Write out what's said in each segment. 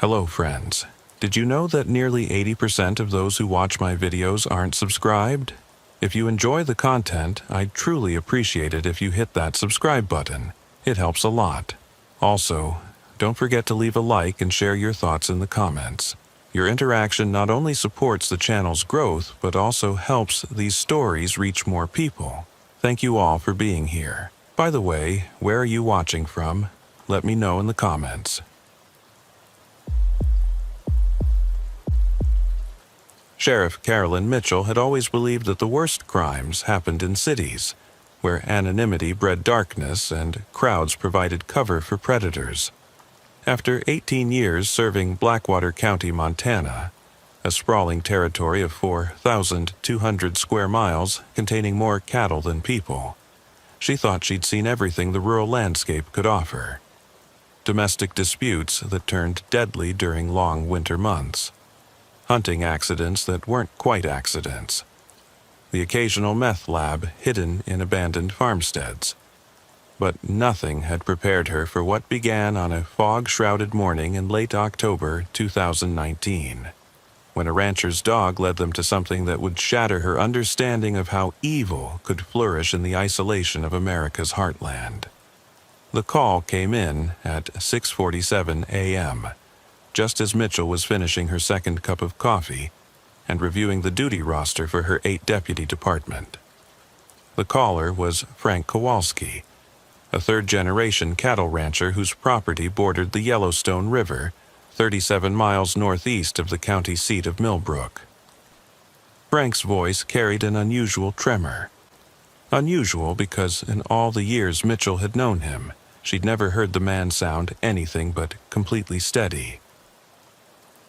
Hello friends. Did you know that nearly 80% of those who watch my videos aren't subscribed? If you enjoy the content, I'd truly appreciate it if you hit that subscribe button. It helps a lot. Also, don't forget to leave a like and share your thoughts in the comments. Your interaction not only supports the channel's growth, but also helps these stories reach more people. Thank you all for being here. By the way, where are you watching from? Let me know in the comments. Sheriff Carolyn Mitchell had always believed that the worst crimes happened in cities, where anonymity bred darkness and crowds provided cover for predators. After 18 years serving Blackwater County, Montana, a sprawling territory of 4,200 square miles containing more cattle than people, she thought she'd seen everything the rural landscape could offer. Domestic disputes that turned deadly during long winter months. Hunting accidents that weren't quite accidents. The occasional meth lab hidden in abandoned farmsteads. But nothing had prepared her for what began on a fog-shrouded morning in late October 2019, when a rancher's dog led them to something that would shatter her understanding of how evil could flourish in the isolation of America's heartland. The call came in at 6:47 a.m., just as Mitchell was finishing her second cup of coffee and reviewing the duty roster for her 8-deputy department. The caller was Frank Kowalski, a third-generation cattle rancher whose property bordered the Yellowstone River, 37 miles northeast of the county seat of Millbrook. Frank's voice carried an unusual tremor. Unusual because in all the years Mitchell had known him, she'd never heard the man sound anything but completely steady.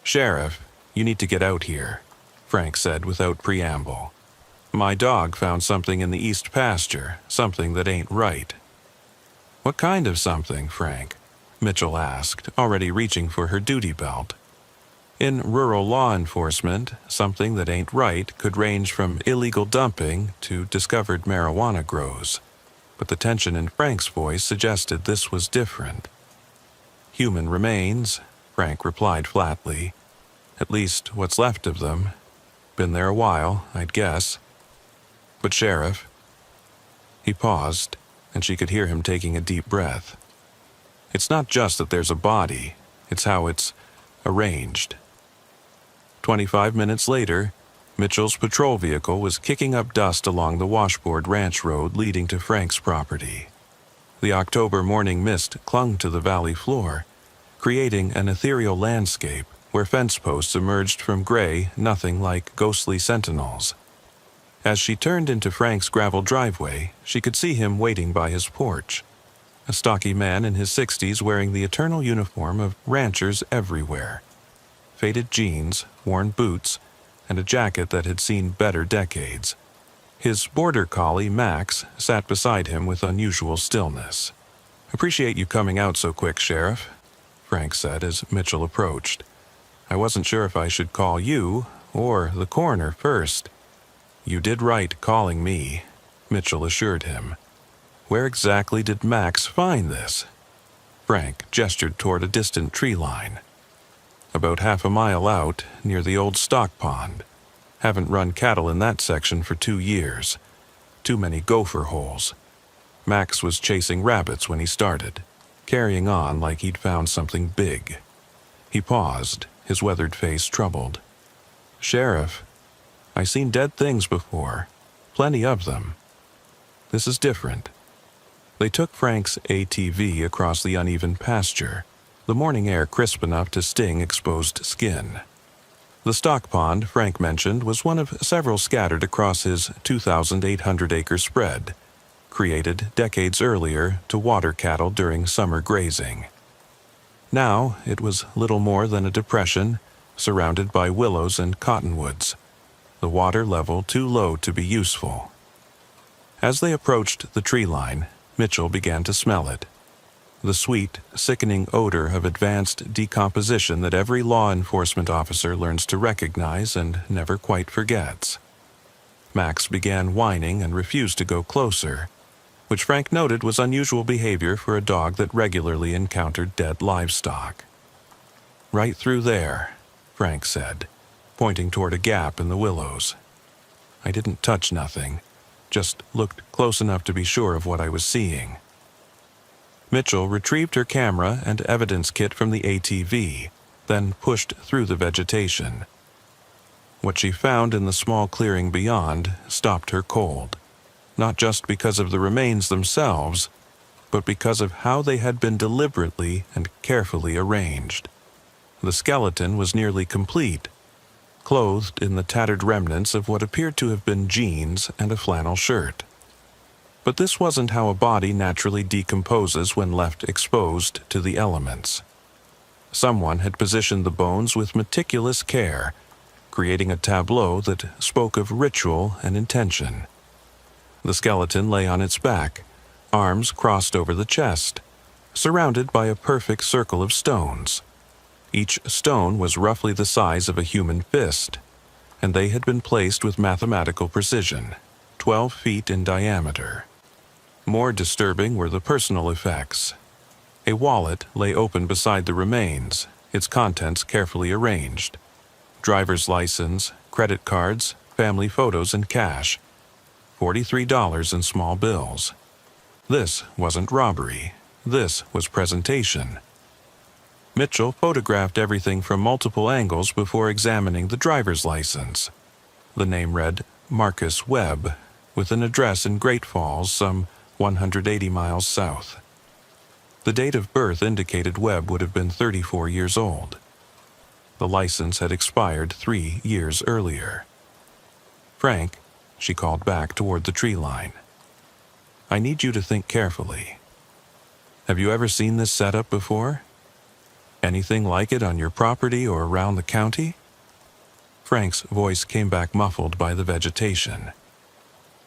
"Sheriff, you need to get out here," Frank said without preamble. "My dog found something in the east pasture, something that ain't right." "What kind of something, Frank?" Mitchell asked, already reaching for her duty belt. In rural law enforcement, something that ain't right could range from illegal dumping to discovered marijuana grows, but the tension in Frank's voice suggested this was different. "Human remains," Frank replied flatly. "At least what's left of them. Been there a while, I'd guess." "But Sheriff..." He paused, and she could hear him taking a deep breath. "It's not just that there's a body, it's how it's arranged." 25 minutes later, Mitchell's patrol vehicle was kicking up dust along the Washboard Ranch Road leading to Frank's property. The October morning mist clung to the valley floor, creating an ethereal landscape where fence posts emerged from gray, nothing like ghostly sentinels. As she turned into Frank's gravel driveway, she could see him waiting by his porch. A stocky man in his 60s wearing the eternal uniform of ranchers everywhere. Faded jeans, worn boots, and a jacket that had seen better decades. His border collie, Max, sat beside him with unusual stillness. "Appreciate you coming out so quick, Sheriff," Frank said as Mitchell approached. "I wasn't sure if I should call you or the coroner first." "You did right calling me," Mitchell assured him. "Where exactly did Max find this?" Frank gestured toward a distant tree line. "About half a mile out, near the old stock pond. Haven't run cattle in that section for 2 years. Too many gopher holes. Max was chasing rabbits when he started, carrying on like he'd found something big." He paused, his weathered face troubled. "Sheriff, I seen dead things before. Plenty of them. This is different." They took Frank's ATV across the uneven pasture, the morning air crisp enough to sting exposed skin. The stock pond Frank mentioned was one of several scattered across his 2,800-acre spread, created decades earlier to water cattle during summer grazing. Now it was little more than a depression, surrounded by willows and cottonwoods, the water level too low to be useful. As they approached the tree line, Mitchell began to smell it. The sweet, sickening odor of advanced decomposition that every law enforcement officer learns to recognize and never quite forgets. Max began whining and refused to go closer, which Frank noted was unusual behavior for a dog that regularly encountered dead livestock. Right through there, Frank said, pointing toward a gap in the willows. I didn't touch nothing, just looked close enough to be sure of what I was seeing. Mitchell retrieved her camera and evidence kit from the ATV, then pushed through the vegetation. What she found in the small clearing beyond stopped her cold, not just because of the remains themselves, but because of how they had been deliberately and carefully arranged. The skeleton was nearly complete, clothed in the tattered remnants of what appeared to have been jeans and a flannel shirt. But this wasn't how a body naturally decomposes when left exposed to the elements. Someone had positioned the bones with meticulous care, creating a tableau that spoke of ritual and intention. The skeleton lay on its back, arms crossed over the chest, surrounded by a perfect circle of stones. Each stone was roughly the size of a human fist, and they had been placed with mathematical precision, 12 feet in diameter. More disturbing were the personal effects. A wallet lay open beside the remains, its contents carefully arranged. Driver's license, credit cards, family photos, and cash. $43 in small bills. This wasn't robbery. This was presentation. Mitchell photographed everything from multiple angles before examining the driver's license. The name read Marcus Webb, with an address in Great Falls, some 180 miles south. The date of birth indicated Webb would have been 34 years old. The license had expired 3 years earlier. Frank, she called back toward the tree line. I need you to think carefully. Have you ever seen this setup before? Anything like it on your property or around the county? Frank's voice came back muffled by the vegetation.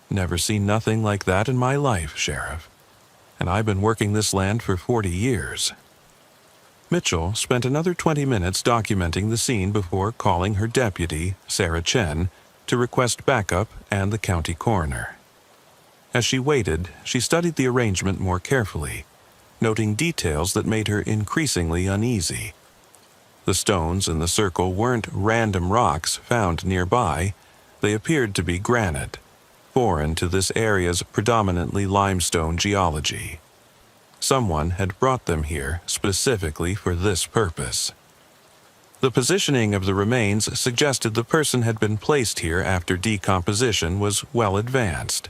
Never seen nothing like that in my life, Sheriff. And I've been working this land for 40 years. Mitchell spent another 20 minutes documenting the scene before calling her deputy, Sarah Chen, to request backup and the county coroner. As she waited, she studied the arrangement more carefully, noting details that made her increasingly uneasy. The stones in the circle weren't random rocks found nearby. They appeared to be granite, foreign to this area's predominantly limestone geology. Someone had brought them here specifically for this purpose. The positioning of the remains suggested the person had been placed here after decomposition was well advanced.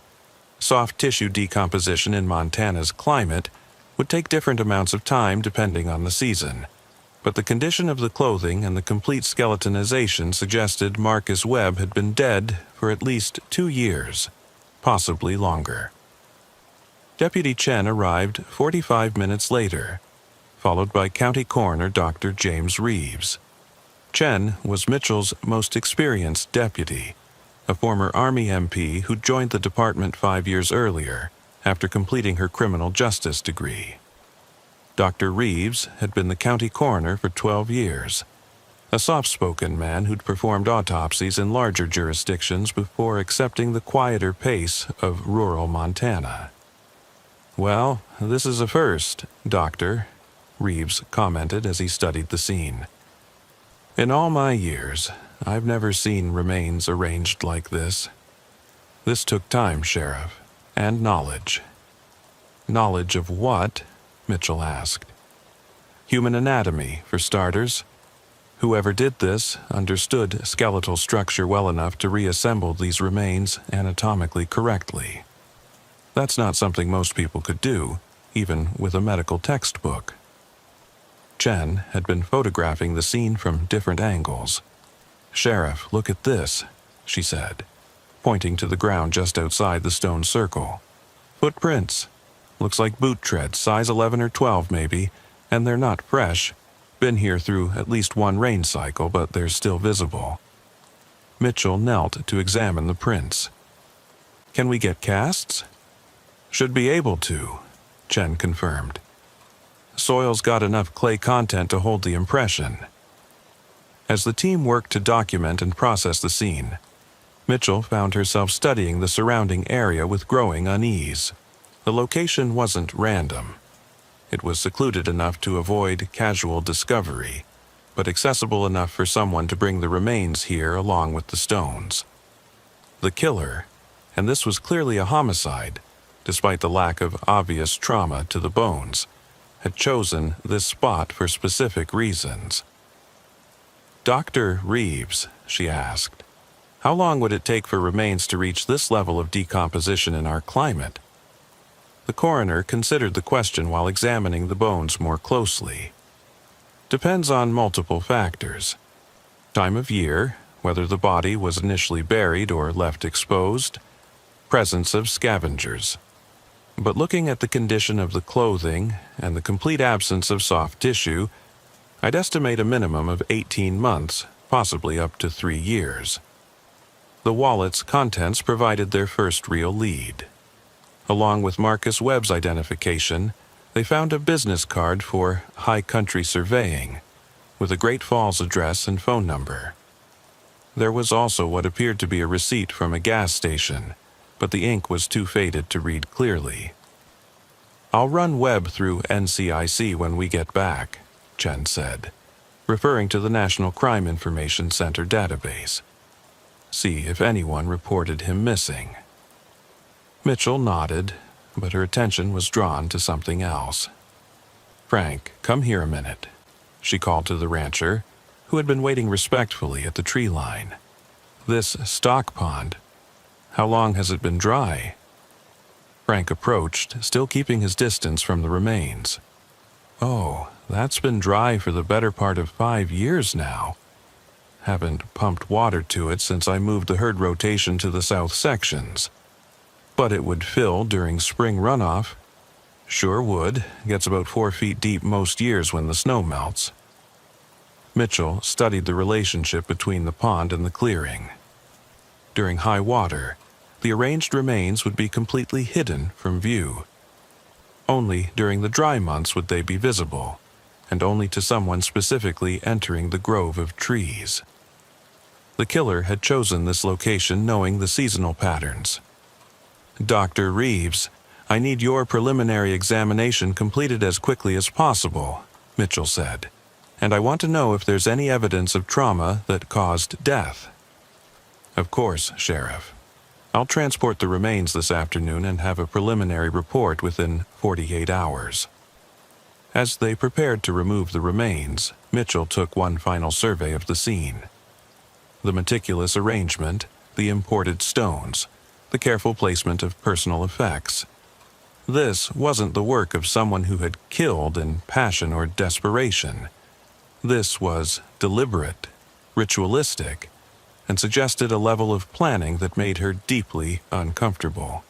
Soft tissue decomposition in Montana's climate would take different amounts of time depending on the season, but the condition of the clothing and the complete skeletonization suggested Marcus Webb had been dead for at least 2 years, possibly longer. Deputy Chen arrived 45 minutes later, followed by County Coroner Dr. James Reeves. Chen was Mitchell's most experienced deputy, a former Army MP who joined the department 5 years earlier after completing her criminal justice degree. Dr. Reeves had been the county coroner for 12 years, a soft-spoken man who'd performed autopsies in larger jurisdictions before accepting the quieter pace of rural Montana. "Well, this is a first, Doctor," Reeves commented as he studied the scene. "In all my years, I've never seen remains arranged like this. This took time, Sheriff, and knowledge." "Knowledge of what?" Mitchell asked. "Human anatomy, for starters. Whoever did this understood skeletal structure well enough to reassemble these remains anatomically correctly. That's not something most people could do, even with a medical textbook." Chen had been photographing the scene from different angles. "Sheriff, look at this," she said, pointing to the ground just outside the stone circle. "Footprints. Looks like boot treads, size 11 or 12 maybe, and they're not fresh. Been here through at least one rain cycle, but they're still visible." Mitchell knelt to examine the prints. "Can we get casts?" "Should be able to," Chen confirmed. "Soil's got enough clay content to hold the impression." As the team worked to document and process the scene, Mitchell found herself studying the surrounding area with growing unease. The location wasn't random. It was secluded enough to avoid casual discovery, but accessible enough for someone to bring the remains here along with the stones. The killer, and this was clearly a homicide, despite the lack of obvious trauma to the bones, had chosen this spot for specific reasons. "Dr. Reeves," she asked, "how long would it take for remains to reach this level of decomposition in our climate?" The coroner considered the question while examining the bones more closely. "Depends on multiple factors. Time of year, whether the body was initially buried or left exposed, presence of scavengers. But looking at the condition of the clothing and the complete absence of soft tissue, I'd estimate a minimum of 18 months, possibly up to 3 years. The wallet's contents provided their first real lead. Along with Marcus Webb's identification, they found a business card for High Country Surveying, with a Great Falls address and phone number. There was also what appeared to be a receipt from a gas station, but the ink was too faded to read clearly. "I'll run Webb through NCIC when we get back," Chen said, referring to the National Crime Information Center database. "See if anyone reported him missing." Mitchell nodded, but her attention was drawn to something else. "Frank, come here a minute," she called to the rancher, who had been waiting respectfully at the tree line. "This stock pond, how long has it been dry?" Frank approached, still keeping his distance from the remains. "Oh, that's been dry for the better part of 5 years now. Haven't pumped water to it since I moved the herd rotation to the south sections. But it would fill during spring runoff. Sure would. Gets about 4 feet deep most years when the snow melts." Mitchell studied the relationship between the pond and the clearing. During high water, the arranged remains would be completely hidden from view. Only during the dry months would they be visible, and only to someone specifically entering the grove of trees. The killer had chosen this location knowing the seasonal patterns. "Dr. Reeves, I need your preliminary examination completed as quickly as possible," Mitchell said, "and I want to know if there's any evidence of trauma that caused death." "Of course, Sheriff. I'll transport the remains this afternoon and have a preliminary report within 48 hours. As they prepared to remove the remains, Mitchell took one final survey of the scene. The meticulous arrangement, the imported stones, the careful placement of personal effects. This wasn't the work of someone who had killed in passion or desperation. This was deliberate, ritualistic, and suggested a level of planning that made her deeply uncomfortable.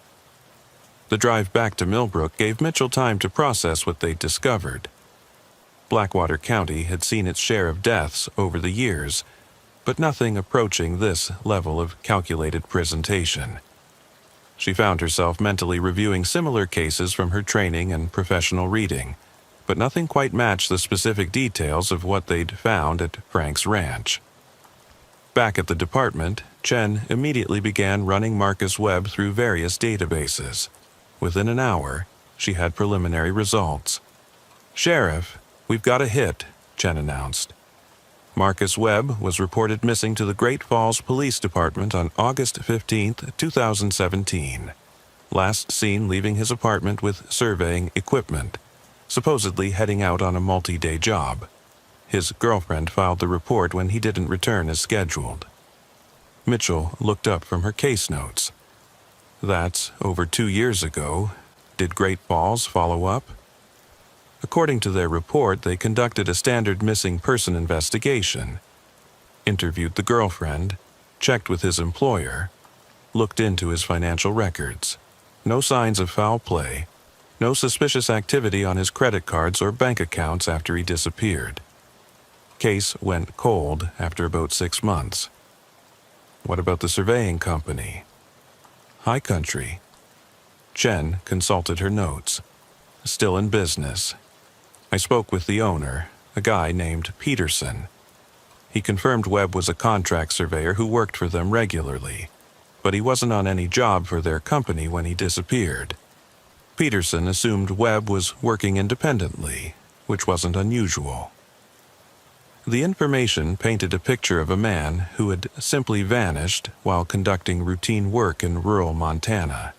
The drive back to Millbrook gave Mitchell time to process what they'd discovered. Blackwater County had seen its share of deaths over the years, but nothing approaching this level of calculated presentation. She found herself mentally reviewing similar cases from her training and professional reading, but nothing quite matched the specific details of what they'd found at Frank's ranch. Back at the department, Chen immediately began running Marcus Webb through various databases. Within an hour, she had preliminary results. "Sheriff, we've got a hit," Chen announced. Marcus Webb was reported missing to the Great Falls Police Department on August 15, 2017. Last seen leaving his apartment with surveying equipment, supposedly heading out on a multi-day job. His girlfriend filed the report when he didn't return as scheduled. Mitchell looked up from her case notes. "That's over 2 years ago. Did Great Falls follow up?" According to their report, they conducted a standard missing person investigation, interviewed the girlfriend, checked with his employer, looked into his financial records. No signs of foul play, no suspicious activity on his credit cards or bank accounts after he disappeared. Case went cold after about 6 months. What about the surveying company? High Country. Chen consulted her notes. Still in business. I spoke with the owner, a guy named Peterson. He confirmed Webb was a contract surveyor who worked for them regularly, but he wasn't on any job for their company when he disappeared. Peterson assumed Webb was working independently, which wasn't unusual. The information painted a picture of a man who had simply vanished while conducting routine work in rural Montana.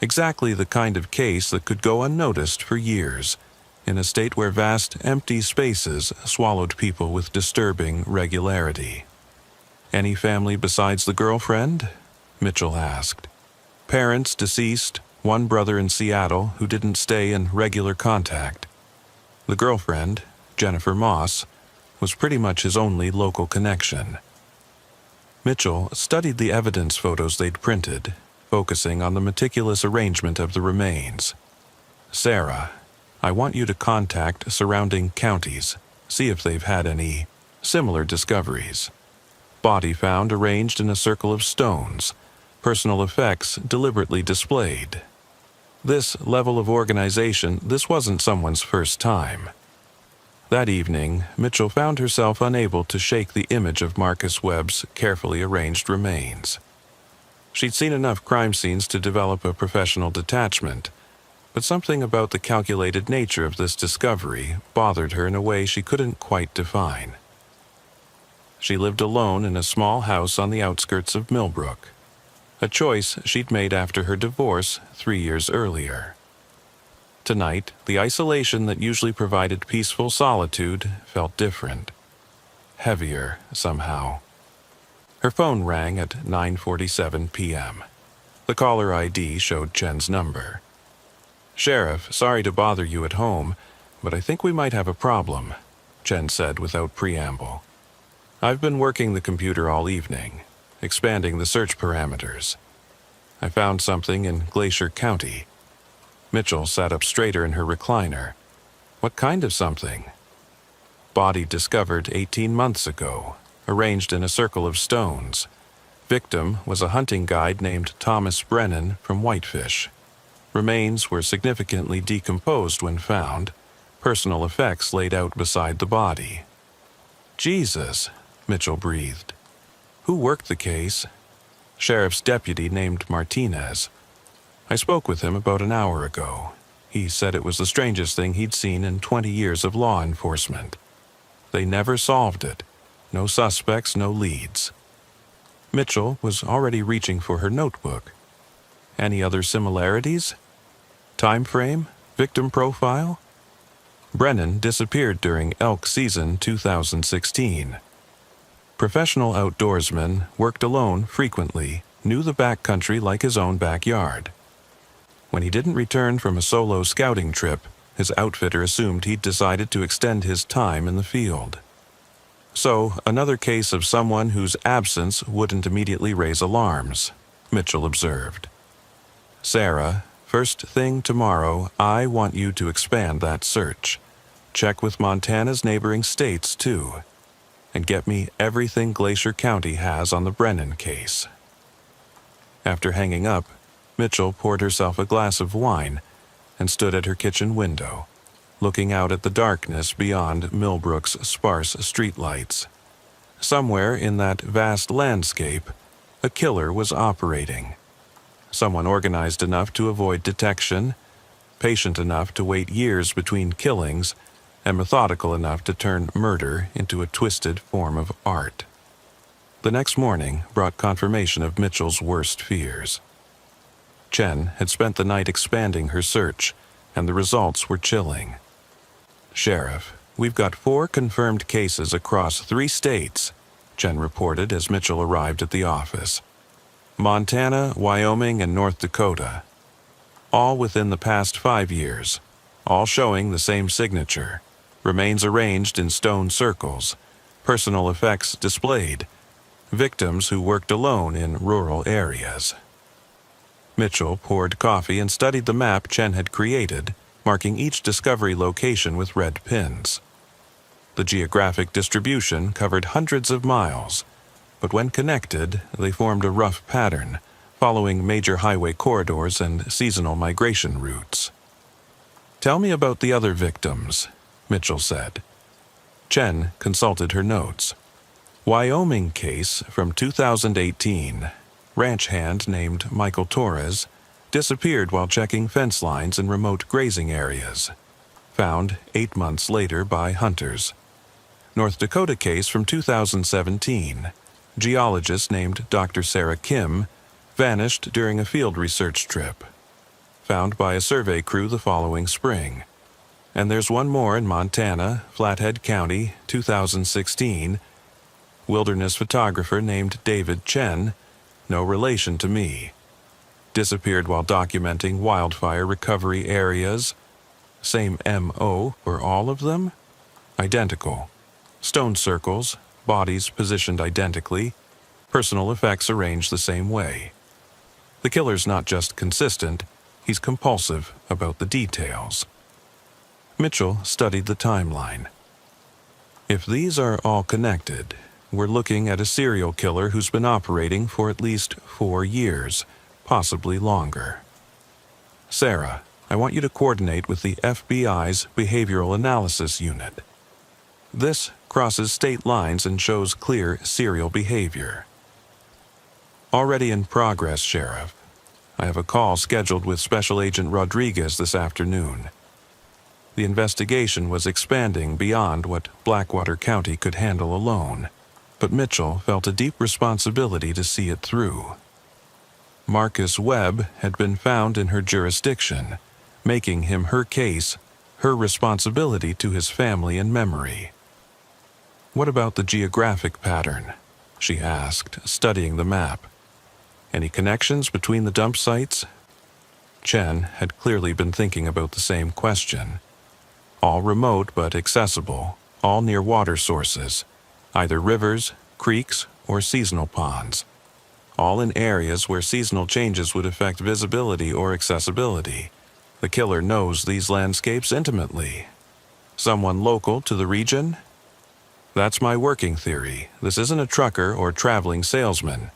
Exactly the kind of case that could go unnoticed for years, in a state where vast empty spaces swallowed people with disturbing regularity. "Any family besides the girlfriend?" Mitchell asked. "Parents deceased, one brother in Seattle who didn't stay in regular contact. The girlfriend, Jennifer Moss, was pretty much his only local connection." Mitchell studied the evidence photos they'd printed, focusing on the meticulous arrangement of the remains. "Sarah, I want you to contact surrounding counties, see if they've had any similar discoveries. Body found arranged in a circle of stones, personal effects deliberately displayed. This level of organization, this wasn't someone's first time." That evening, Mitchell found herself unable to shake the image of Marcus Webb's carefully arranged remains. She'd seen enough crime scenes to develop a professional detachment, but something about the calculated nature of this discovery bothered her in a way she couldn't quite define. She lived alone in a small house on the outskirts of Millbrook, a choice she'd made after her divorce 3 years earlier. Tonight, the isolation that usually provided peaceful solitude felt different. Heavier, somehow. Her phone rang at 9:47 p.m. The caller ID showed Chen's number. "Sheriff, sorry to bother you at home, but I think we might have a problem," Chen said without preamble. "I've been working the computer all evening, expanding the search parameters. I found something in Glacier County." Mitchell sat up straighter in her recliner. "What kind of something?" "Body discovered 18 months ago, arranged in a circle of stones. Victim was a hunting guide named Thomas Brennan from Whitefish. Remains were significantly decomposed when found, personal effects laid out beside the body." "Jesus," Mitchell breathed. "Who worked the case?" "Sheriff's deputy named Martinez. I spoke with him about an hour ago. He said it was the strangest thing he'd seen in 20 years of law enforcement. They never solved it. No suspects, no leads." Mitchell was already reaching for her notebook. "Any other similarities? Time frame? Victim profile?" "Brennan disappeared during elk season 2016. Professional outdoorsman, worked alone frequently, knew the backcountry like his own backyard. When he didn't return from a solo scouting trip, his outfitter assumed he'd decided to extend his time in the field." "So, another case of someone whose absence wouldn't immediately raise alarms," Mitchell observed. "Sarah, first thing tomorrow, I want you to expand that search. Check with Montana's neighboring states, too. And get me everything Glacier County has on the Brennan case." After hanging up, Mitchell poured herself a glass of wine and stood at her kitchen window, looking out at the darkness beyond Millbrook's sparse streetlights. Somewhere in that vast landscape, a killer was operating. Someone organized enough to avoid detection, patient enough to wait years between killings, and methodical enough to turn murder into a twisted form of art. The next morning brought confirmation of Mitchell's worst fears. Chen had spent the night expanding her search, and the results were chilling. "Sheriff, we've got 4 confirmed cases across 3 states, Chen reported as Mitchell arrived at the office. "Montana, Wyoming, and North Dakota. All within the past 5 years, all showing the same signature. Remains arranged in stone circles, personal effects displayed, victims who worked alone in rural areas." Mitchell poured coffee and studied the map Chen had created, marking each discovery location with red pins. The geographic distribution covered hundreds of miles, but when connected, they formed a rough pattern, following major highway corridors and seasonal migration routes. "Tell me about the other victims," Mitchell said. Chen consulted her notes. "Wyoming case from 2018. Ranch hand named Michael Torres disappeared while checking fence lines in remote grazing areas. Found 8 months later by hunters. North Dakota case from 2017. Geologist named Dr. Sarah Kim vanished during a field research trip. Found by a survey crew the following spring. And there's one more in Montana, Flathead County, 2016. Wilderness photographer named David Chen, no relation to me. Disappeared while documenting wildfire recovery areas. Same MO for all of them? Identical. Stone circles, bodies positioned identically, personal effects arranged the same way. The killer's not just consistent, he's compulsive about the details. Mitchell studied the timeline. If these are all connected, we're looking at a serial killer who's been operating for at least 4 years, possibly longer. Sarah, I want you to coordinate with the FBI's Behavioral Analysis Unit. This crosses state lines and shows clear serial behavior. Already in progress, Sheriff. I have a call scheduled with Special Agent Rodriguez this afternoon. The investigation was expanding beyond what Blackwater County could handle alone, but Mitchell felt a deep responsibility to see it through. Marcus Webb had been found in her jurisdiction, making him her case, her responsibility to his family and memory. What about the geographic pattern? She asked, studying the map. Any connections between the dump sites? Chen had clearly been thinking about the same question. All remote but accessible, all near water sources, either rivers, creeks, or seasonal ponds. All in areas where seasonal changes would affect visibility or accessibility. The killer knows these landscapes intimately. Someone local to the region? That's my working theory. This isn't a trucker or traveling salesman.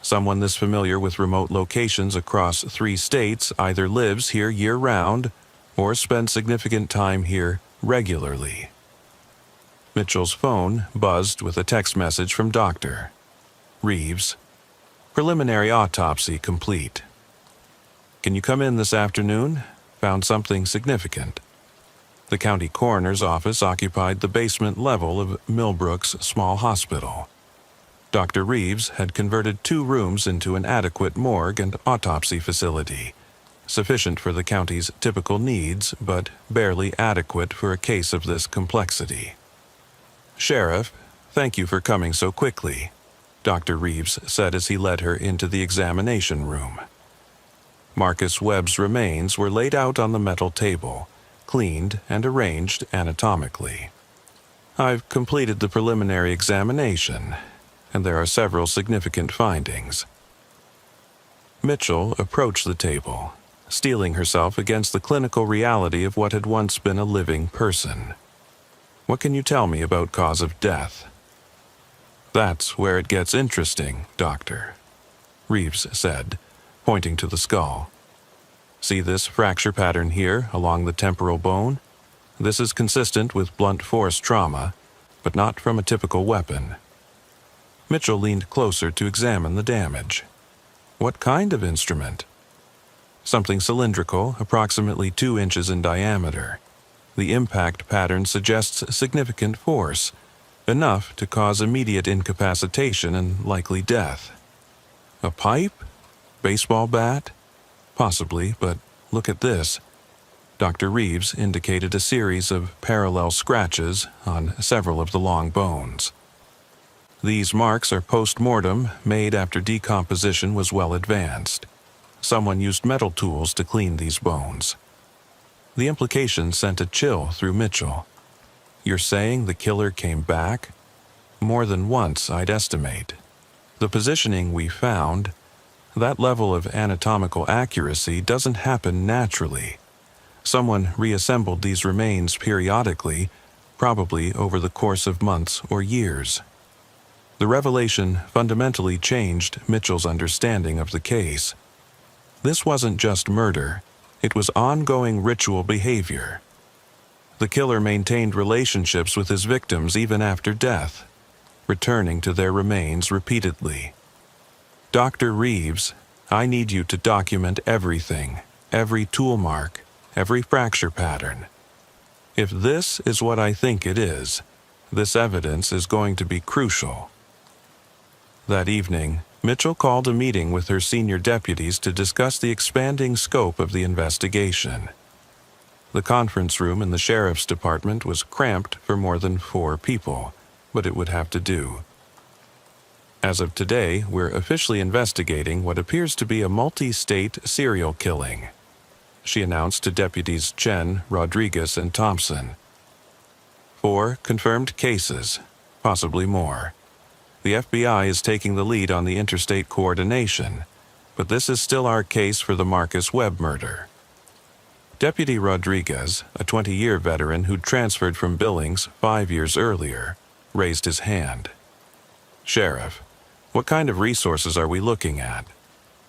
Someone this familiar with remote locations across 3 states either lives here year-round or spends significant time here regularly. Mitchell's phone buzzed with a text message from Dr. Reeves. Preliminary autopsy complete. Can you come in this afternoon? Found something significant. The county coroner's office occupied the basement level of Millbrook's small hospital. Dr. Reeves had converted 2 rooms into an adequate morgue and autopsy facility, sufficient for the county's typical needs, but barely adequate for a case of this complexity. Sheriff, thank you for coming so quickly, Dr. Reeves said as he led her into the examination room. Marcus Webb's remains were laid out on the metal table, cleaned and arranged anatomically. I've completed the preliminary examination, and there are several significant findings. Mitchell approached the table, steeling herself against the clinical reality of what had once been a living person. What can you tell me about cause of death? That's where it gets interesting, Doctor, Reeves said, pointing to the skull. See this fracture pattern here along the temporal bone? This is consistent with blunt force trauma, but not from a typical weapon. Mitchell leaned closer to examine the damage. What kind of instrument? Something cylindrical, approximately 2 inches in diameter. The impact pattern suggests significant force, enough to cause immediate incapacitation and likely death. A pipe? Baseball bat? Possibly, but look at this. Dr. Reeves indicated a series of parallel scratches on several of the long bones. These marks are post-mortem, made after decomposition was well advanced. Someone used metal tools to clean these bones. The implication sent a chill through Mitchell. You're saying the killer came back? More than once, I'd estimate. The positioning we found, that level of anatomical accuracy doesn't happen naturally. Someone reassembled these remains periodically, probably over the course of months or years. The revelation fundamentally changed Mitchell's understanding of the case. This wasn't just murder, it was ongoing ritual behavior. The killer maintained relationships with his victims even after death, returning to their remains repeatedly. Dr. Reeves, I need you to document everything, every tool mark, every fracture pattern. If this is what I think it is, This evidence is going to be crucial. That evening, Mitchell called a meeting with her senior deputies to discuss the expanding scope of the investigation. The conference room in the sheriff's department was cramped for more than 4 people, but it would have to do. As of today, we're officially investigating what appears to be a multi-state serial killing, she announced to deputies Chen, Rodriguez, and Thompson. 4 confirmed cases, possibly more. The FBI is taking the lead on the interstate coordination, but this is still our case for the Marcus Webb murder. Deputy Rodriguez, a 20-year veteran who'd transferred from Billings 5 years earlier, raised his hand. Sheriff, what kind of resources are we looking at?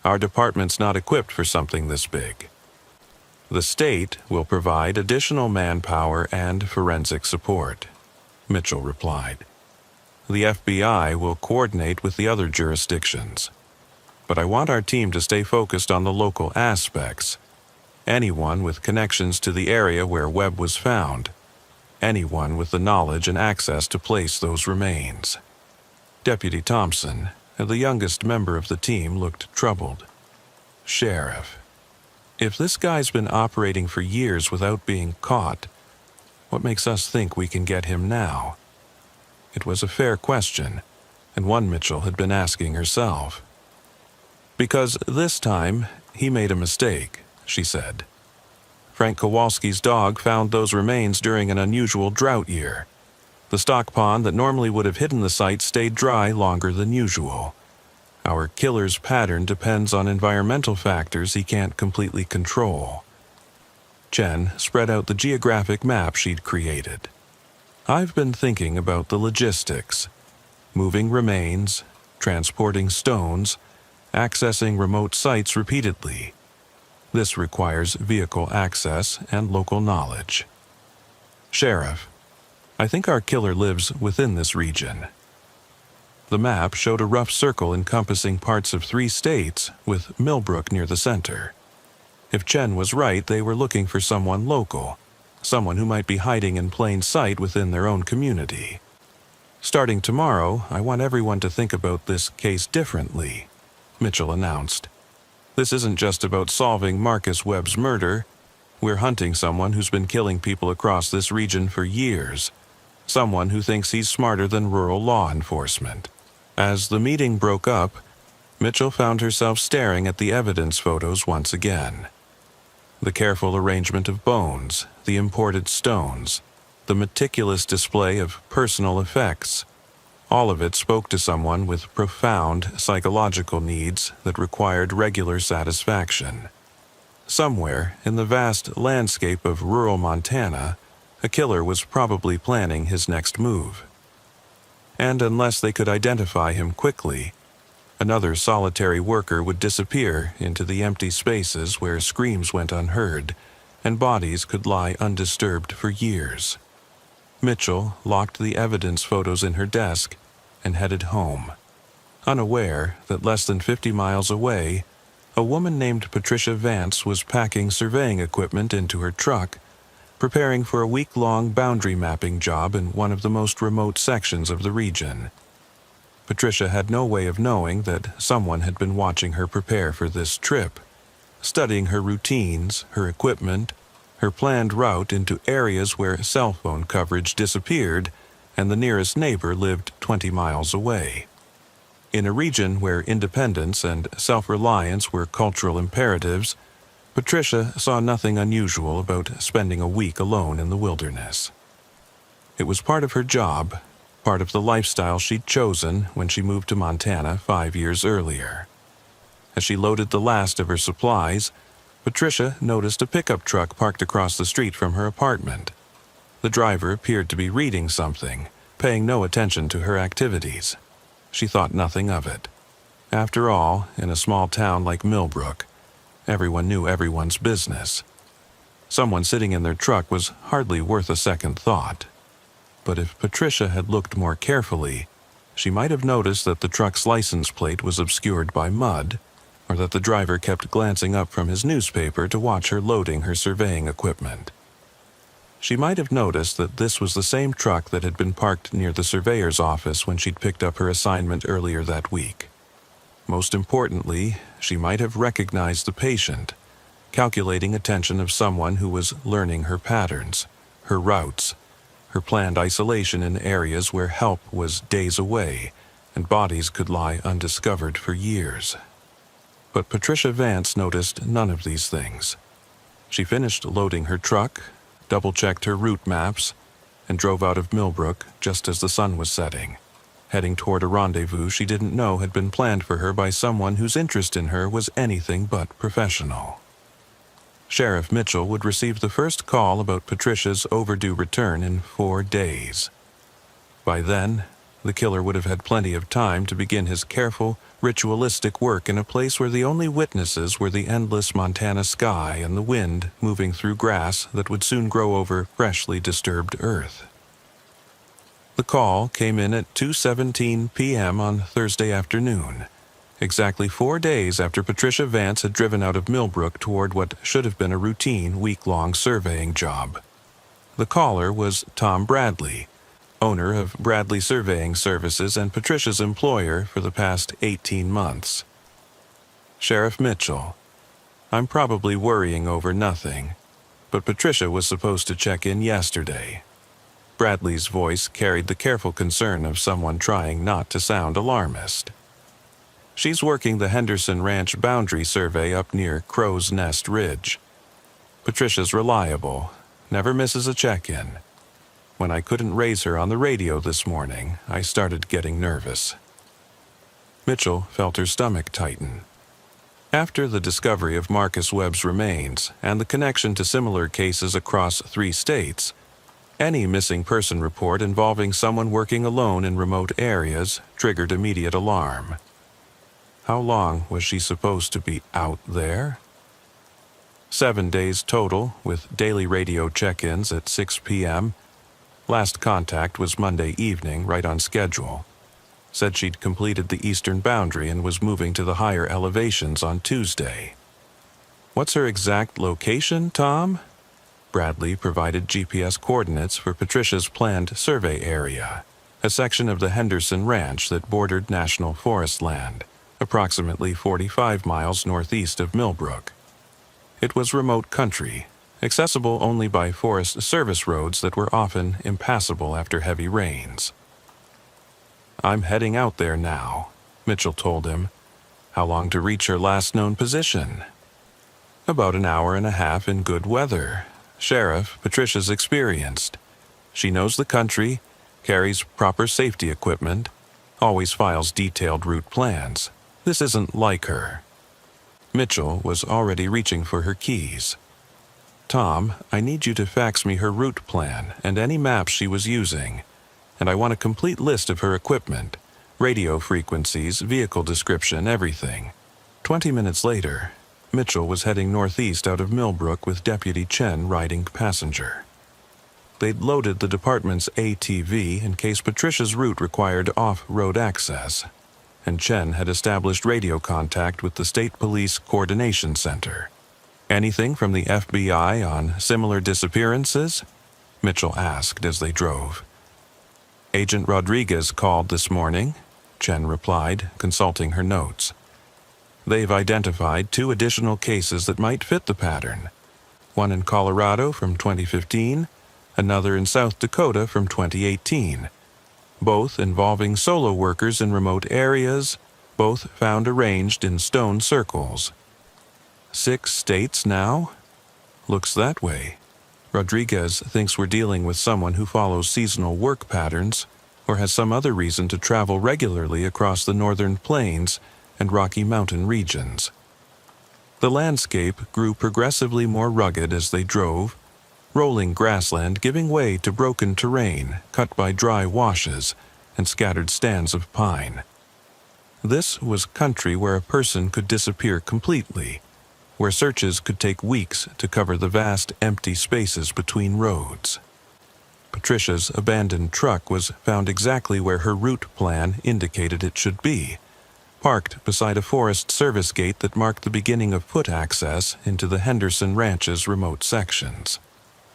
Our department's not equipped for something this big. The state will provide additional manpower and forensic support, Mitchell replied. The FBI will coordinate with the other jurisdictions. But I want our team to stay focused on the local aspects. Anyone with connections to the area where Webb was found. Anyone with the knowledge and access to place those remains. Deputy Thompson, the youngest member of the team, looked troubled. Sheriff, if this guy's been operating for years without being caught, what makes us think we can get him now? It was a fair question, and one Mitchell had been asking herself. Because this time, he made a mistake, she said. Frank Kowalski's dog found those remains during an unusual drought year. The stock pond that normally would have hidden the site stayed dry longer than usual. Our killer's pattern depends on environmental factors he can't completely control. Chen spread out the geographic map she'd created. I've been thinking about the logistics. Moving remains, transporting stones, accessing remote sites repeatedly. This requires vehicle access and local knowledge. Sheriff, I think our killer lives within this region. The map showed a rough circle encompassing parts of 3 states, with Millbrook near the center. If Chen was right, they were looking for someone local, someone who might be hiding in plain sight within their own community. Starting tomorrow, I want everyone to think about this case differently, Mitchell announced. This isn't just about solving Marcus Webb's murder. We're hunting someone who's been killing people across this region for years. Someone who thinks he's smarter than rural law enforcement. As the meeting broke up, Mitchell found herself staring at the evidence photos once again. The careful arrangement of bones, the imported stones, the meticulous display of personal effects, all of it spoke to someone with profound psychological needs that required regular satisfaction. Somewhere in the vast landscape of rural Montana, a killer was probably planning his next move. And unless they could identify him quickly, another solitary worker would disappear into the empty spaces where screams went unheard and bodies could lie undisturbed for years. Mitchell locked the evidence photos in her desk and headed home, unaware that less than 50 miles away, a woman named Patricia Vance was packing surveying equipment into her truck, preparing for a week-long boundary mapping job in one of the most remote sections of the region. Patricia had no way of knowing that someone had been watching her prepare for this trip, studying her routines, her equipment, her planned route into areas where cell phone coverage disappeared and the nearest neighbor lived 20 miles away. In a region where independence and self-reliance were cultural imperatives, Patricia saw nothing unusual about spending a week alone in the wilderness. It was part of her job, part of the lifestyle she'd chosen when she moved to Montana 5 years earlier. As she loaded the last of her supplies, Patricia noticed a pickup truck parked across the street from her apartment. The driver appeared to be reading something, paying no attention to her activities. She thought nothing of it. After all, in a small town like Millbrook, everyone knew everyone's business. Someone sitting in their truck was hardly worth a second thought. But if Patricia had looked more carefully, she might have noticed that the truck's license plate was obscured by mud, or that the driver kept glancing up from his newspaper to watch her loading her surveying equipment. She might have noticed that this was the same truck that had been parked near the surveyor's office when she'd picked up her assignment earlier that week. Most importantly, she might have recognized the patient, calculating attention of someone who was learning her patterns, her routes, her planned isolation in areas where help was days away and bodies could lie undiscovered for years. But Patricia Vance noticed none of these things. She finished loading her truck, double-checked her route maps, and drove out of Millbrook just as the sun was setting, heading toward a rendezvous she didn't know had been planned for her by someone whose interest in her was anything but professional. Sheriff Mitchell would receive the first call about Patricia's overdue return in 4 days. By then, the killer would have had plenty of time to begin his careful, ritualistic work in a place where the only witnesses were the endless Montana sky and the wind moving through grass that would soon grow over freshly disturbed earth. The call came in at 2:17 p.m. on Thursday afternoon, exactly 4 days after Patricia Vance had driven out of Millbrook toward what should have been a routine week-long surveying job. The caller was Tom Bradley, owner of Bradley Surveying Services and Patricia's employer for the past 18 months. Sheriff Mitchell, I'm probably worrying over nothing, but Patricia was supposed to check in yesterday. Bradley's voice carried the careful concern of someone trying not to sound alarmist. She's working the Henderson Ranch boundary survey up near Crow's Nest Ridge. Patricia's reliable, never misses a check-in. When I couldn't raise her on the radio this morning, I started getting nervous. Mitchell felt her stomach tighten. After the discovery of Marcus Webb's remains and the connection to similar cases across 3 states, any missing person report involving someone working alone in remote areas triggered immediate alarm. How long was she supposed to be out there? 7 days total, with daily radio check-ins at 6 p.m., Last contact was Monday evening, right on schedule. Said she'd completed the eastern boundary and was moving to the higher elevations on Tuesday. What's her exact location, Tom? Bradley provided GPS coordinates for Patricia's planned survey area, a section of the Henderson Ranch that bordered national forest land, approximately 45 miles northeast of Millbrook. It was remote country, accessible only by Forest Service roads that were often impassable after heavy rains. I'm heading out there now, Mitchell told him. How long to reach her last known position? About an hour and a half in good weather. Sheriff, Patricia's experienced. She knows the country, carries proper safety equipment, always files detailed route plans. This isn't like her. Mitchell was already reaching for her keys. Tom, I need you to fax me her route plan and any maps she was using, and I want a complete list of her equipment, radio frequencies, vehicle description, everything. 20 minutes later, Mitchell was heading northeast out of Millbrook with Deputy Chen riding passenger. They'd loaded the department's ATV in case Patricia's route required off-road access, and Chen had established radio contact with the State Police Coordination Center. Anything from the FBI on similar disappearances? Mitchell asked as they drove. Agent Rodriguez called this morning, Chen replied, consulting her notes. They've identified 2 additional cases that might fit the pattern. One in Colorado from 2015, another in South Dakota from 2018. Both involving solo workers in remote areas, both found arranged in stone circles. 6 states now? Looks that way. Rodriguez thinks we're dealing with someone who follows seasonal work patterns or has some other reason to travel regularly across the northern plains and Rocky Mountain regions. The landscape grew progressively more rugged as they drove, rolling grassland giving way to broken terrain cut by dry washes and scattered stands of pine. This was country where a person could disappear completely, where searches could take weeks to cover the vast empty spaces between roads. Patricia's abandoned truck was found exactly where her route plan indicated it should be, parked beside a Forest Service gate that marked the beginning of foot access into the Henderson Ranch's remote sections.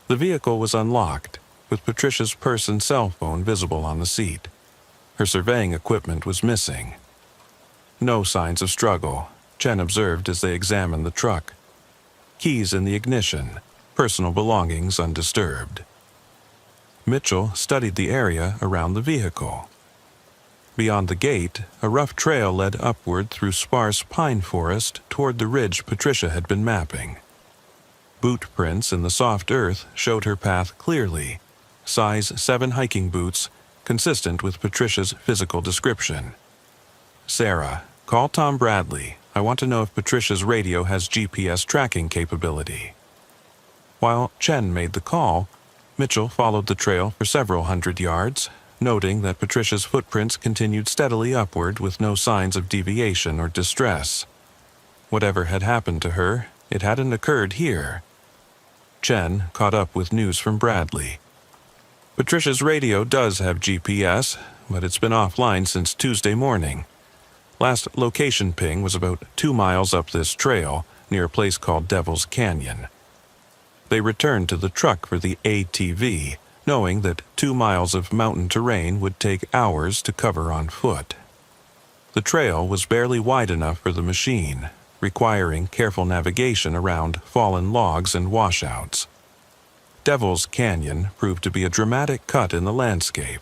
The vehicle was unlocked, with Patricia's purse and cell phone visible on the seat. Her surveying equipment was missing. No signs of struggle, Chen observed as they examined the truck. Keys in the ignition, personal belongings undisturbed. Mitchell studied the area around the vehicle. Beyond the gate, a rough trail led upward through sparse pine forest toward the ridge Patricia had been mapping. Boot prints in the soft earth showed her path clearly, size 7 hiking boots, consistent with Patricia's physical description. "Sarah, call Tom Bradley. I want to know if Patricia's radio has GPS tracking capability." While Chen made the call, Mitchell followed the trail for several hundred yards, noting that Patricia's footprints continued steadily upward with no signs of deviation or distress. Whatever had happened to her, it hadn't occurred here. Chen caught up with news from Bradley. "Patricia's radio does have GPS, but it's been offline since Tuesday morning. Last location ping was about 2 miles up this trail, near a place called Devil's Canyon." They returned to the truck for the ATV, knowing that 2 miles of mountain terrain would take hours to cover on foot. The trail was barely wide enough for the machine, requiring careful navigation around fallen logs and washouts. Devil's Canyon proved to be a dramatic cut in the landscape,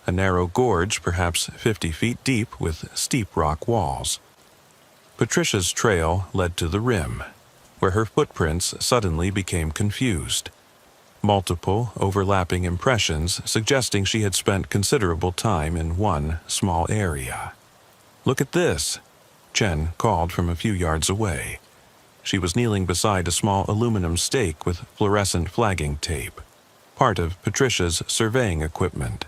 a narrow gorge perhaps 50 feet deep with steep rock walls. Patricia's trail led to the rim, where her footprints suddenly became confused. Multiple, overlapping impressions suggesting she had spent considerable time in one small area. "Look at this," Chen called from a few yards away. She was kneeling beside a small aluminum stake with fluorescent flagging tape, part of Patricia's surveying equipment.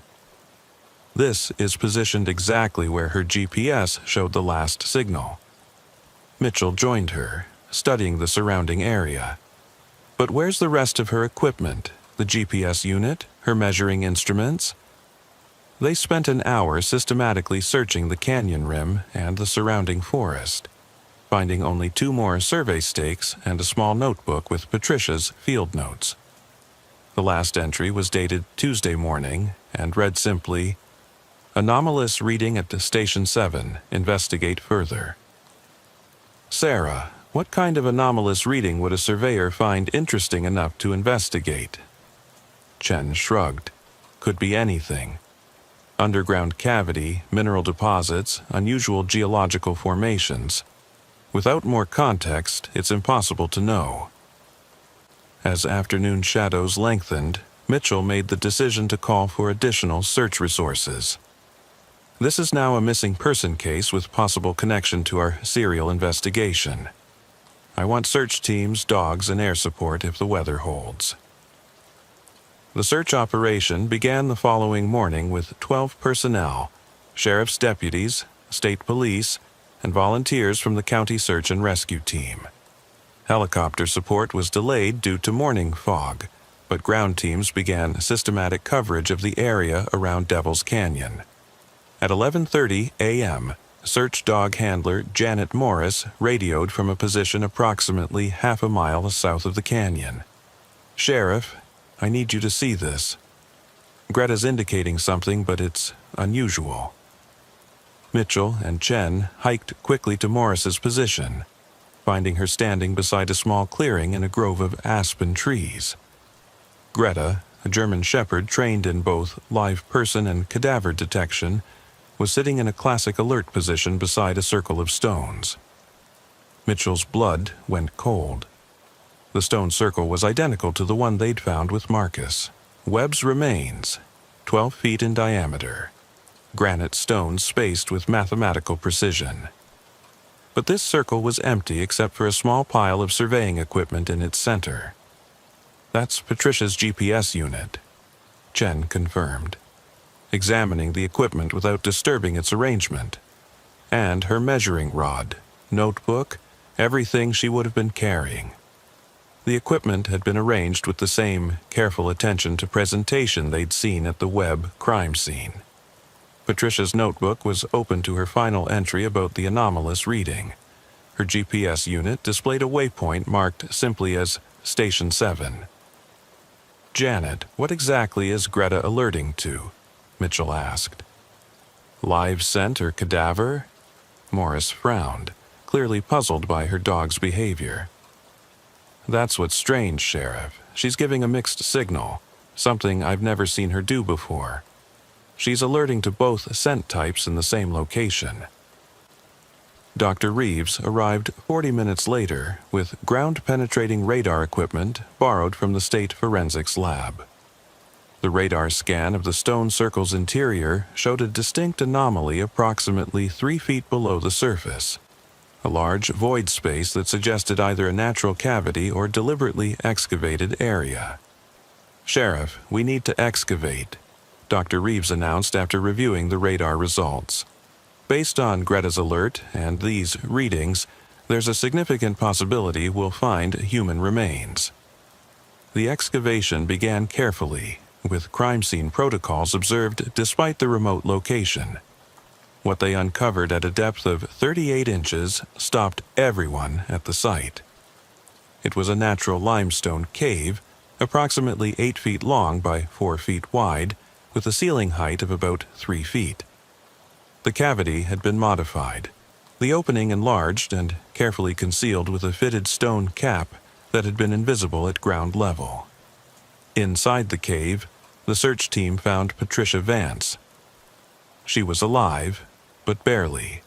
"This is positioned exactly where her GPS showed the last signal." Mitchell joined her, studying the surrounding area. "But where's the rest of her equipment? The GPS unit? Her measuring instruments?" They spent an hour systematically searching the canyon rim and the surrounding forest, finding only 2 more survey stakes and a small notebook with Patricia's field notes. The last entry was dated Tuesday morning and read simply, "Anomalous reading at Station 7. Investigate further." "Sarah, what kind of anomalous reading would a surveyor find interesting enough to investigate?" Chen shrugged. "Could be anything. Underground cavity, mineral deposits, unusual geological formations. Without more context, it's impossible to know." As afternoon shadows lengthened, Mitchell made the decision to call for additional search resources. "This is now a missing person case with possible connection to our serial investigation. I want search teams, dogs, and air support if the weather holds." The search operation began the following morning with 12 personnel, sheriff's deputies, state police, and volunteers from the county search and rescue team. Helicopter support was delayed due to morning fog, but ground teams began systematic coverage of the area around Devil's Canyon. At 11:30 a.m., search dog handler Janet Morris radioed from a position approximately half a mile south of the canyon. "Sheriff, I need you to see this. Greta's indicating something, but it's unusual." Mitchell and Chen hiked quickly to Morris's position, finding her standing beside a small clearing in a grove of aspen trees. Greta, a German shepherd trained in both live person and cadaver detection, was sitting in a classic alert position beside a circle of stones. Mitchell's blood went cold. The stone circle was identical to the one they'd found with Marcus. Webb's remains, 12 feet in diameter. Granite stones spaced with mathematical precision. But this circle was empty except for a small pile of surveying equipment in its center. "That's Patricia's GPS unit," Chen confirmed, examining the equipment without disturbing its arrangement. "And her measuring rod, notebook, everything she would have been carrying." The equipment had been arranged with the same careful attention to presentation they'd seen at the Webb crime scene. Patricia's notebook was open to her final entry about the anomalous reading. Her GPS unit displayed a waypoint marked simply as Station 7. "Janet, what exactly is Greta alerting to?" Mitchell asked. "Live scent or cadaver?" Morris frowned, clearly puzzled by her dog's behavior. "That's what's strange, Sheriff. She's giving a mixed signal, something I've never seen her do before. She's alerting to both scent types in the same location." Dr. Reeves arrived 40 minutes later with ground-penetrating radar equipment borrowed from the State Forensics Lab. The radar scan of the stone circle's interior showed a distinct anomaly approximately 3 feet below the surface, a large void space that suggested either a natural cavity or deliberately excavated area. "Sheriff, we need to excavate," Dr. Reeves announced after reviewing the radar results. "Based on Greta's alert and these readings, there's a significant possibility we'll find human remains." The excavation began carefully, with crime scene protocols observed despite the remote location. What they uncovered at a depth of 38 inches stopped everyone at the site. It was a natural limestone cave, approximately 8 feet long by 4 feet wide, with a ceiling height of about 3 feet. The cavity had been modified, the opening enlarged and carefully concealed with a fitted stone cap that had been invisible at ground level. Inside the cave, the search team found Patricia Vance. She was alive, but barely.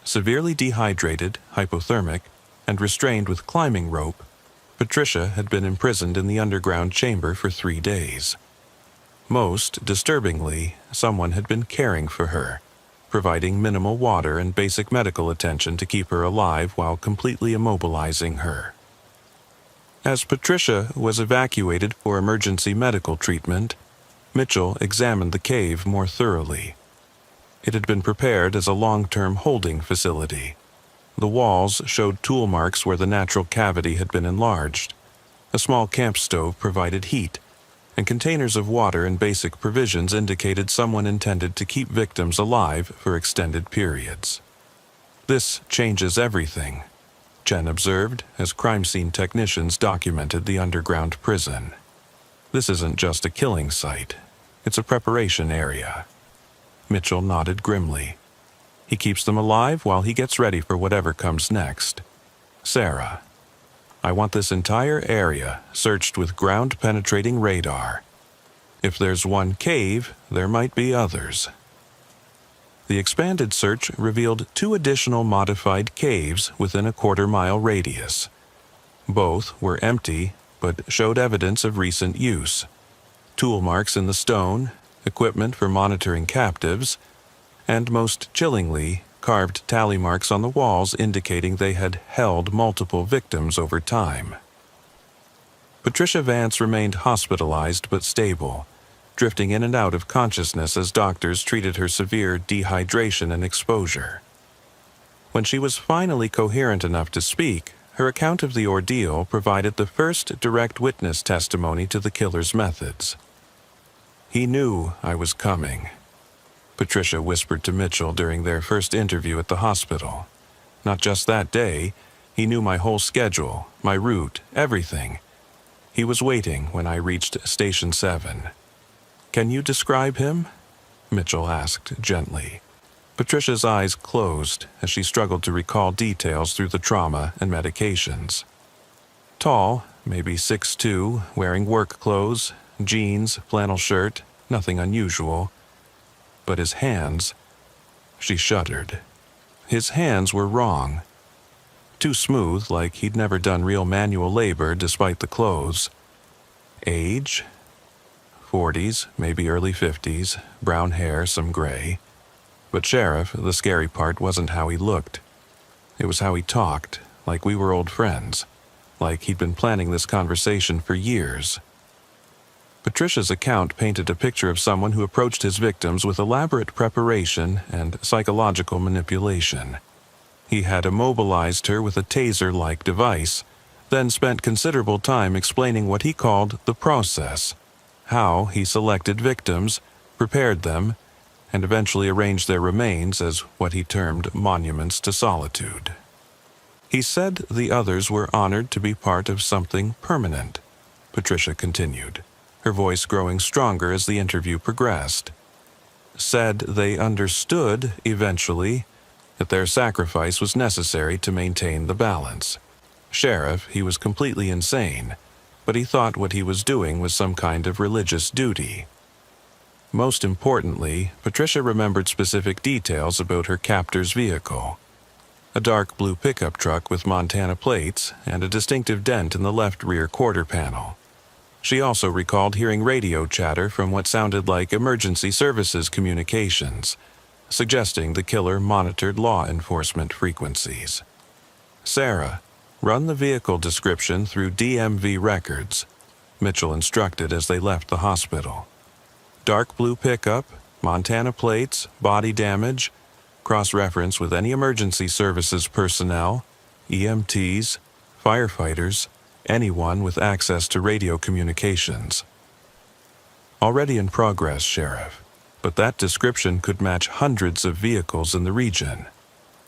Severely dehydrated, hypothermic, and restrained with climbing rope, Patricia had been imprisoned in the underground chamber for 3 days. Most disturbingly, someone had been caring for her, providing minimal water and basic medical attention to keep her alive while completely immobilizing her. As Patricia was evacuated for emergency medical treatment, Mitchell examined the cave more thoroughly. It had been prepared as a long-term holding facility. The walls showed tool marks where the natural cavity had been enlarged. A small camp stove provided heat, and containers of water and basic provisions indicated someone intended to keep victims alive for extended periods. "This changes everything," Chen observed as crime scene technicians documented the underground prison. "This isn't just a killing site. It's a preparation area." Mitchell nodded grimly. "He keeps them alive while he gets ready for whatever comes next. Sarah, I want this entire area searched with ground-penetrating radar. If there's one cave, there might be others." The expanded search revealed 2 additional modified caves within a quarter-mile radius. Both were empty, but showed evidence of recent use. Tool marks in the stone, equipment for monitoring captives, and most chillingly, carved tally marks on the walls indicating they had held multiple victims over time. Patricia Vance remained hospitalized but stable, drifting in and out of consciousness as doctors treated her severe dehydration and exposure. When she was finally coherent enough to speak, her account of the ordeal provided the first direct witness testimony to the killer's methods. "He knew I was coming," Patricia whispered to Mitchell during their first interview at the hospital. "Not just that day, he knew my whole schedule, my route, everything. He was waiting when I reached Station 7. "Can you describe him?" Mitchell asked gently. Patricia's eyes closed as she struggled to recall details through the trauma and medications. Tall, maybe 6'2", wearing work clothes, jeans, flannel shirt, nothing unusual. But his hands... She shuddered. His hands were wrong. Too smooth, like he'd never done real manual labor despite the clothes. Age? 40s, maybe early 50s, brown hair, some gray. But Sheriff, the scary part wasn't how he looked. It was how he talked, like we were old friends, like he'd been planning this conversation for years. Patricia's account painted a picture of someone who approached his victims with elaborate preparation and psychological manipulation. He had immobilized her with a taser-like device, then spent considerable time explaining what he called the process, how he selected victims, prepared them, and eventually arranged their remains as what he termed monuments to solitude. He said the others were honored to be part of something permanent, Patricia continued, her voice growing stronger as the interview progressed. Said they understood, eventually, that their sacrifice was necessary to maintain the balance. Sheriff, he was completely insane, but he thought what he was doing was some kind of religious duty. Most importantly, Patricia remembered specific details about her captor's vehicle. A dark blue pickup truck with Montana plates and a distinctive dent in the left rear quarter panel. She also recalled hearing radio chatter from what sounded like emergency services communications, suggesting the killer monitored law enforcement frequencies. "Sarah, run the vehicle description through DMV records," Mitchell instructed as they left the hospital. "Dark blue pickup, Montana plates, body damage, cross-reference with any emergency services personnel, EMTs, firefighters, anyone with access to radio communications." "Already in progress, Sheriff, but that description could match hundreds of vehicles in the region."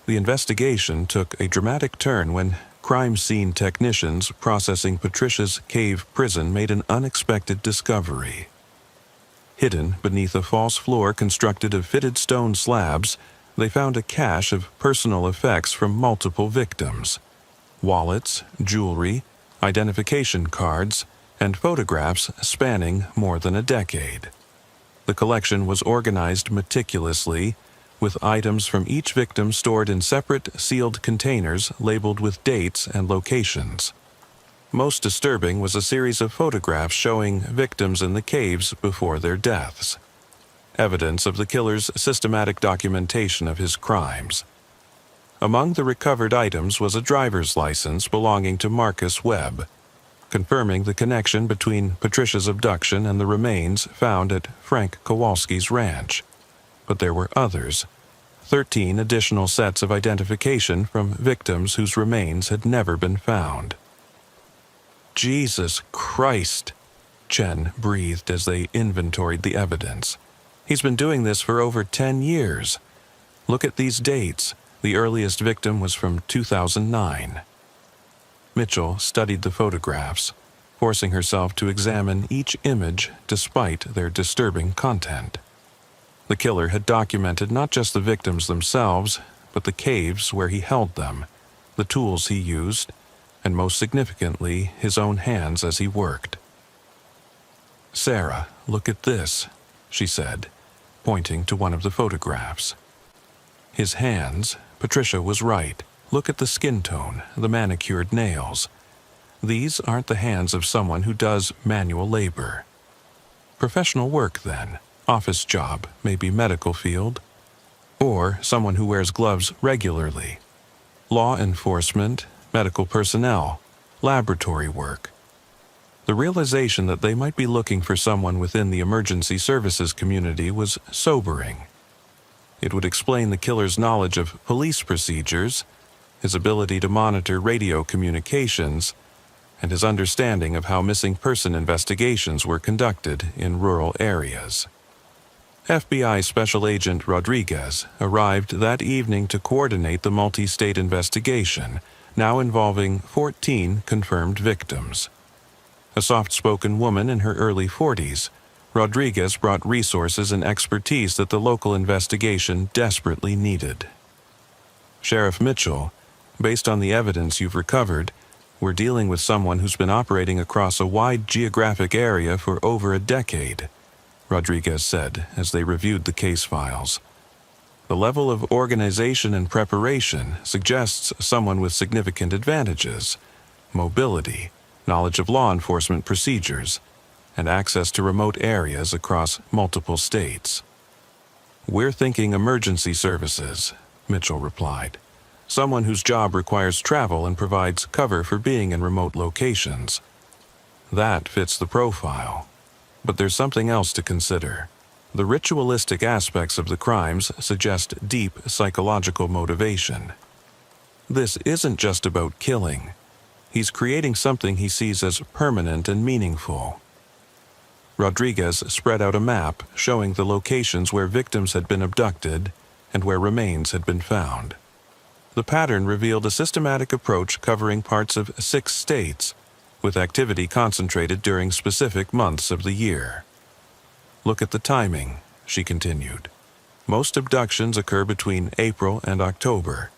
The investigation took a dramatic turn when crime scene technicians processing Patricia's cave prison made an unexpected discovery. Hidden beneath a false floor constructed of fitted stone slabs, they found a cache of personal effects from multiple victims: wallets, jewelry, identification cards, and photographs spanning more than a decade. The collection was organized meticulously, with items from each victim stored in separate, sealed containers labeled with dates and locations. Most disturbing was a series of photographs showing victims in the caves before their deaths, evidence of the killer's systematic documentation of his crimes. Among the recovered items was a driver's license belonging to Marcus Webb, confirming the connection between Patricia's abduction and the remains found at Frank Kowalski's ranch. But there were others, 13 additional sets of identification from victims whose remains had never been found. "Jesus Christ," Chen breathed as they inventoried the evidence. "He's been doing this for over 10 years. Look at these dates. The earliest victim was from 2009. Mitchell studied the photographs, forcing herself to examine each image despite their disturbing content. The killer had documented not just the victims themselves, but the caves where he held them, the tools he used, and most significantly, his own hands as he worked. "Sarah, look at this," she said, pointing to one of the photographs. His hands, Patricia was right. Look at the skin tone, the manicured nails. These aren't the hands of someone who does manual labor. Professional work, then. Office job, maybe medical field. Or someone who wears gloves regularly. Law enforcement, medical personnel, laboratory work. The realization that they might be looking for someone within the emergency services community was sobering. It would explain the killer's knowledge of police procedures, his ability to monitor radio communications, and his understanding of how missing person investigations were conducted in rural areas. FBI Special Agent Rodriguez arrived that evening to coordinate the multi-state investigation, now involving 14 confirmed victims. A soft-spoken woman in her early 40s, Rodriguez brought resources and expertise that the local investigation desperately needed. "Sheriff Mitchell, based on the evidence you've recovered, we're dealing with someone who's been operating across a wide geographic area for over a decade," Rodriguez said as they reviewed the case files. "The level of organization and preparation suggests someone with significant advantages: mobility, knowledge of law enforcement procedures, and access to remote areas across multiple states." "We're thinking emergency services," Mitchell replied. "Someone whose job requires travel and provides cover for being in remote locations. That fits the profile. But there's something else to consider. The ritualistic aspects of the crimes suggest deep psychological motivation. This isn't just about killing. He's creating something he sees as permanent and meaningful." Rodriguez spread out a map showing the locations where victims had been abducted and where remains had been found. The pattern revealed a systematic approach covering parts of 6 states, with activity concentrated during specific months of the year. Look at the timing, she continued. Most abductions occur between April and October,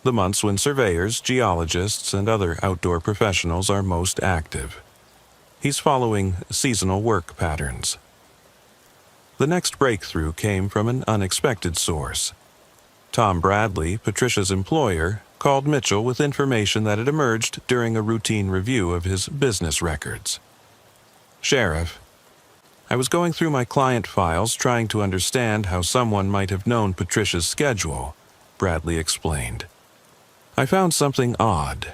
the months when surveyors, geologists, and other outdoor professionals are most active. He's following seasonal work patterns. The next breakthrough came from an unexpected source. Tom Bradley, Patricia's employer, called Mitchell with information that had emerged during a routine review of his business records. "Sheriff, I was going through my client files trying to understand how someone might have known Patricia's schedule," Bradley explained. "I found something odd.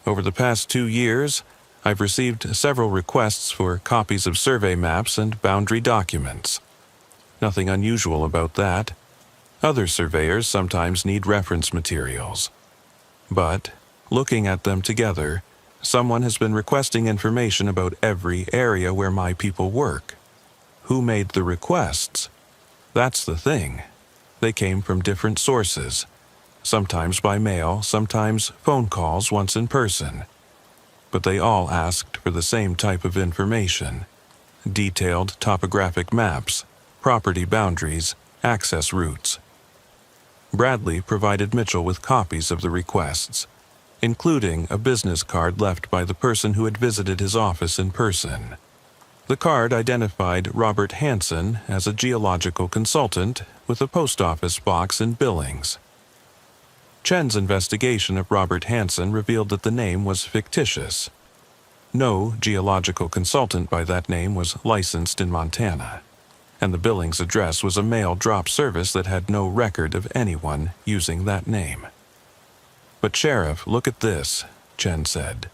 Over the past 2 years, I've received several requests for copies of survey maps and boundary documents. Nothing unusual about that. Other surveyors sometimes need reference materials. But, looking at them together, someone has been requesting information about every area where my people work. Who made the requests? That's the thing. They came from different sources, sometimes by mail, sometimes phone calls once in person. But they all asked for the same type of information: detailed topographic maps, property boundaries, access routes." Bradley provided Mitchell with copies of the requests, including a business card left by the person who had visited his office in person. The card identified Robert Hansen as a geological consultant with a post office box in Billings. Chen's investigation of Robert Hansen revealed that the name was fictitious. No geological consultant by that name was licensed in Montana, and the Billings address was a mail drop service that had no record of anyone using that name. "But Sheriff, look at this," Chen said,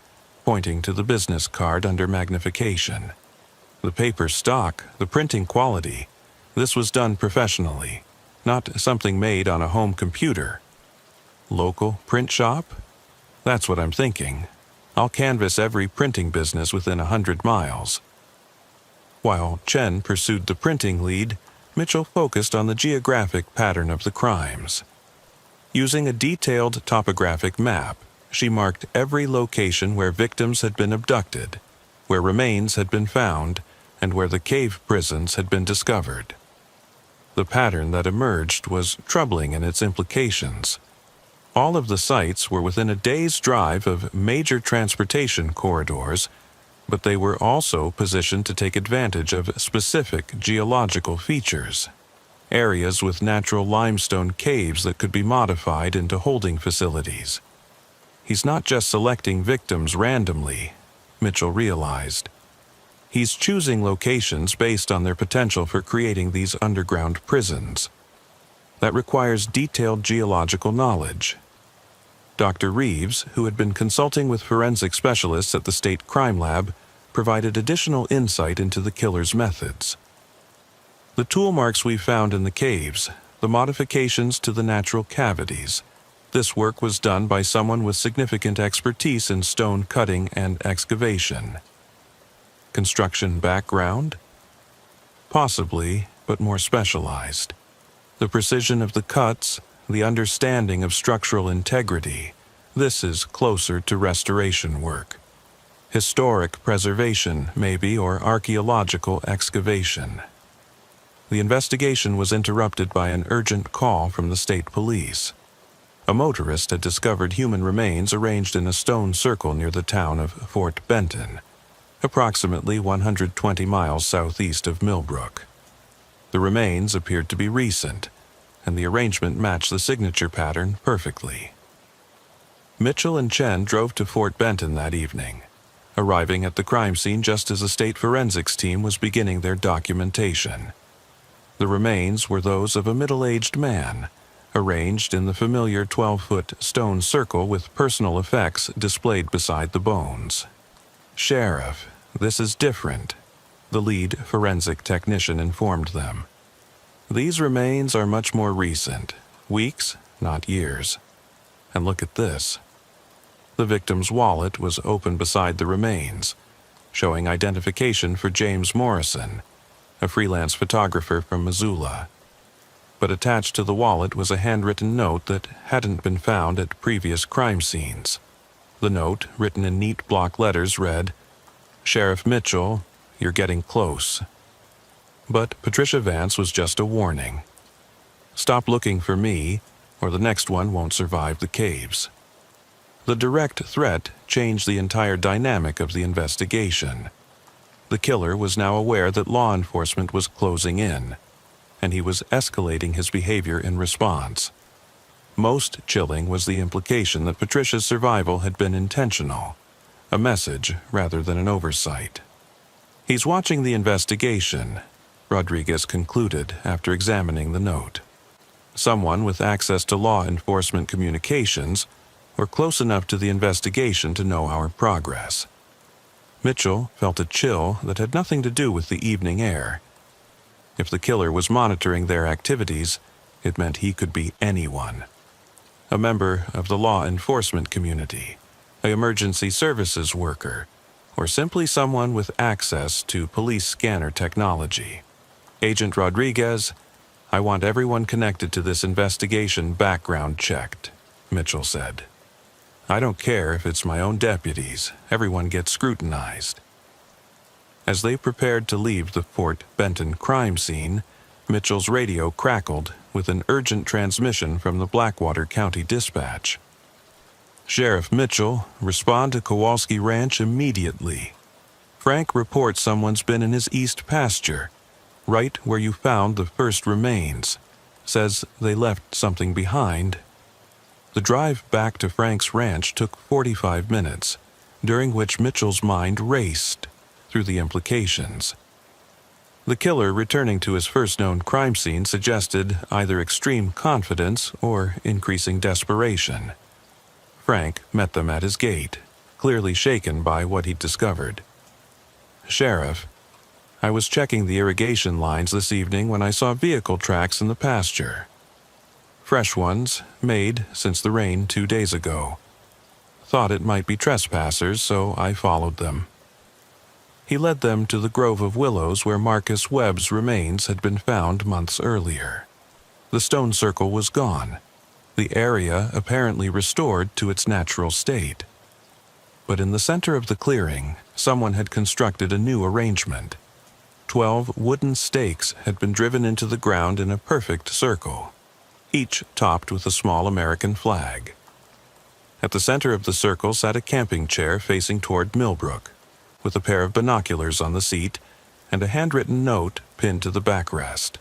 pointing to the business card under magnification. "The paper stock, the printing quality. This was done professionally, not something made on a home computer. Local print shop? That's what I'm thinking. I'll canvass every printing business within 100 miles. While Chen pursued the printing lead, Mitchell focused on the geographic pattern of the crimes. Using a detailed topographic map, she marked every location where victims had been abducted, where remains had been found, and where the cave prisons had been discovered. The pattern that emerged was troubling in its implications. All of the sites were within a day's drive of major transportation corridors, but they were also positioned to take advantage of specific geological features, areas with natural limestone caves that could be modified into holding facilities. He's not just selecting victims randomly, Mitchell realized. He's choosing locations based on their potential for creating these underground prisons. That requires detailed geological knowledge. Dr. Reeves, who had been consulting with forensic specialists at the State Crime Lab, provided additional insight into the killer's methods. The tool marks we found in the caves, the modifications to the natural cavities. This work was done by someone with significant expertise in stone cutting and excavation. Construction background? Possibly, but more specialized. The precision of the cuts, the understanding of structural integrity, this is closer to restoration work. Historic preservation, maybe, or archaeological excavation. The investigation was interrupted by an urgent call from the state police. A motorist had discovered human remains arranged in a stone circle near the town of Fort Benton, approximately 120 miles southeast of Millbrook. The remains appeared to be recent, and the arrangement matched the signature pattern perfectly. Mitchell and Chen drove to Fort Benton that evening, arriving at the crime scene just as the state forensics team was beginning their documentation. The remains were those of a middle-aged man, arranged in the familiar 12-foot stone circle with personal effects displayed beside the bones. "Sheriff, this is different," the lead forensic technician informed them. "These remains are much more recent, weeks, not years. And look at this." The victim's wallet was open beside the remains, showing identification for James Morrison, a freelance photographer from Missoula. But attached to the wallet was a handwritten note that hadn't been found at previous crime scenes. The note, written in neat block letters, read, "Sheriff Mitchell, you're getting close." But Patricia Vance was just a warning. "Stop looking for me, or the next one won't survive the caves." The direct threat changed the entire dynamic of the investigation. The killer was now aware that law enforcement was closing in, and he was escalating his behavior in response. Most chilling was the implication that Patricia's survival had been intentional, a message rather than an oversight. "He's watching the investigation," Rodriguez concluded after examining the note. "Someone with access to law enforcement communications, or close enough to the investigation to know our progress." Mitchell felt a chill that had nothing to do with the evening air. If the killer was monitoring their activities, it meant he could be anyone. A member of the law enforcement community, an emergency services worker, or simply someone with access to police scanner technology. "Agent Rodriguez, I want everyone connected to this investigation background checked," Mitchell said. "I don't care if it's my own deputies, everyone gets scrutinized." As they prepared to leave the Fort Benton crime scene, Mitchell's radio crackled with an urgent transmission from the Blackwater County Dispatch. "Sheriff Mitchell, respond to Kowalski Ranch immediately. Frank reports someone's been in his east pasture, right where you found the first remains. Says they left something behind." The drive back to Frank's ranch took 45 minutes, during which Mitchell's mind raced through the implications. The killer returning to his first known crime scene suggested either extreme confidence or increasing desperation. Frank met them at his gate, clearly shaken by what he'd discovered. "Sheriff, I was checking the irrigation lines this evening when I saw vehicle tracks in the pasture. Fresh ones, made since the rain 2 days ago. Thought it might be trespassers, so I followed them." He led them to the grove of willows where Marcus Webb's remains had been found months earlier. The stone circle was gone, the area apparently restored to its natural state. But in the center of the clearing, someone had constructed a new arrangement. 12 wooden stakes had been driven into the ground in a perfect circle, each topped with a small American flag. At the center of the circle sat a camping chair facing toward Millbrook, with a pair of binoculars on the seat and a handwritten note pinned to the backrest.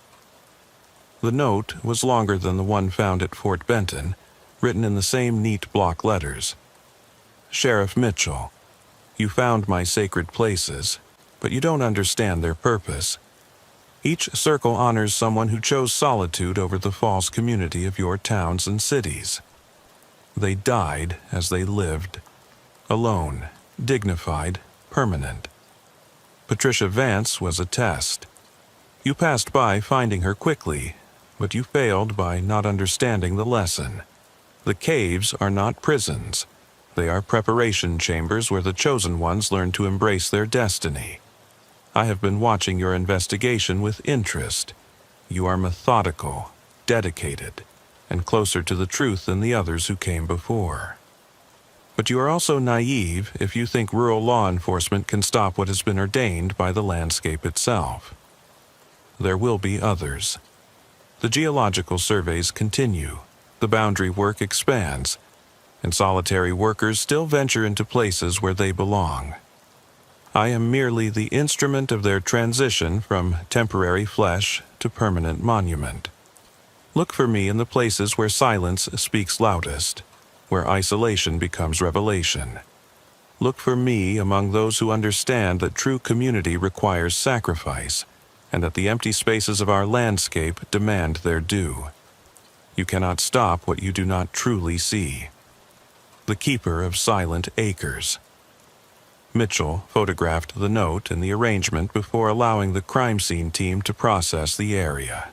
The note was longer than the one found at Fort Benton, written in the same neat block letters. "Sheriff Mitchell, you found my sacred places, but you don't understand their purpose. Each circle honors someone who chose solitude over the false community of your towns and cities. They died as they lived, alone, dignified, permanent. Patricia Vance was a test. You passed by finding her quickly, but you failed by not understanding the lesson. The caves are not prisons. They are preparation chambers where the chosen ones learn to embrace their destiny. I have been watching your investigation with interest. You are methodical, dedicated, and closer to the truth than the others who came before. But you are also naive if you think rural law enforcement can stop what has been ordained by the landscape itself. There will be others. The geological surveys continue, the boundary work expands, and solitary workers still venture into places where they belong. I am merely the instrument of their transition from temporary flesh to permanent monument. Look for me in the places where silence speaks loudest, where isolation becomes revelation. Look for me among those who understand that true community requires sacrifice, and that the empty spaces of our landscape demand their due. You cannot stop what you do not truly see. The keeper of silent acres." Mitchell photographed the note and the arrangement before allowing the crime scene team to process the area.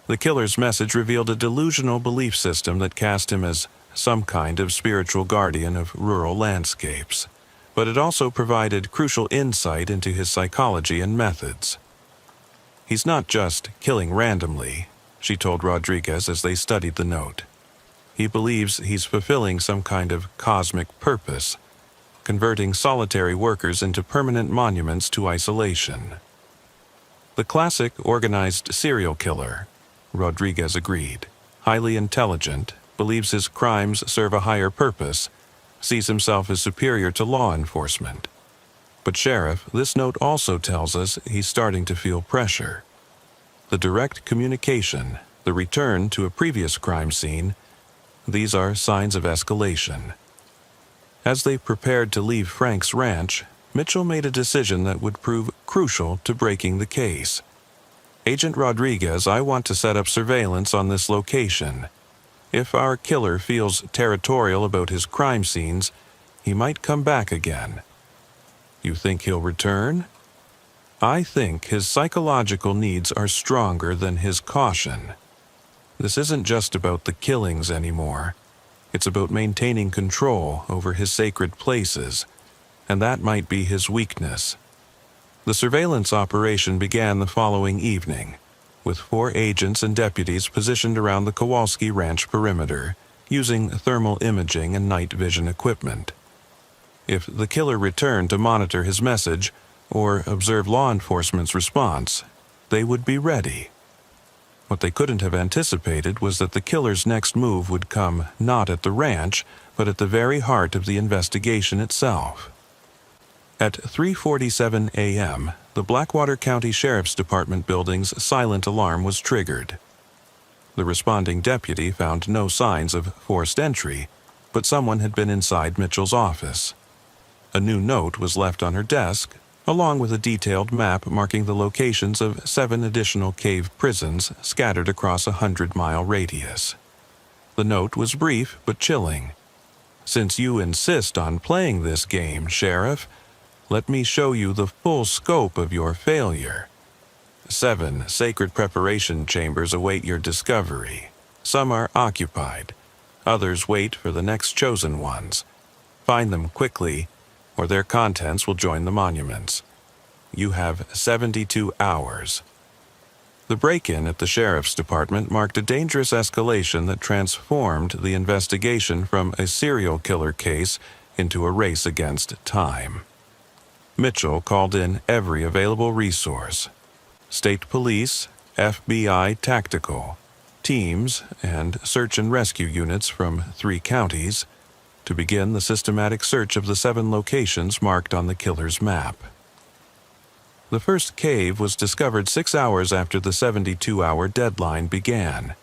The killer's message revealed a delusional belief system that cast him as some kind of spiritual guardian of rural landscapes, but it also provided crucial insight into his psychology and methods. "He's not just killing randomly," she told Rodriguez as they studied the note. He believes he's fulfilling some kind of cosmic purpose, converting solitary workers into permanent monuments to isolation. The classic organized serial killer, Rodriguez agreed. Highly intelligent, believes his crimes serve a higher purpose, sees himself as superior to law enforcement. But Sheriff, this note also tells us he's starting to feel pressure. The direct communication, the return to a previous crime scene, these are signs of escalation. As they prepared to leave Frank's ranch, Mitchell made a decision that would prove crucial to breaking the case. Agent Rodriguez, I want to set up surveillance on this location. If our killer feels territorial about his crime scenes, he might come back again. You think he'll return? I think his psychological needs are stronger than his caution. This isn't just about the killings anymore. It's about maintaining control over his sacred places, and that might be his weakness. The surveillance operation began the following evening, with 4 agents and deputies positioned around the Kowalski Ranch perimeter, using thermal imaging and night vision equipment. If the killer returned to monitor his message or observe law enforcement's response, they would be ready. What they couldn't have anticipated was that the killer's next move would come not at the ranch, but at the very heart of the investigation itself. At 3:47 a.m., the Blackwater County Sheriff's Department building's silent alarm was triggered. The responding deputy found no signs of forced entry, but someone had been inside Mitchell's office. A new note was left on her desk, along with a detailed map marking the locations of 7 additional cave prisons scattered across a 100-mile radius. The note was brief but chilling. Since you insist on playing this game, Sheriff, let me show you the full scope of your failure. 7 sacred preparation chambers await your discovery. Some are occupied. Others wait for the next chosen ones. Find them quickly, or their contents will join the monuments. You have 72 hours. The break-in at the Sheriff's Department marked a dangerous escalation that transformed the investigation from a serial killer case into a race against time. Mitchell called in every available resource: state police, FBI tactical, teams, and search and rescue units from 3 counties to begin the systematic search of the 7 locations marked on the killer's map. The first cave was discovered 6 hours after the 72-hour deadline began,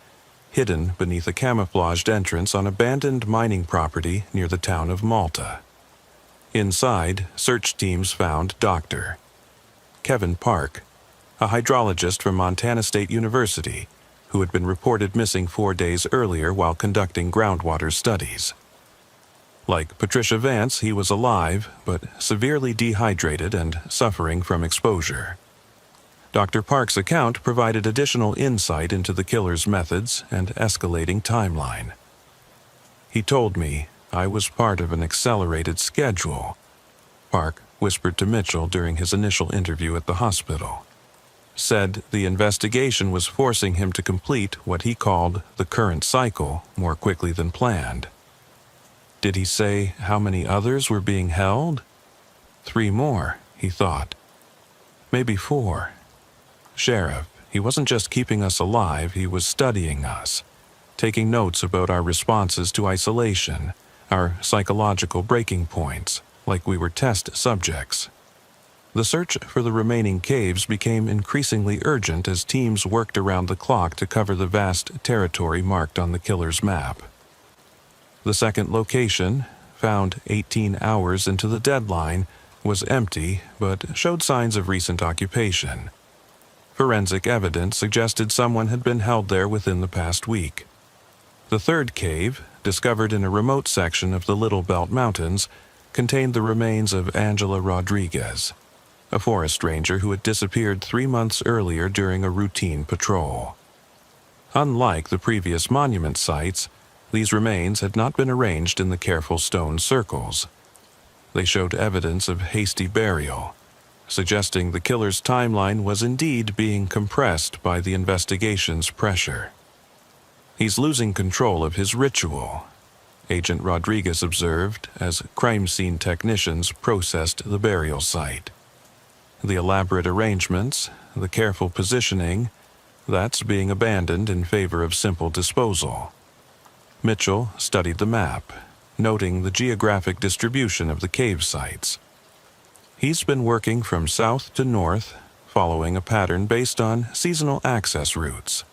hidden beneath a camouflaged entrance on abandoned mining property near the town of Malta. Inside, search teams found Dr. Kevin Park, a hydrologist from Montana State University, who had been reported missing 4 days earlier while conducting groundwater studies. Like Patricia Vance, he was alive, but severely dehydrated and suffering from exposure. Dr. Park's account provided additional insight into the killer's methods and escalating timeline. He told me I was part of an accelerated schedule, Park whispered to Mitchell during his initial interview at the hospital. Said the investigation was forcing him to complete what he called the current cycle more quickly than planned. Did he say how many others were being held? 3 more, he thought. Maybe 4. Sheriff, he wasn't just keeping us alive, he was studying us, taking notes about our responses to isolation, our psychological breaking points, like we were test subjects. The search for the remaining caves became increasingly urgent as teams worked around the clock to cover the vast territory marked on the killer's map. The second location, found 18 hours into the deadline, was empty but showed signs of recent occupation. Forensic evidence suggested someone had been held there within the past week. The third cave, discovered in a remote section of the Little Belt Mountains, contained the remains of Angela Rodriguez, a forest ranger who had disappeared 3 months earlier during a routine patrol. Unlike the previous monument sites, these remains had not been arranged in the careful stone circles. They showed evidence of hasty burial, suggesting the killer's timeline was indeed being compressed by the investigation's pressure. He's losing control of his ritual, Agent Rodriguez observed as crime scene technicians processed the burial site. The elaborate arrangements, the careful positioning, that's being abandoned in favor of simple disposal. Mitchell studied the map, noting the geographic distribution of the cave sites. He's been working from south to north, following a pattern based on seasonal access routes.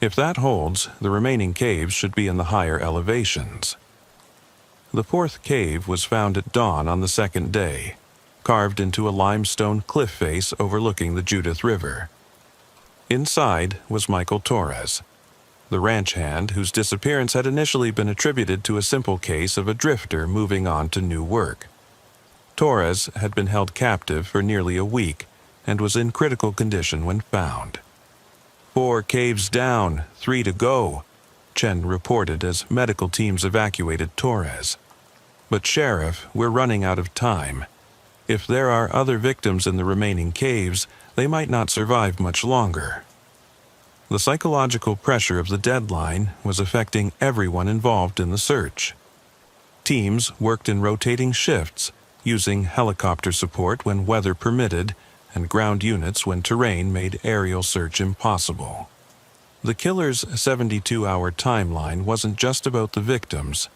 If that holds, the remaining caves should be in the higher elevations. The fourth cave was found at dawn on the second day, carved into a limestone cliff face overlooking the Judith River. Inside was Michael Torres, the ranch hand whose disappearance had initially been attributed to a simple case of a drifter moving on to new work. Torres had been held captive for nearly a week and was in critical condition when found. 4 caves down, 3 to go, Chen reported as medical teams evacuated Torres. But Sheriff, we're running out of time. If there are other victims in the remaining caves, they might not survive much longer. The psychological pressure of the deadline was affecting everyone involved in the search. Teams worked in rotating shifts, using helicopter support when weather permitted, and ground units when terrain made aerial search impossible. The killer's 72-hour timeline wasn't just about the victims.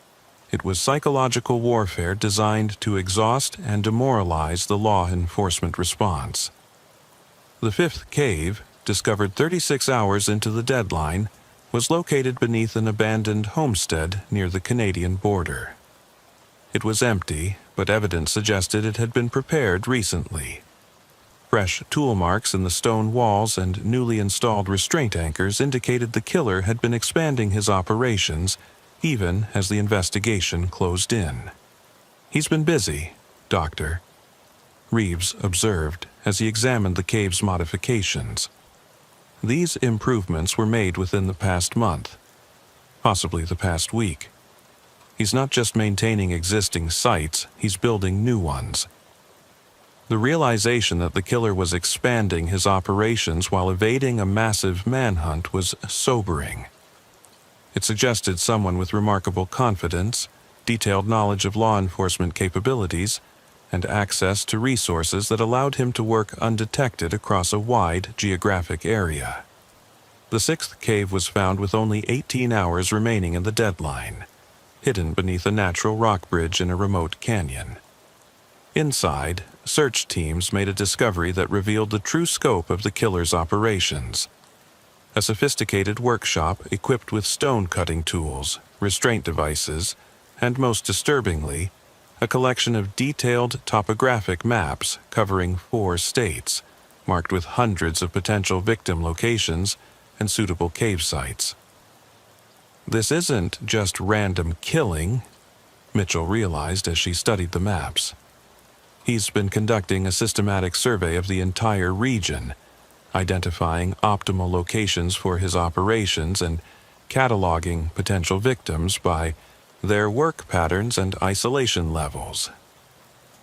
It was psychological warfare designed to exhaust and demoralize the law enforcement response. The fifth cave, discovered 36 hours into the deadline, was located beneath an abandoned homestead near the Canadian border. It was empty, but evidence suggested it had been prepared recently. Fresh tool marks in the stone walls and newly installed restraint anchors indicated the killer had been expanding his operations even as the investigation closed in. "He's been busy, Doctor," Reeves observed as he examined the cave's modifications. These improvements were made within the past month, possibly the past week. He's not just maintaining existing sites, he's building new ones. The realization that the killer was expanding his operations while evading a massive manhunt was sobering. It suggested someone with remarkable confidence, detailed knowledge of law enforcement capabilities, and access to resources that allowed him to work undetected across a wide geographic area. The sixth cave was found with only 18 hours remaining in the deadline, hidden beneath a natural rock bridge in a remote canyon. Inside, search teams made a discovery that revealed the true scope of the killer's operations. A sophisticated workshop equipped with stone-cutting tools, restraint devices, and most disturbingly, a collection of detailed topographic maps covering 4 states, marked with hundreds of potential victim locations and suitable cave sites. This isn't just random killing, Mitchell realized as she studied the maps. He's been conducting a systematic survey of the entire region, identifying optimal locations for his operations and cataloging potential victims by their work patterns and isolation levels.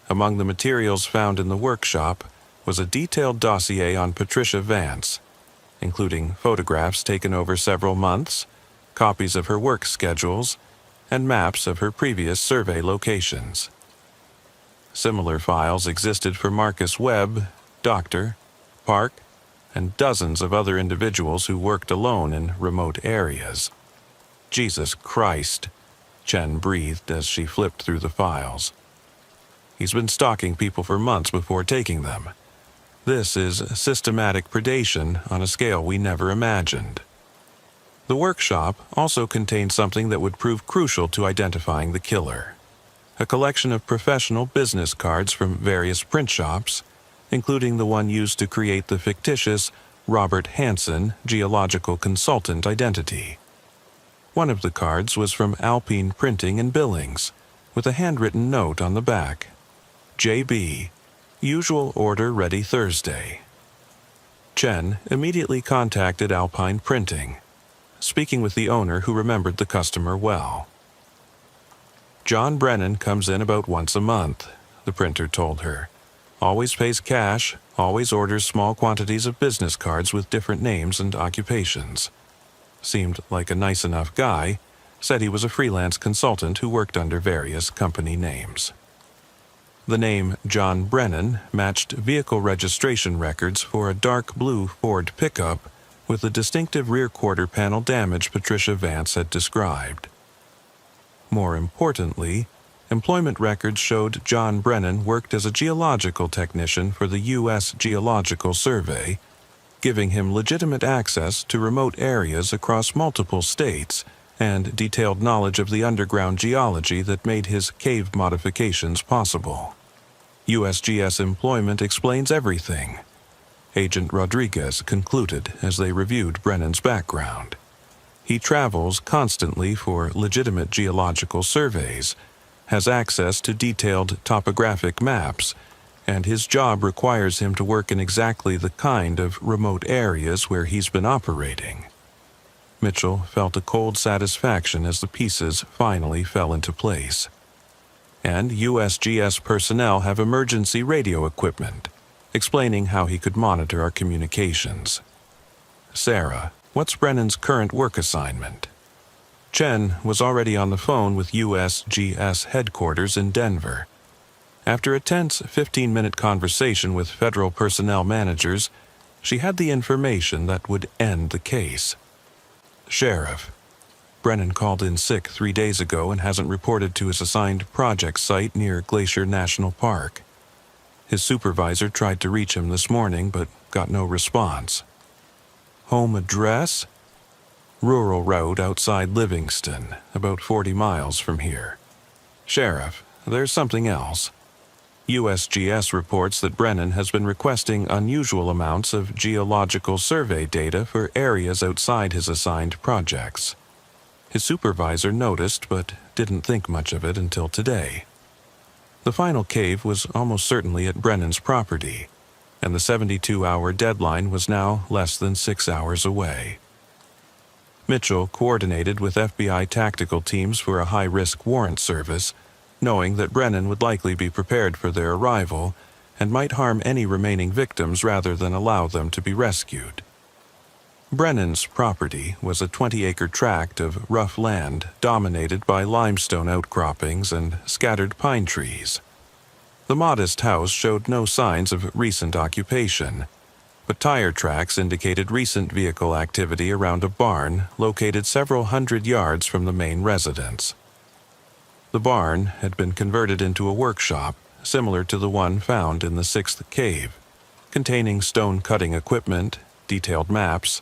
Among the materials found in the workshop was a detailed dossier on Patricia Vance, including photographs taken over several months, copies of her work schedules, and maps of her previous survey locations. Similar files existed for Marcus Webb, Doctor, Park, and dozens of other individuals who worked alone in remote areas. Jesus Christ, Chen breathed as she flipped through the files. He's been stalking people for months before taking them. This is systematic predation on a scale we never imagined. The workshop also contained something that would prove crucial to identifying the killer. A collection of professional business cards from various print shops, including the one used to create the fictitious Robert Hansen geological consultant identity. One of the cards was from Alpine Printing in Billings, with a handwritten note on the back. JB, usual order ready Thursday. Chen immediately contacted Alpine Printing, speaking with the owner who remembered the customer well. John Brennan comes in about once a month, the printer told her. Always pays cash, always orders small quantities of business cards with different names and occupations. seemed like a nice enough guy, said he was a freelance consultant who worked under various company names. The name John Brennan matched vehicle registration records for a dark blue Ford pickup with the distinctive rear quarter panel damage Patricia Vance had described. More importantly, employment records showed John Brennan worked as a geological technician for the U.S. Geological Survey, giving him legitimate access to remote areas across multiple states and detailed knowledge of the underground geology that made his cave modifications possible. USGS employment explains everything, Agent Rodriguez concluded as they reviewed Brennan's background. He travels constantly for legitimate geological surveys, has access to detailed topographic maps, and his job requires him to work in exactly the kind of remote areas where he's been operating. Mitchell felt a cold satisfaction as the pieces finally fell into place. And USGS personnel have emergency radio equipment, explaining how he could monitor our communications. Sarah, what's Brennan's current work assignment? Chen was already on the phone with USGS headquarters in Denver. After a tense 15-minute conversation with federal personnel managers, she had the information that would end the case. Sheriff, Brennan called in sick 3 days ago and hasn't reported to his assigned project site near Glacier National Park. His supervisor tried to reach him this morning but got no response. Home address? Rural road outside Livingston, about 40 miles from here. Sheriff, there's something else. USGS reports that Brennan has been requesting unusual amounts of geological survey data for areas outside his assigned projects. His supervisor noticed but didn't think much of it until today. The final cave was almost certainly at Brennan's property, and the 72-hour deadline was now less than 6 hours away. Mitchell coordinated with FBI tactical teams for a high-risk warrant service, knowing that Brennan would likely be prepared for their arrival and might harm any remaining victims rather than allow them to be rescued. Brennan's property was a 20-acre tract of rough land dominated by limestone outcroppings and scattered pine trees. The modest house showed no signs of recent occupation, but tire tracks indicated recent vehicle activity around a barn located several hundred yards from the main residence. The barn had been converted into a workshop similar to the one found in the sixth cave, containing stone cutting equipment, detailed maps,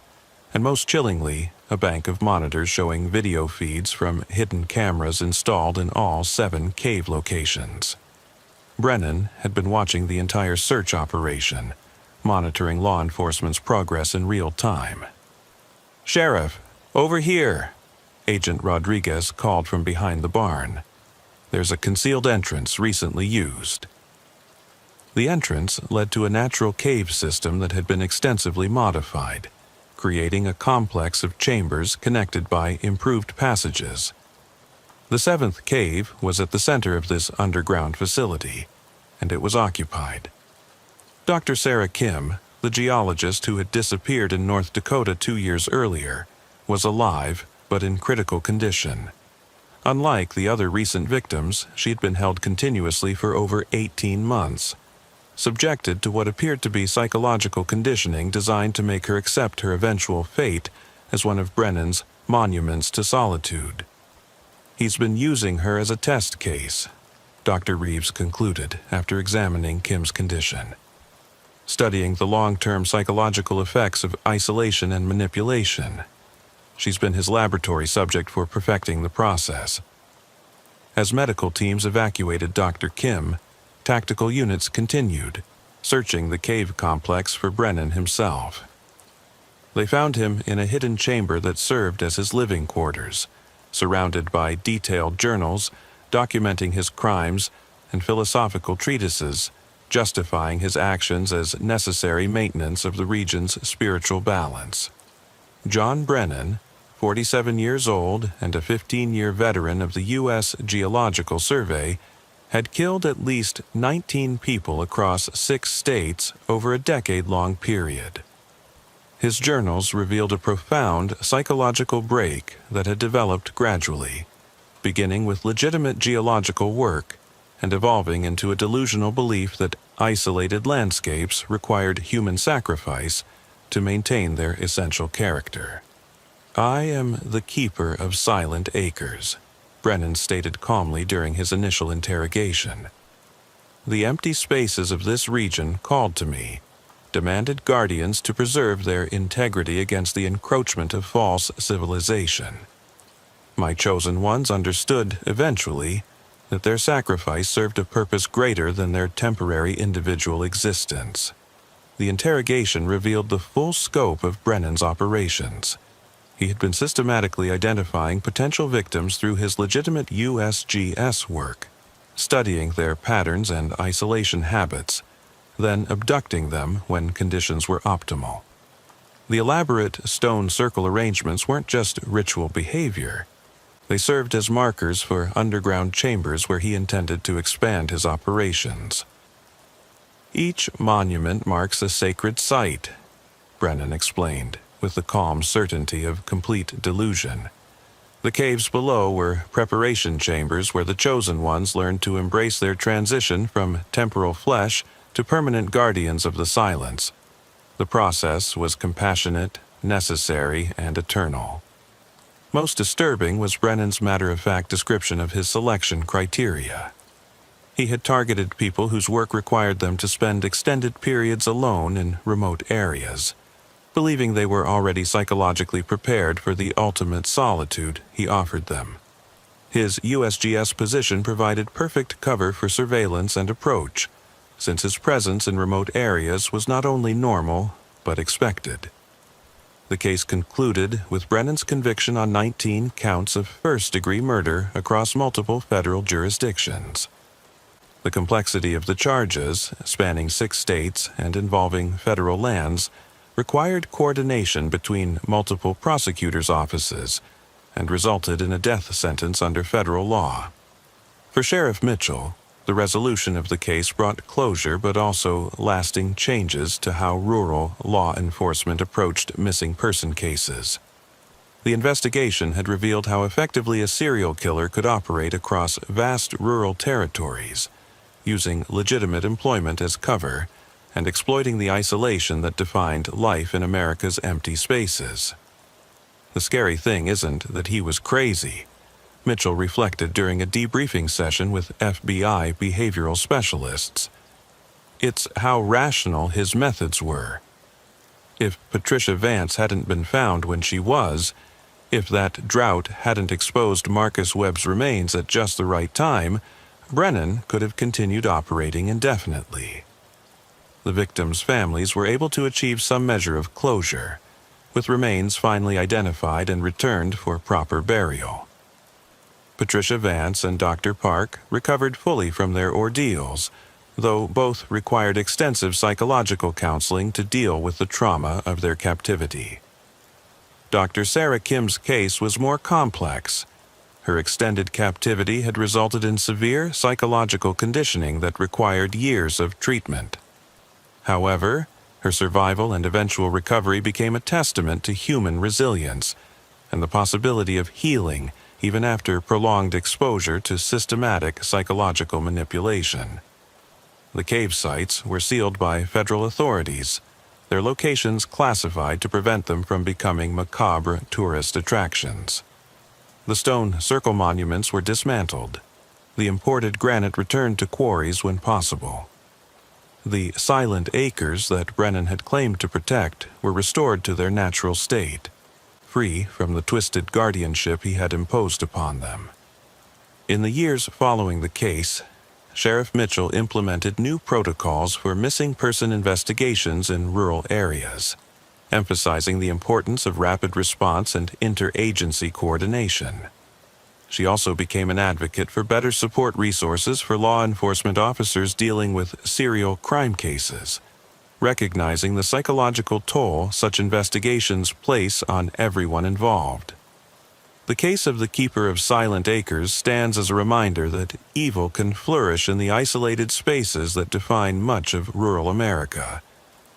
and most chillingly, a bank of monitors showing video feeds from hidden cameras installed in all 7 cave locations. Brennan had been watching the entire search operation, monitoring law enforcement's progress in real time. "Sheriff, over here," Agent Rodriguez called from behind the barn. "There's a concealed entrance recently used." The entrance led to a natural cave system that had been extensively modified, creating a complex of chambers connected by improved passages. The 7th cave was at the center of this underground facility, and it was occupied. Dr. Sarah Kim, the geologist who had disappeared in North Dakota 2 years earlier, was alive but in critical condition. Unlike the other recent victims, she had been held continuously for over 18 months, subjected to what appeared to be psychological conditioning designed to make her accept her eventual fate as one of Brennan's monuments to solitude. "He's been using her as a test case," Dr. Reeves concluded after examining Kim's condition. "Studying the long-term psychological effects of isolation and manipulation. She's been his laboratory subject for perfecting the process." As medical teams evacuated Dr. Kim, tactical units continued, searching the cave complex for Brennan himself. They found him in a hidden chamber that served as his living quarters, surrounded by detailed journals documenting his crimes and philosophical treatises, justifying his actions as necessary maintenance of the region's spiritual balance. John Brennan, 47 years old and a 15-year veteran of the U.S. Geological Survey, had killed at least 19 people across 6 states over a decade-long period. His journals revealed a profound psychological break that had developed gradually, beginning with legitimate geological work and evolving into a delusional belief that isolated landscapes required human sacrifice to maintain their essential character. "I am the keeper of silent acres," Brennan stated calmly during his initial interrogation. "The empty spaces of this region called to me, demanded guardians to preserve their integrity against the encroachment of false civilization. My chosen ones understood, eventually, that their sacrifice served a purpose greater than their temporary individual existence." The interrogation revealed the full scope of Brennan's operations. He had been systematically identifying potential victims through his legitimate USGS work, studying their patterns and isolation habits, then abducting them when conditions were optimal. The elaborate stone circle arrangements weren't just ritual behavior. They served as markers for underground chambers where he intended to expand his operations. "Each monument marks a sacred site," Brennan explained, with the calm certainty of complete delusion. The caves below were preparation chambers where the chosen ones learned to embrace their transition from temporal flesh to permanent guardians of the silence. The process was compassionate, necessary, and eternal. Most disturbing was Brennan's matter-of-fact description of his selection criteria. He had targeted people whose work required them to spend extended periods alone in remote areas, believing they were already psychologically prepared for the ultimate solitude he offered them. His USGS position provided perfect cover for surveillance and approach, since his presence in remote areas was not only normal, but expected. The case concluded with Brennan's conviction on 19 counts of first-degree murder across multiple federal jurisdictions. The complexity of the charges, spanning 6 states and involving federal lands, required coordination between multiple prosecutors' offices and resulted in a death sentence under federal law. For Sheriff Mitchell, the resolution of the case brought closure but also lasting changes to how rural law enforcement approached missing person cases. The investigation had revealed how effectively a serial killer could operate across vast rural territories, using legitimate employment as cover and exploiting the isolation that defined life in America's empty spaces. The scary thing isn't that he was crazy, Mitchell reflected during a debriefing session with FBI behavioral specialists. It's how rational his methods were. If Patricia Vance hadn't been found when she was, if that drought hadn't exposed Marcus Webb's remains at just the right time, Brennan could have continued operating indefinitely. The victims' families were able to achieve some measure of closure, with remains finally identified and returned for proper burial. Patricia Vance and Dr. Park recovered fully from their ordeals, though both required extensive psychological counseling to deal with the trauma of their captivity. Dr. Sarah Kim's case was more complex. Her extended captivity had resulted in severe psychological conditioning that required years of treatment. However, her survival and eventual recovery became a testament to human resilience and the possibility of healing even after prolonged exposure to systematic psychological manipulation. The cave sites were sealed by federal authorities, their locations classified to prevent them from becoming macabre tourist attractions. The stone circle monuments were dismantled, the imported granite returned to quarries when possible. The silent acres that Brennan had claimed to protect were restored to their natural state, free from the twisted guardianship he had imposed upon them. In the years following the case, Sheriff Mitchell implemented new protocols for missing person investigations in rural areas, emphasizing the importance of rapid response and interagency coordination. She also became an advocate for better support resources for law enforcement officers dealing with serial crime cases, recognizing the psychological toll such investigations place on everyone involved. The case of the Keeper of Silent Acres stands as a reminder that evil can flourish in the isolated spaces that define much of rural America,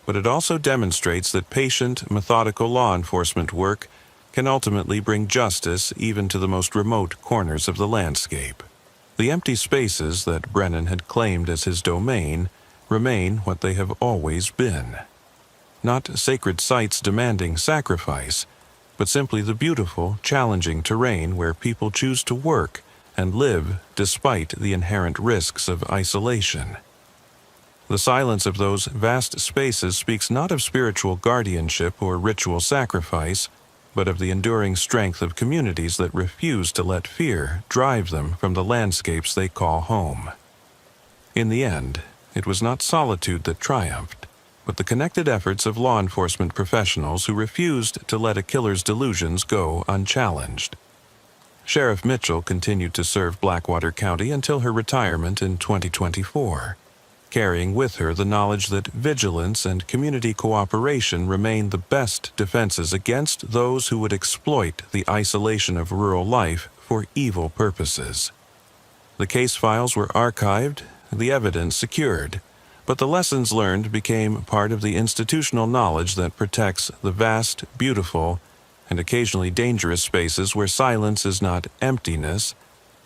but it also demonstrates that patient, methodical law enforcement work can ultimately bring justice even to the most remote corners of the landscape. The empty spaces that Brennan had claimed as his domain remain what they have always been. Not sacred sites demanding sacrifice, but simply the beautiful, challenging terrain where people choose to work and live despite the inherent risks of isolation. The silence of those vast spaces speaks not of spiritual guardianship or ritual sacrifice, but of the enduring strength of communities that refuse to let fear drive them from the landscapes they call home. In the end, it was not solitude that triumphed, but the connected efforts of law enforcement professionals who refused to let a killer's delusions go unchallenged. Sheriff Mitchell continued to serve Blackwater County until her retirement in 2024. Carrying with her the knowledge that vigilance and community cooperation remain the best defenses against those who would exploit the isolation of rural life for evil purposes. The case files were archived, the evidence secured, but the lessons learned became part of the institutional knowledge that protects the vast, beautiful, and occasionally dangerous spaces where silence is not emptiness,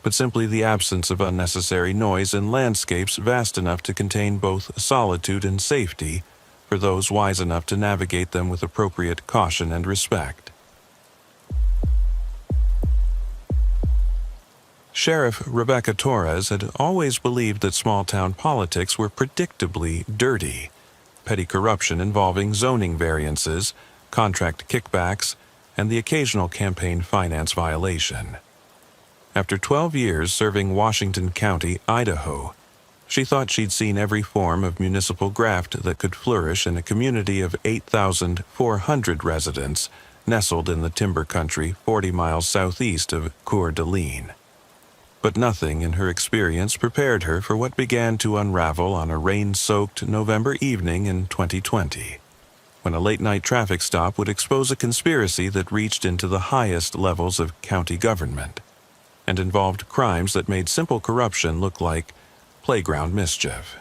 but simply the absence of unnecessary noise in landscapes vast enough to contain both solitude and safety for those wise enough to navigate them with appropriate caution and respect. Sheriff Rebecca Torres had always believed that small-town politics were predictably dirty, petty corruption involving zoning variances, contract kickbacks, and the occasional campaign finance violation. After 12 years serving Washington County, Idaho, she thought she'd seen every form of municipal graft that could flourish in a community of 8,400 residents nestled in the timber country 40 miles southeast of Coeur d'Alene. But nothing in her experience prepared her for what began to unravel on a rain-soaked November evening in 2020, when a late-night traffic stop would expose a conspiracy that reached into the highest levels of county government and involved crimes that made simple corruption look like playground mischief.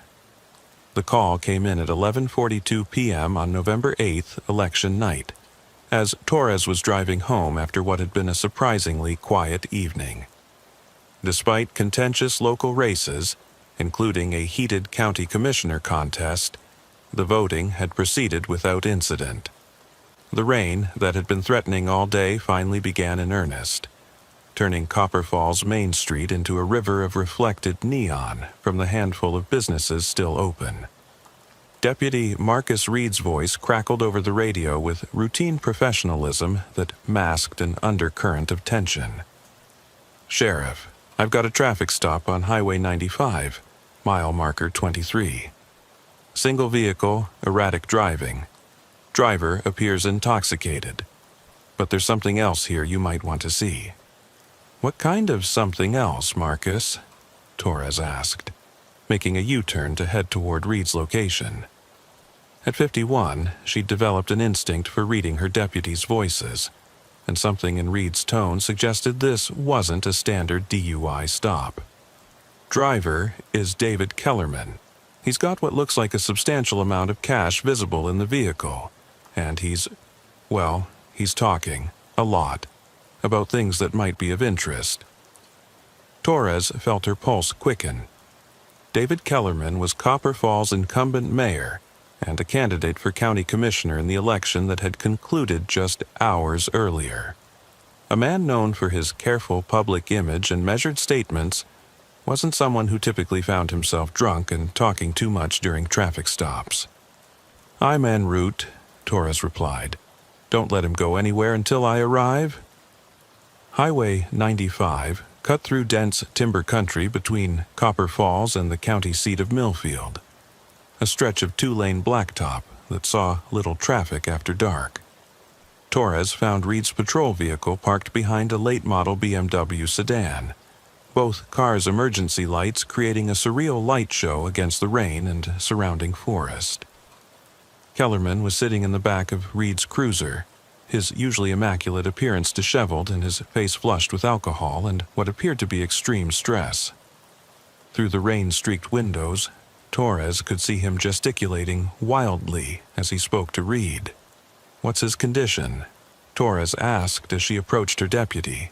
The call came in at 11:42 p.m. on November 8th, election night, as Torres was driving home after what had been a surprisingly quiet evening. Despite contentious local races, including a heated county commissioner contest, the voting had proceeded without incident. The rain that had been threatening all day finally began in earnest, turning Copper Falls Main Street into a river of reflected neon from the handful of businesses still open. Deputy Marcus Reed's voice crackled over the radio with routine professionalism that masked an undercurrent of tension. "Sheriff, I've got a traffic stop on Highway 95, mile marker 23. Single vehicle, erratic driving. Driver appears intoxicated. But there's something else here you might want to see." "What kind of something else, Marcus?" Torres asked, making a U-turn to head toward Reed's location. At 51, she'd developed an instinct for reading her deputies' voices, and something in Reed's tone suggested this wasn't a standard DUI stop. Driver is David Kellerman. He's got what looks like a substantial amount of cash visible in the vehicle, and he's talking, a lot, about things that might be of interest. Torres felt her pulse quicken. David Kellerman was Copper Falls' incumbent mayor and a candidate for county commissioner in the election that had concluded just hours earlier. A man known for his careful public image and measured statements wasn't someone who typically found himself drunk and talking too much during traffic stops. "I'm en route," Torres replied. "Don't let him go anywhere until I arrive." Highway 95 cut through dense timber country between Copper Falls and the county seat of Millfield, a stretch of two-lane blacktop that saw little traffic after dark. Torres found Reed's patrol vehicle parked behind a late-model BMW sedan, both cars' emergency lights creating a surreal light show against the rain and surrounding forest. Kellerman was sitting in the back of Reed's cruiser, his usually immaculate appearance disheveled and his face flushed with alcohol and what appeared to be extreme stress. Through the rain-streaked windows, Torres could see him gesticulating wildly as he spoke to Reed. "What's his condition?" Torres asked as she approached her deputy.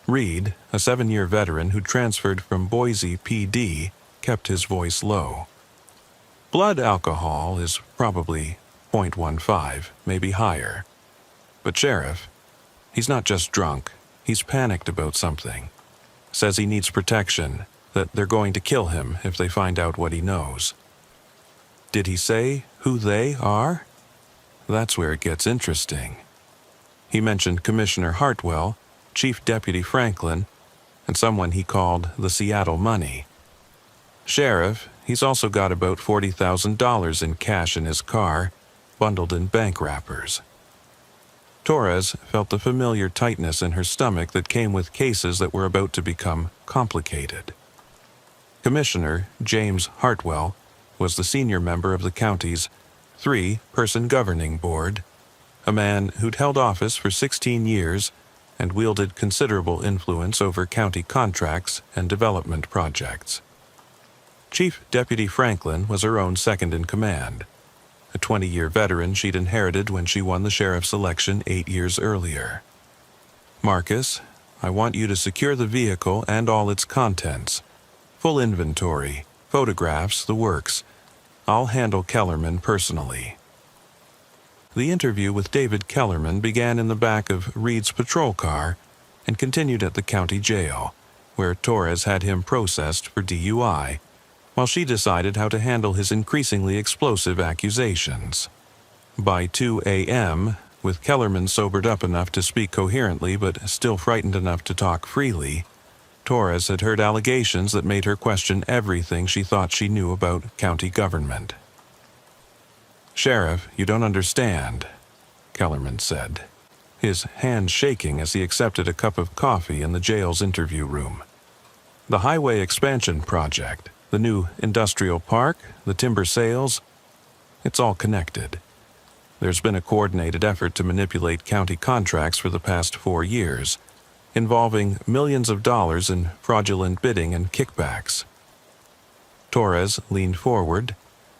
Reed, a 7-year veteran who transferred from Boise PD, kept his voice low. "Blood alcohol is probably .15, maybe higher. But Sheriff, he's not just drunk, he's panicked about something. Says he needs protection, that they're going to kill him if they find out what he knows." "Did he say who they are?" "That's where it gets interesting. He mentioned Commissioner Hartwell, Chief Deputy Franklin, and someone he called the Seattle Money. Sheriff, he's also got about $40,000 in cash in his car, bundled in bank wrappers." Torres felt the familiar tightness in her stomach that came with cases that were about to become complicated. Commissioner James Hartwell was the senior member of the county's 3-person governing board, a man who'd held office for 16 years and wielded considerable influence over county contracts and development projects. Chief Deputy Franklin was her own second-in-command, a 20-year veteran she'd inherited when she won the sheriff's election 8 years earlier. "Marcus, I want you to secure the vehicle and all its contents. Full inventory, photographs, the works. I'll handle Kellerman personally." The interview with David Kellerman began in the back of Reed's patrol car and continued at the county jail, where Torres had him processed for DUI, while she decided how to handle his increasingly explosive accusations. By 2 a.m., with Kellerman sobered up enough to speak coherently but still frightened enough to talk freely, Torres had heard allegations that made her question everything she thought she knew about county government. "Sheriff, you don't understand," Kellerman said, his hand shaking as he accepted a cup of coffee in the jail's interview room. "The highway expansion project, the new industrial park, the timber sales, it's all connected. There's been a coordinated effort to manipulate county contracts for the past 4 years, involving millions of dollars in fraudulent bidding and kickbacks." Torres leaned forward,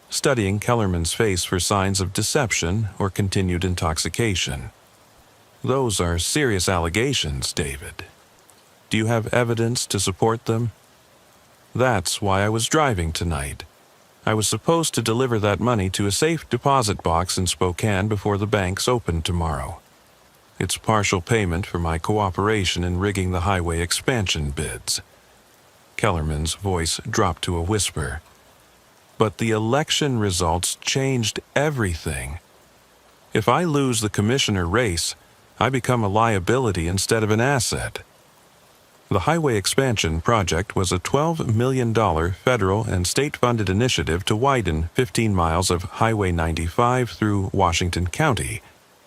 studying Kellerman's face for signs of deception or continued intoxication. "Those are serious allegations, David. Do you have evidence to support them?" "That's why I was driving tonight. I was supposed to deliver that money to a safe deposit box in Spokane before the banks opened tomorrow. It's partial payment for my cooperation in rigging the highway expansion bids." Kellerman's voice dropped to a whisper. "But the election results changed everything. If I lose the commissioner race, I become a liability instead of an asset." The highway expansion project was a $12 million federal and state-funded initiative to widen 15 miles of Highway 95 through Washington County,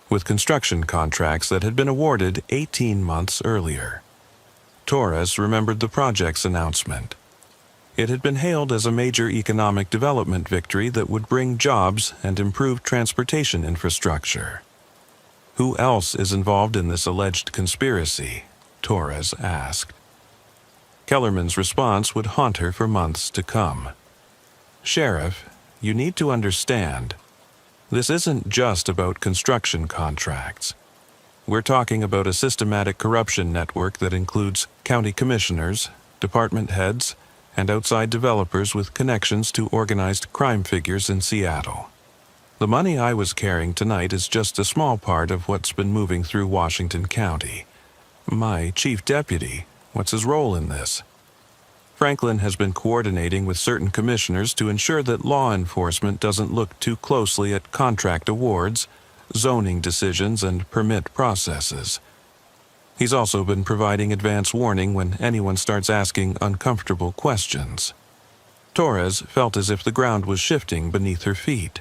with construction contracts that had been awarded 18 months earlier. Torres remembered the project's announcement. It had been hailed as a major economic development victory that would bring jobs and improve transportation infrastructure. "Who else is involved in this alleged conspiracy?" Torres asked. Kellerman's response would haunt her for months to come. "Sheriff, you need to understand, this isn't just about construction contracts. We're talking about a systematic corruption network that includes county commissioners, department heads, and outside developers with connections to organized crime figures in Seattle. The money I was carrying tonight is just a small part of what's been moving through Washington County. My chief deputy, what's his role in this? Franklin has been coordinating with certain commissioners to ensure that law enforcement doesn't look too closely at contract awards, zoning decisions, and permit processes. He's also been providing advance warning when anyone starts asking uncomfortable questions." Torres felt as if the ground was shifting beneath her feet.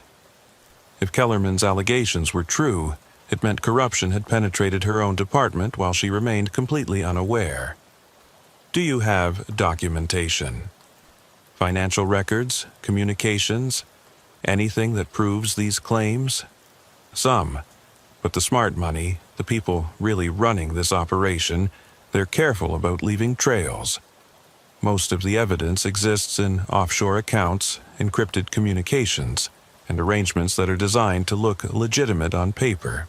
If Kellerman's allegations were true, it meant corruption had penetrated her own department while she remained completely unaware. "Do you have documentation? Financial records, communications, anything that proves these claims?" "Some. But the smart money, the people really running this operation, they're careful about leaving trails." Most of the evidence exists in offshore accounts, encrypted communications, and arrangements that are designed to look legitimate on paper.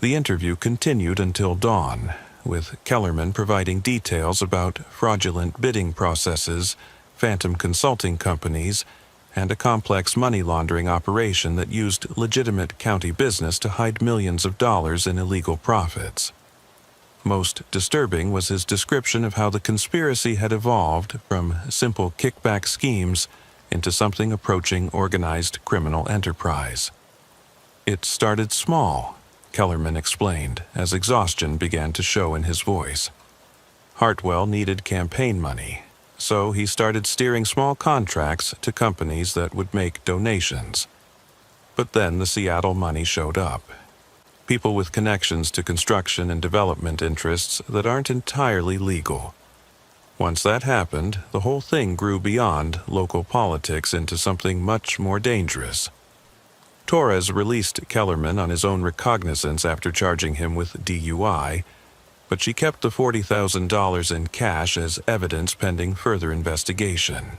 The interview continued until dawn, with Kellerman providing details about fraudulent bidding processes, phantom consulting companies, and a complex money laundering operation that used legitimate county business to hide millions of dollars in illegal profits. Most disturbing was his description of how the conspiracy had evolved from simple kickback schemes into something approaching organized criminal enterprise. It started small, Kellerman explained, as exhaustion began to show in his voice. Hartwell needed campaign money, so he started steering small contracts to companies that would make donations. But then the Seattle money showed up. People with connections to construction and development interests that aren't entirely legal. Once that happened, the whole thing grew beyond local politics into something much more dangerous. Torres released Kellerman on his own recognizance after charging him with DUI, but she kept the $40,000 in cash as evidence pending further investigation.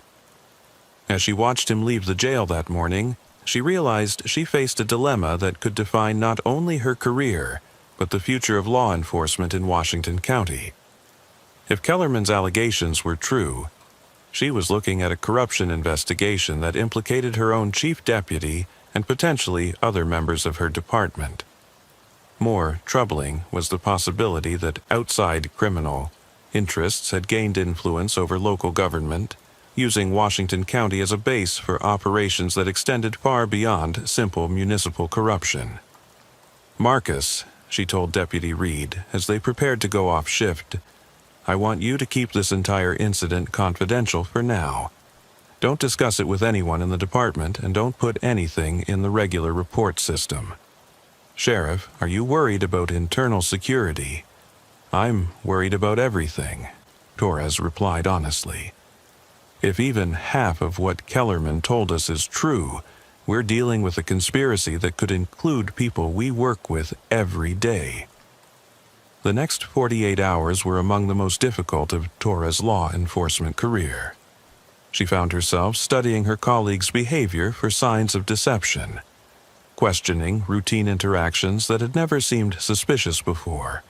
As she watched him leave the jail that morning, she realized she faced a dilemma that could define not only her career, but the future of law enforcement in Washington County. If Kellerman's allegations were true, she was looking at a corruption investigation that implicated her own chief deputy and potentially other members of her department. More troubling was the possibility that outside criminal interests had gained influence over local government, using Washington County as a base for operations that extended far beyond simple municipal corruption. "Marcus," she told Deputy Reed as they prepared to go off shift, "I want you to keep this entire incident confidential for now. Don't discuss it with anyone in the department and don't put anything in the regular report system. Sheriff, are you worried about internal security?" "I'm worried about everything," Torres replied honestly. "If even half of what Kellerman told us is true, we're dealing with a conspiracy that could include people we work with every day." The next 48 hours were among the most difficult of Torres' law enforcement career. She found herself studying her colleagues' behavior for signs of deception, questioning routine interactions that had never seemed suspicious before,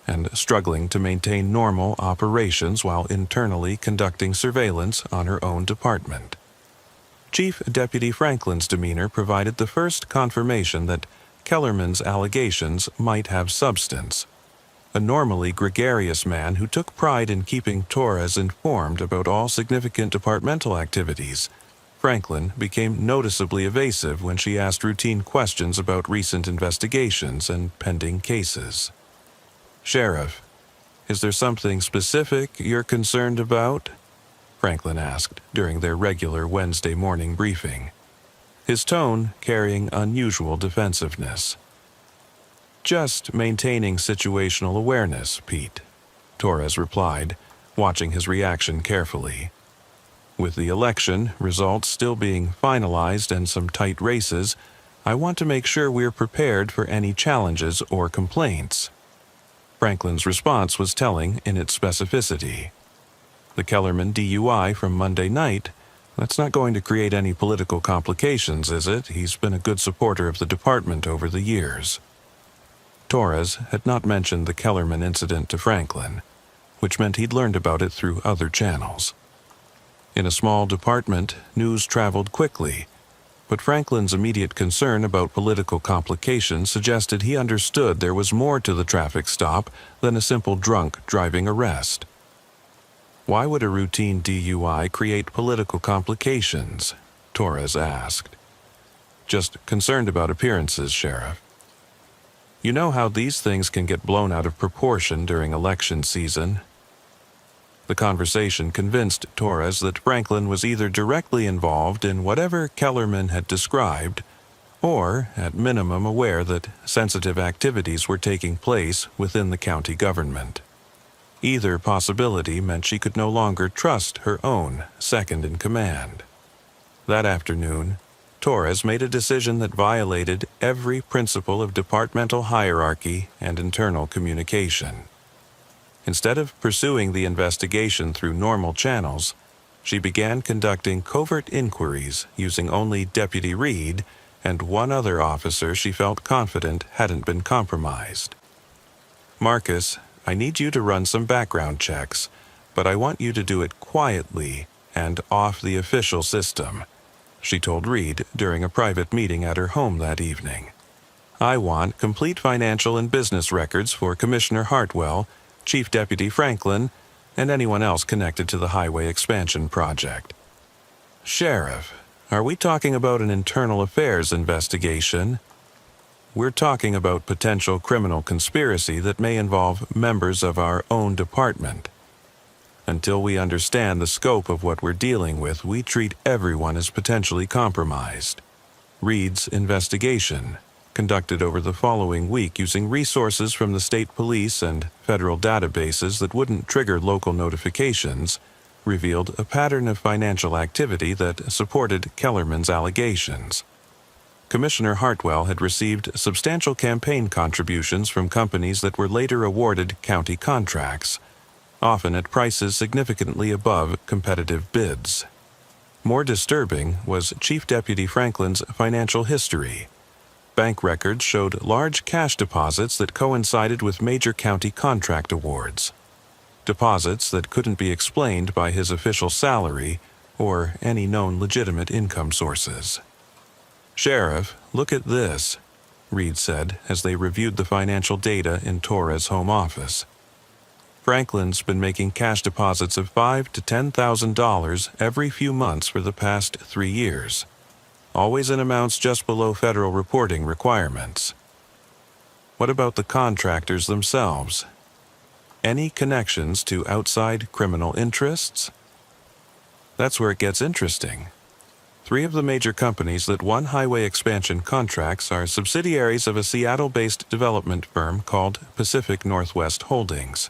and struggling to maintain normal operations while internally conducting surveillance on her own department. Chief Deputy Franklin's demeanor provided the first confirmation that Kellerman's allegations might have substance. A normally gregarious man who took pride in keeping Torres informed about all significant departmental activities, Franklin became noticeably evasive when she asked routine questions about recent investigations and pending cases. "Sheriff, is there something specific you're concerned about?" Franklin asked during their regular Wednesday morning briefing, his tone carrying unusual defensiveness. "Just maintaining situational awareness, Pete," Torres replied, watching his reaction carefully. "With the election results still being finalized and some tight races, I want to make sure we're prepared for any challenges or complaints." Franklin's response was telling in its specificity. "The Kellerman DUI from Monday night, that's not going to create any political complications, is it? He's been a good supporter of the department over the years." Torres had not mentioned the Kellerman incident to Franklin, which meant he'd learned about it through other channels. In a small department, news traveled quickly, but Franklin's immediate concern about political complications suggested he understood there was more to the traffic stop than a simple drunk driving arrest. "Why would a routine DUI create political complications?" Torres asked. "Just concerned about appearances, Sheriff. You know how these things can get blown out of proportion during election season." The conversation convinced Torres that Franklin was either directly involved in whatever Kellerman had described, or, at minimum, aware that sensitive activities were taking place within the county government. Either possibility meant she could no longer trust her own second-in-command. That afternoon, Torres made a decision that violated every principle of departmental hierarchy and internal communication. Instead of pursuing the investigation through normal channels, she began conducting covert inquiries using only Deputy Reed and one other officer she felt confident hadn't been compromised. "Marcus, I need you to run some background checks, but I want you to do it quietly and off the official system," she told Reed during a private meeting at her home that evening. "I want complete financial and business records for Commissioner Hartwell, Chief Deputy Franklin, and anyone else connected to the highway expansion project." "Sheriff, are we talking about an internal affairs investigation?" "We're talking about potential criminal conspiracy that may involve members of our own department. Until we understand the scope of what we're dealing with, we treat everyone as potentially compromised." Reed's investigation, conducted over the following week using resources from the state police and federal databases that wouldn't trigger local notifications, revealed a pattern of financial activity that supported Kellerman's allegations. Commissioner Hartwell had received substantial campaign contributions from companies that were later awarded county contracts, often at prices significantly above competitive bids. More disturbing was Chief Deputy Franklin's financial history. Bank records showed large cash deposits that coincided with major county contract awards. Deposits that couldn't be explained by his official salary or any known legitimate income sources. "Sheriff, look at this," Reed said as they reviewed the financial data in Torres' home office. "Franklin's been making cash deposits of $5,000 to $10,000 every few months for the past 3 years. Always in amounts just below federal reporting requirements." "What about the contractors themselves? Any connections to outside criminal interests?" "That's where it gets interesting. 3 of the major companies that won highway expansion contracts are subsidiaries of a Seattle-based development firm called Pacific Northwest Holdings.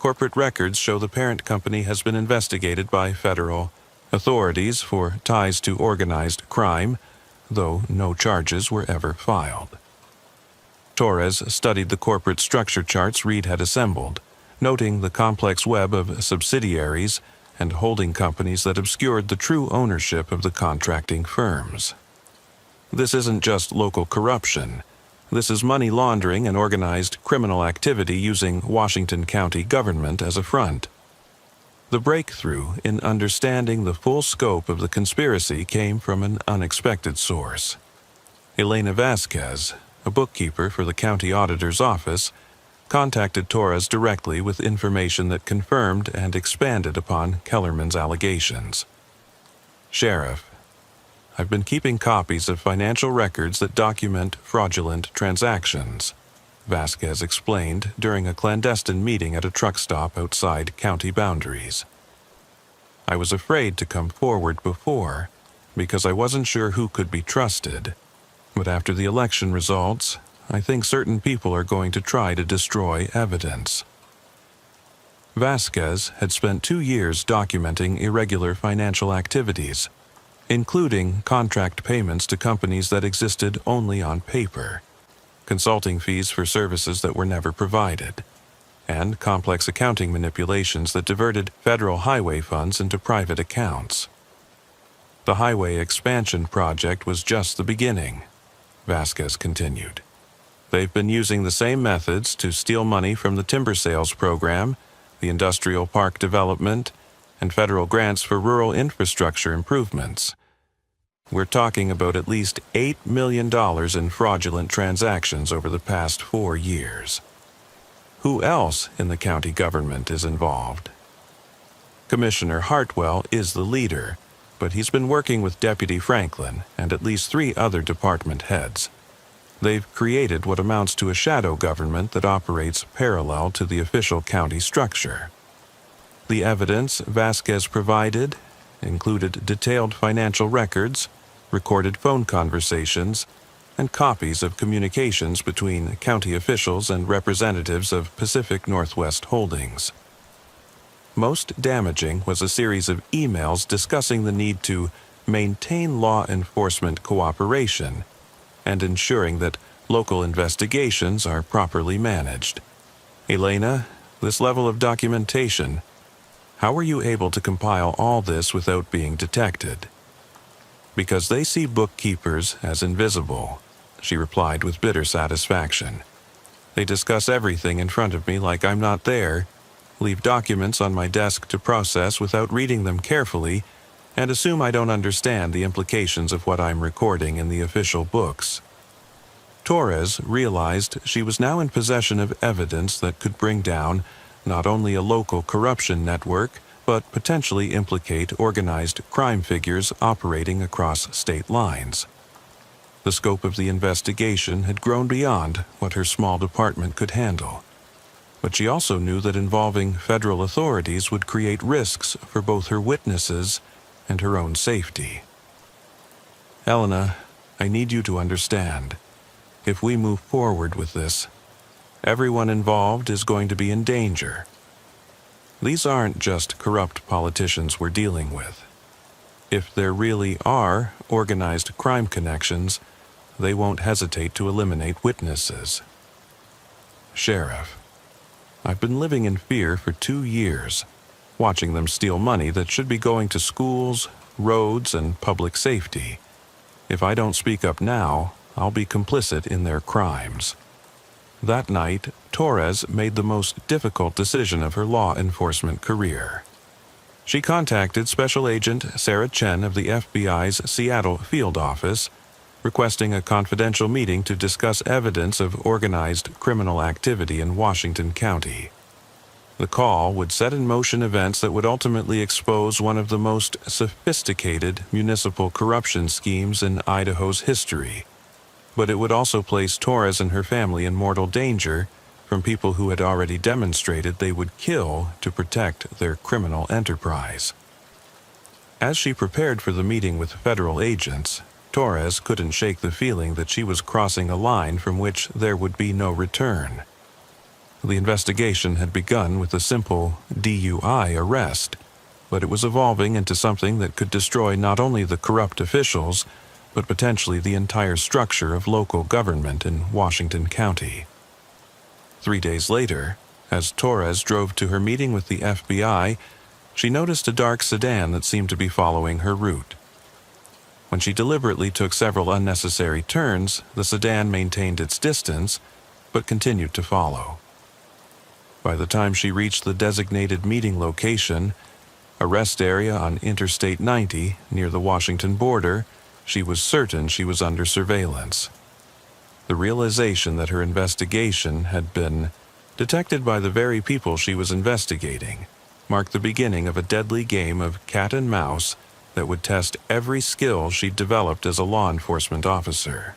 Corporate records show the parent company has been investigated by federal authorities for ties to organized crime, though no charges were ever filed." Torres studied the corporate structure charts Reed had assembled, noting the complex web of subsidiaries and holding companies that obscured the true ownership of the contracting firms. "This isn't just local corruption. This is money laundering and organized criminal activity using Washington County government as a front." The breakthrough in understanding the full scope of the conspiracy came from an unexpected source. Elena Vasquez, a bookkeeper for the county auditor's office, contacted Torres directly with information that confirmed and expanded upon Kellerman's allegations. "Sheriff, I've been keeping copies of financial records that document fraudulent transactions," Vasquez explained during a clandestine meeting at a truck stop outside county boundaries. "I was afraid to come forward before because I wasn't sure who could be trusted. But after the election results, I think certain people are going to try to destroy evidence." Vasquez had spent 2 years documenting irregular financial activities, including contract payments to companies that existed only on paper, consulting fees for services that were never provided, and complex accounting manipulations that diverted federal highway funds into private accounts. "The highway expansion project was just the beginning," Vasquez continued. "They've been using the same methods to steal money from the timber sales program, the industrial park development, and federal grants for rural infrastructure improvements. We're talking about at least $8 million in fraudulent transactions over the past 4 years. Who else in the county government is involved? Commissioner Hartwell is the leader, but he's been working with Deputy Franklin and at least 3 other department heads. They've created what amounts to a shadow government that operates parallel to the official county structure." The evidence Vasquez provided included detailed financial records, recorded phone conversations, and copies of communications between county officials and representatives of Pacific Northwest Holdings. Most damaging was a series of emails discussing the need to maintain law enforcement cooperation and ensuring that local investigations are properly managed. "Elena, this level of documentation, how were you able to compile all this without being detected? Because they see bookkeepers as invisible, she replied with bitter satisfaction. They discuss everything in front of me like I'm not there, leave documents on my desk to process without reading them carefully, and assume I don't understand the implications of what I'm recording in the official books. Torres realized she was now in possession of evidence that could bring down not only a local corruption network, but potentially implicate organized crime figures operating across state lines. The scope of the investigation had grown beyond what her small department could handle, but she also knew that involving federal authorities would create risks for both her witnesses and her own safety. Elena, I need you to understand. If we move forward with this, everyone involved is going to be in danger. These aren't just corrupt politicians we're dealing with. If there really are organized crime connections, they won't hesitate to eliminate witnesses. Sheriff, I've been living in fear for 2 years, watching them steal money that should be going to schools, roads, and public safety. If I don't speak up now, I'll be complicit in their crimes. That night, Torres made the most difficult decision of her law enforcement career. She contacted Special Agent Sarah Chen of the FBI's Seattle field office, requesting a confidential meeting to discuss evidence of organized criminal activity in Washington County. The call would set in motion events that would ultimately expose one of the most sophisticated municipal corruption schemes in Idaho's history. But it would also place Torres and her family in mortal danger from people who had already demonstrated they would kill to protect their criminal enterprise. As she prepared for the meeting with federal agents, Torres couldn't shake the feeling that she was crossing a line from which there would be no return. The investigation had begun with a simple DUI arrest, but it was evolving into something that could destroy not only the corrupt officials, but potentially the entire structure of local government in Washington County. 3 days later, as Torres drove to her meeting with the FBI, she noticed a dark sedan that seemed to be following her route. When she deliberately took several unnecessary turns, the sedan maintained its distance, but continued to follow. By the time she reached the designated meeting location, a rest area on Interstate 90 near the Washington border, she was certain she was under surveillance. The realization that her investigation had been detected by the very people she was investigating marked the beginning of a deadly game of cat and mouse that would test every skill she'd developed as a law enforcement officer.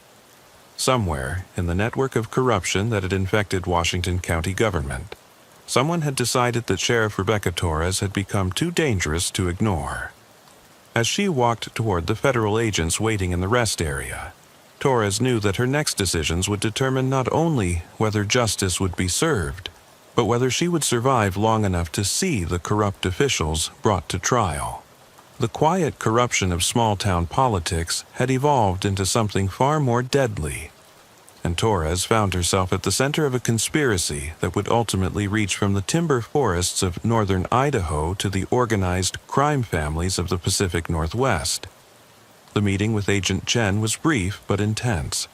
Somewhere in the network of corruption that had infected Washington County government, someone had decided that Sheriff Rebecca Torres had become too dangerous to ignore. As she walked toward the federal agents waiting in the rest area, Torres knew that her next decisions would determine not only whether justice would be served, but whether she would survive long enough to see the corrupt officials brought to trial. The quiet corruption of small-town politics had evolved into something far more deadly, and Torres found herself at the center of a conspiracy that would ultimately reach from the timber forests of northern Idaho to the organized crime families of the Pacific Northwest. The meeting with Agent Chen was brief but intense.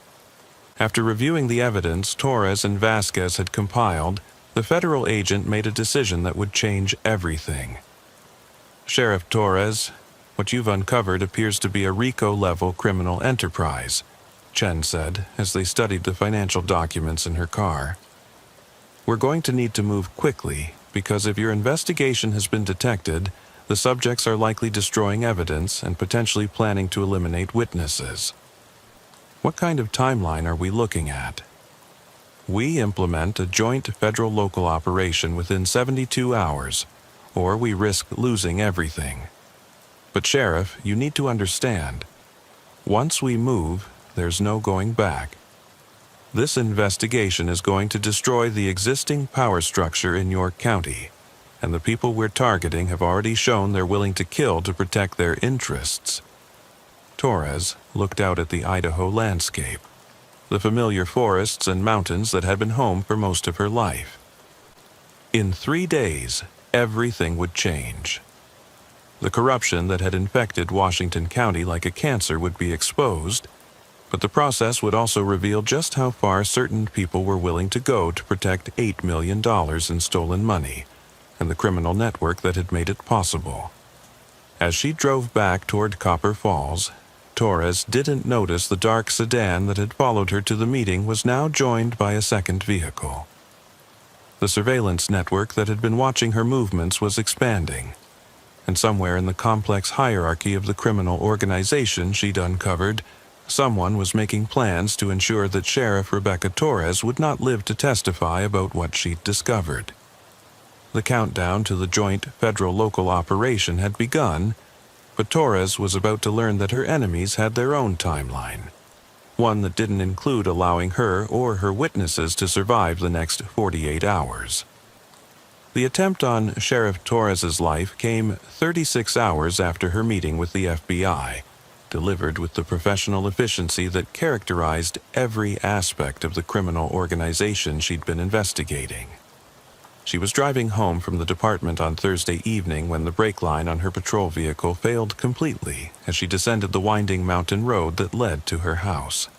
After reviewing the evidence Torres and Vasquez had compiled, the federal agent made a decision that would change everything. Sheriff Torres, what you've uncovered appears to be a RICO-level criminal enterprise, Chen said as they studied the financial documents in her car. We're going to need to move quickly because if your investigation has been detected, the subjects are likely destroying evidence and potentially planning to eliminate witnesses. What kind of timeline are we looking at? We implement a joint federal-local operation within 72 hours, or we risk losing everything. But Sheriff, you need to understand, once we move, there's no going back. This investigation is going to destroy the existing power structure in your county, and the people we're targeting have already shown they're willing to kill to protect their interests. Torres looked out at the Idaho landscape, the familiar forests and mountains that had been home for most of her life. In 3 days, everything would change. The corruption that had infected Washington County like a cancer would be exposed, but the process would also reveal just how far certain people were willing to go to protect $8 million in stolen money and the criminal network that had made it possible. As she drove back toward Copper Falls, Torres didn't notice the dark sedan that had followed her to the meeting was now joined by a second vehicle. The surveillance network that had been watching her movements was expanding, and somewhere in the complex hierarchy of the criminal organization she'd uncovered, someone was making plans to ensure that Sheriff Rebecca Torres would not live to testify about what she'd discovered. The countdown to the joint federal-local operation had begun, but Torres was about to learn that her enemies had their own timeline, one that didn't include allowing her or her witnesses to survive the next 48 hours. The attempt on Sheriff Torres's life came 36 hours after her meeting with the FBI, delivered with the professional efficiency that characterized every aspect of the criminal organization she'd been investigating. She was driving home from the department on Thursday evening when the brake line on her patrol vehicle failed completely as she descended the winding mountain road that led to her house.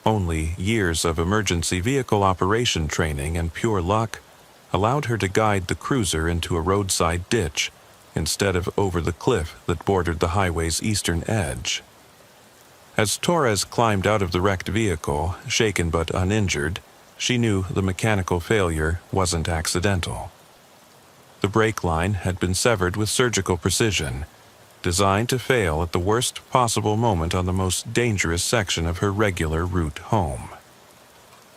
Only years of emergency vehicle operation training and pure luck allowed her to guide the cruiser into a roadside ditch instead of over the cliff that bordered the highway's eastern edge. As Torres climbed out of the wrecked vehicle, shaken but uninjured, she knew the mechanical failure wasn't accidental. The brake line had been severed with surgical precision, designed to fail at the worst possible moment on the most dangerous section of her regular route home.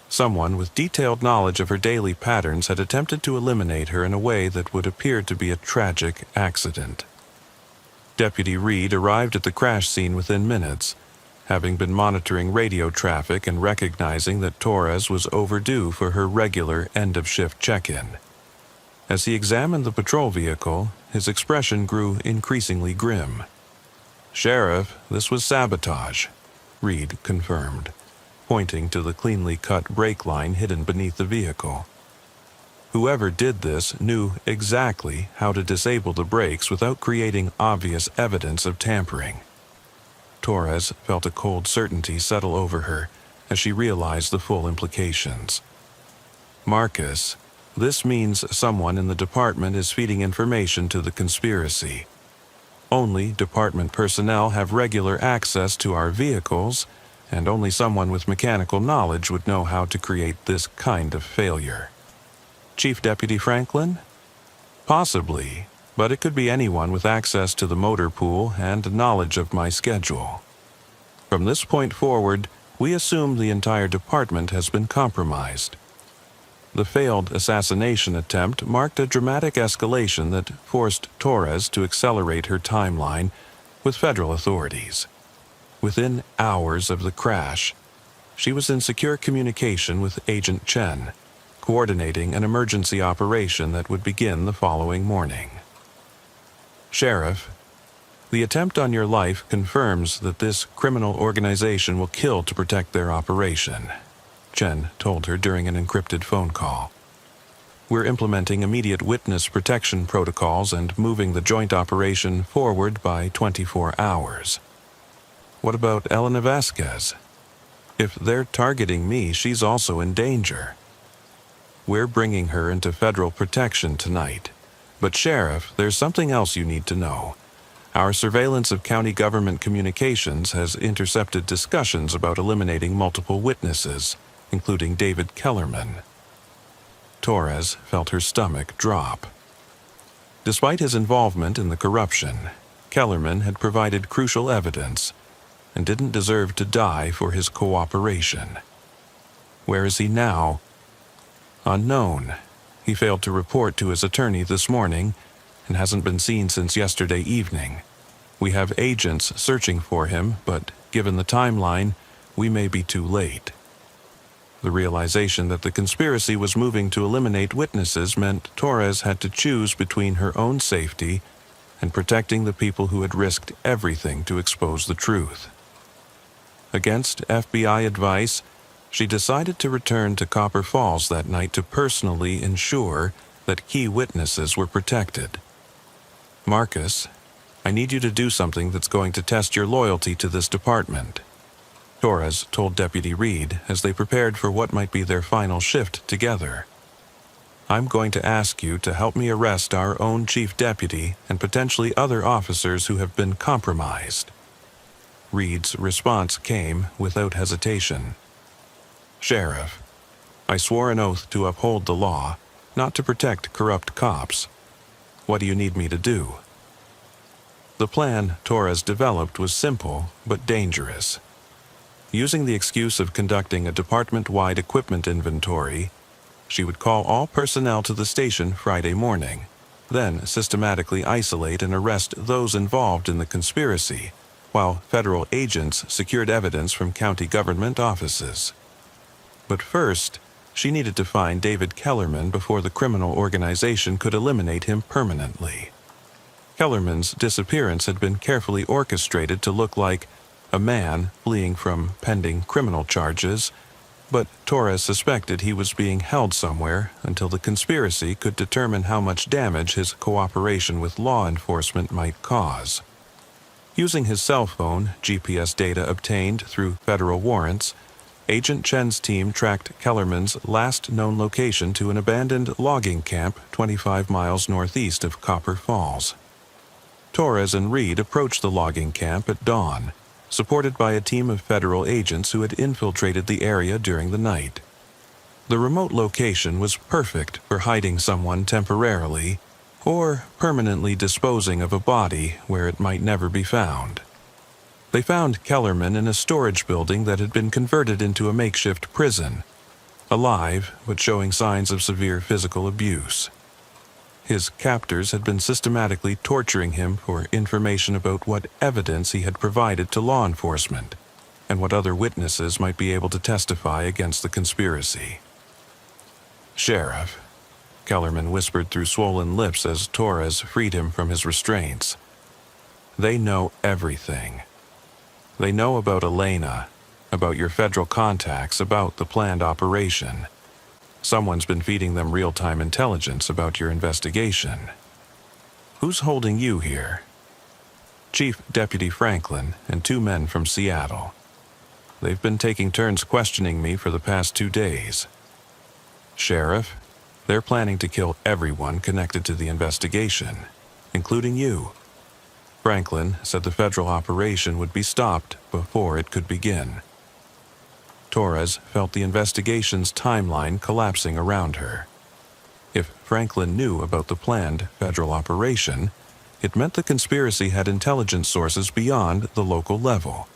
Someone with detailed knowledge of her daily patterns had attempted to eliminate her in a way that would appear to be a tragic accident. Deputy Reed arrived at the crash scene within minutes, having been monitoring radio traffic and recognizing that Torres was overdue for her regular end-of-shift check-in. As he examined the patrol vehicle, his expression grew increasingly grim. "Sheriff, this was sabotage," Reed confirmed, pointing to the cleanly cut brake line hidden beneath the vehicle. Whoever did this knew exactly how to disable the brakes without creating obvious evidence of tampering. Torres felt a cold certainty settle over her as she realized the full implications. "Marcus, this means someone in the department is feeding information to the conspiracy. Only department personnel have regular access to our vehicles, and only someone with mechanical knowledge would know how to create this kind of failure. Chief Deputy Franklin? Possibly, but it could be anyone with access to the motor pool and knowledge of my schedule. From this point forward, we assume the entire department has been compromised." The failed assassination attempt marked a dramatic escalation that forced Torres to accelerate her timeline with federal authorities. Within hours of the crash, she was in secure communication with Agent Chen, coordinating an emergency operation that would begin the following morning. "Sheriff, the attempt on your life confirms that this criminal organization will kill to protect their operation," Chen told her during an encrypted phone call. "We're implementing immediate witness protection protocols and moving the joint operation forward by 24 hours. What about Elena Vasquez? If they're targeting me, she's also in danger. We're bringing her into federal protection tonight. But Sheriff, there's something else you need to know. Our surveillance of county government communications has intercepted discussions about eliminating multiple witnesses, including David Kellerman." Torres felt her stomach drop. Despite his involvement in the corruption, Kellerman had provided crucial evidence and didn't deserve to die for his cooperation. Where is he now? Unknown. He failed to report to his attorney this morning and hasn't been seen since yesterday evening. We have agents searching for him, but given the timeline, we may be too late. The realization that the conspiracy was moving to eliminate witnesses meant Torres had to choose between her own safety and protecting the people who had risked everything to expose the truth. Against FBI advice, She decided to return to Copper Falls that night to personally ensure that key witnesses were protected. "Marcus, I need you to do something that's going to test your loyalty to this department," Torres told Deputy Reed as they prepared for what might be their final shift together. "I'm going to ask you to help me arrest our own chief deputy and potentially other officers who have been compromised." Reed's response came without hesitation. "Sheriff, I swore an oath to uphold the law, not to protect corrupt cops. What do you need me to do?" The plan Torres developed was simple but dangerous. Using the excuse of conducting a department-wide equipment inventory, she would call all personnel to the station Friday morning, then systematically isolate and arrest those involved in the conspiracy, while federal agents secured evidence from county government offices. But first, she needed to find David Kellerman before the criminal organization could eliminate him permanently. Kellerman's disappearance had been carefully orchestrated to look like a man fleeing from pending criminal charges, but Torres suspected he was being held somewhere until the conspiracy could determine how much damage his cooperation with law enforcement might cause. Using his cell phone, GPS data obtained through federal warrants, Agent Chen's team tracked Kellerman's last known location to an abandoned logging camp 25 miles northeast of Copper Falls. Torres and Reed approached the logging camp at dawn, supported by a team of federal agents who had infiltrated the area during the night. The remote location was perfect for hiding someone temporarily or permanently disposing of a body where it might never be found. They found Kellerman in a storage building that had been converted into a makeshift prison, alive but showing signs of severe physical abuse. His captors had been systematically torturing him for information about what evidence he had provided to law enforcement and what other witnesses might be able to testify against the conspiracy. "Sheriff," Kellerman whispered through swollen lips as Torres freed him from his restraints. "They know everything. They know about Elena, about your federal contacts, about the planned operation. Someone's been feeding them real-time intelligence about your investigation. Who's holding you here?" "Chief Deputy Franklin and 2 men from Seattle. They've been taking turns questioning me for the past 2 days." "Sheriff, they're planning to kill everyone connected to the investigation, including you." Franklin said the federal operation would be stopped before it could begin. Torres felt the investigation's timeline collapsing around her. If Franklin knew about the planned federal operation, it meant the conspiracy had intelligence sources beyond the local level,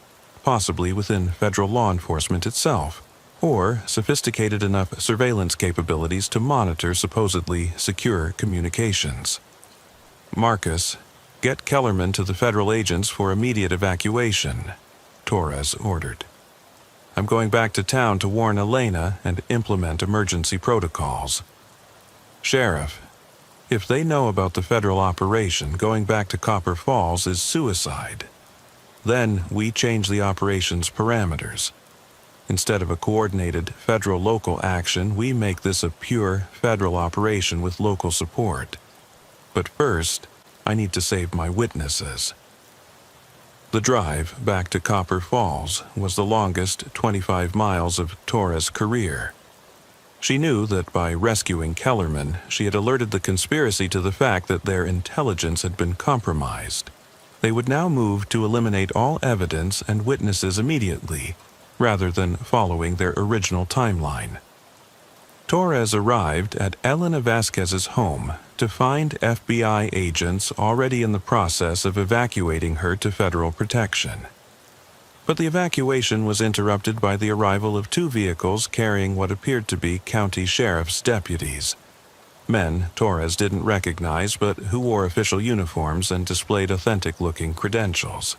possibly within federal law enforcement itself, or sophisticated enough surveillance capabilities to monitor supposedly secure communications. "Marcus, get Kellerman to the federal agents for immediate evacuation," Torres ordered. "I'm going back to town to warn Elena and implement emergency protocols." "Sheriff, if they know about the federal operation, going back to Copper Falls is suicide. Then we change the operation's parameters. Instead of a coordinated federal-local action, we make this a pure federal operation with local support. But first, I need to save my witnesses." The drive back to Copper Falls was the longest 25 miles of Torres' career. She knew that by rescuing Kellerman, she had alerted the conspiracy to the fact that their intelligence had been compromised. They would now move to eliminate all evidence and witnesses immediately, rather than following their original timeline. Torres arrived at Elena Vasquez's home to find FBI agents already in the process of evacuating her to federal protection. But the evacuation was interrupted by the arrival of 2 vehicles carrying what appeared to be county sheriff's deputies. Men Torres didn't recognize, but who wore official uniforms and displayed authentic-looking credentials.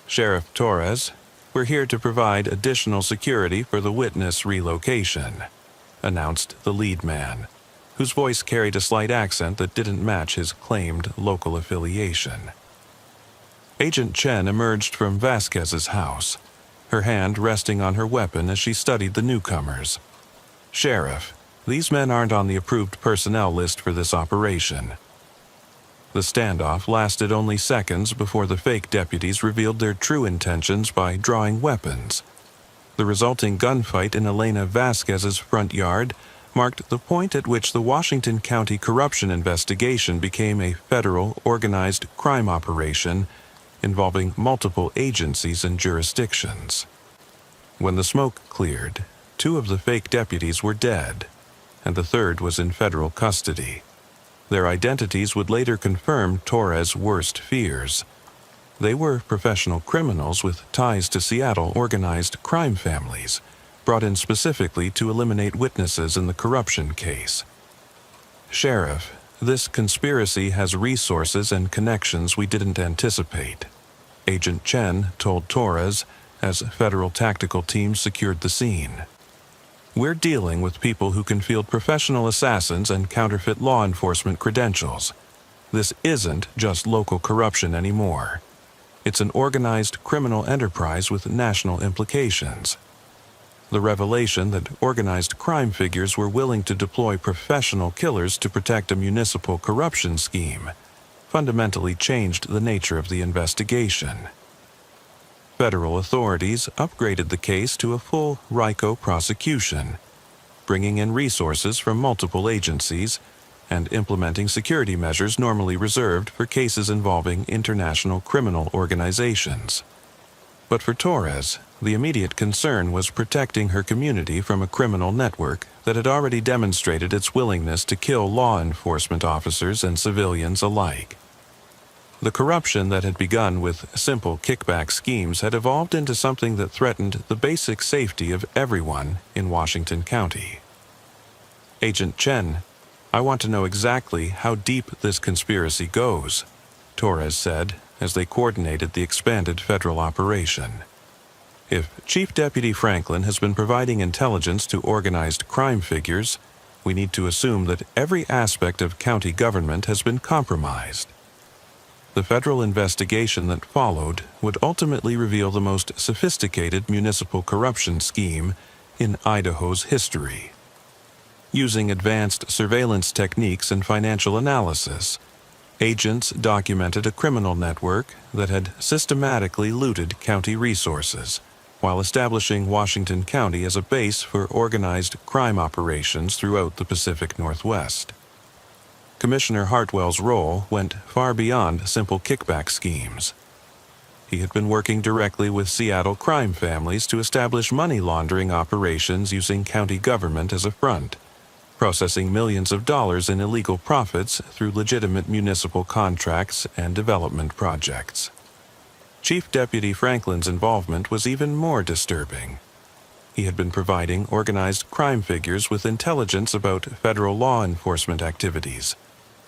"Sheriff Torres, we're here to provide additional security for the witness relocation," announced the lead man, whose voice carried a slight accent that didn't match his claimed local affiliation. Agent Chen emerged from Vasquez's house, her hand resting on her weapon as she studied the newcomers. "Sheriff, these men aren't on the approved personnel list for this operation." The standoff lasted only seconds before the fake deputies revealed their true intentions by drawing weapons. The resulting gunfight in Elena Vasquez's front yard marked the point at which the Washington County corruption investigation became a federal organized crime operation involving multiple agencies and jurisdictions. When the smoke cleared, 2 of the fake deputies were dead, and the third was in federal custody. Their identities would later confirm Torres' worst fears. They were professional criminals with ties to Seattle organized crime families, brought in specifically to eliminate witnesses in the corruption case. "Sheriff, this conspiracy has resources and connections we didn't anticipate," Agent Chen told Torres as federal tactical teams secured the scene. "We're dealing with people who can field professional assassins and counterfeit law enforcement credentials. This isn't just local corruption anymore. It's an organized criminal enterprise with national implications." The revelation that organized crime figures were willing to deploy professional killers to protect a municipal corruption scheme fundamentally changed the nature of the investigation. Federal authorities upgraded the case to a full RICO prosecution, bringing in resources from multiple agencies and implementing security measures normally reserved for cases involving international criminal organizations. But for Torres, the immediate concern was protecting her community from a criminal network that had already demonstrated its willingness to kill law enforcement officers and civilians alike. The corruption that had begun with simple kickback schemes had evolved into something that threatened the basic safety of everyone in Washington County. "Agent Chen, I want to know exactly how deep this conspiracy goes," Torres said as they coordinated the expanded federal operation. "If Chief Deputy Franklin has been providing intelligence to organized crime figures, we need to assume that every aspect of county government has been compromised." The federal investigation that followed would ultimately reveal the most sophisticated municipal corruption scheme in Idaho's history. Using advanced surveillance techniques and financial analysis, agents documented a criminal network that had systematically looted county resources, while establishing Washington County as a base for organized crime operations throughout the Pacific Northwest. Commissioner Hartwell's role went far beyond simple kickback schemes. He had been working directly with Seattle crime families to establish money laundering operations using county government as a front, processing millions of dollars in illegal profits through legitimate municipal contracts and development projects. Chief Deputy Franklin's involvement was even more disturbing. He had been providing organized crime figures with intelligence about federal law enforcement activities,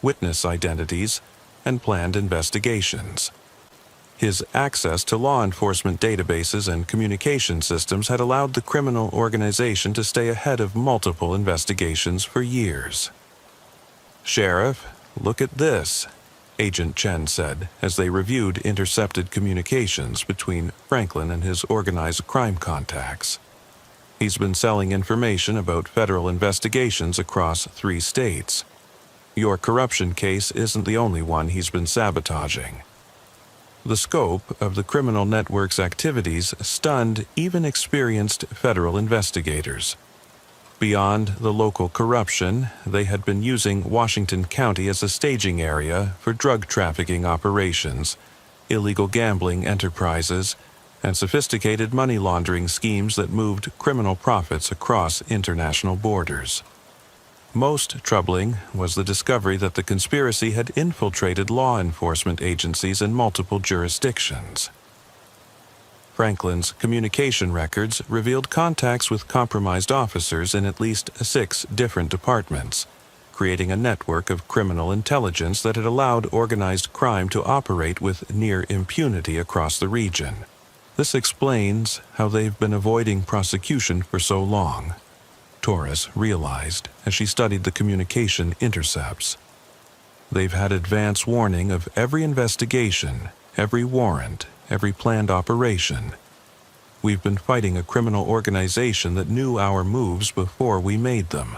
witness identities, and planned investigations. His access to law enforcement databases and communication systems had allowed the criminal organization to stay ahead of multiple investigations for years. "Sheriff, look at this," Agent Chen said as they reviewed intercepted communications between Franklin and his organized crime contacts. "He's been selling information about federal investigations across 3 states. Your corruption case isn't the only one he's been sabotaging." The scope of the criminal network's activities stunned even experienced federal investigators. Beyond the local corruption, they had been using Washington County as a staging area for drug trafficking operations, illegal gambling enterprises, and sophisticated money laundering schemes that moved criminal profits across international borders. Most troubling was the discovery that the conspiracy had infiltrated law enforcement agencies in multiple jurisdictions. Franklin's communication records revealed contacts with compromised officers in at least 6 different departments, creating a network of criminal intelligence that had allowed organized crime to operate with near impunity across the region. This explains how they've been avoiding prosecution for so long, Torres realized as she studied the communication intercepts. They've had advance warning of every investigation, every warrant, every planned operation. we've been fighting a criminal organization that knew our moves before we made them.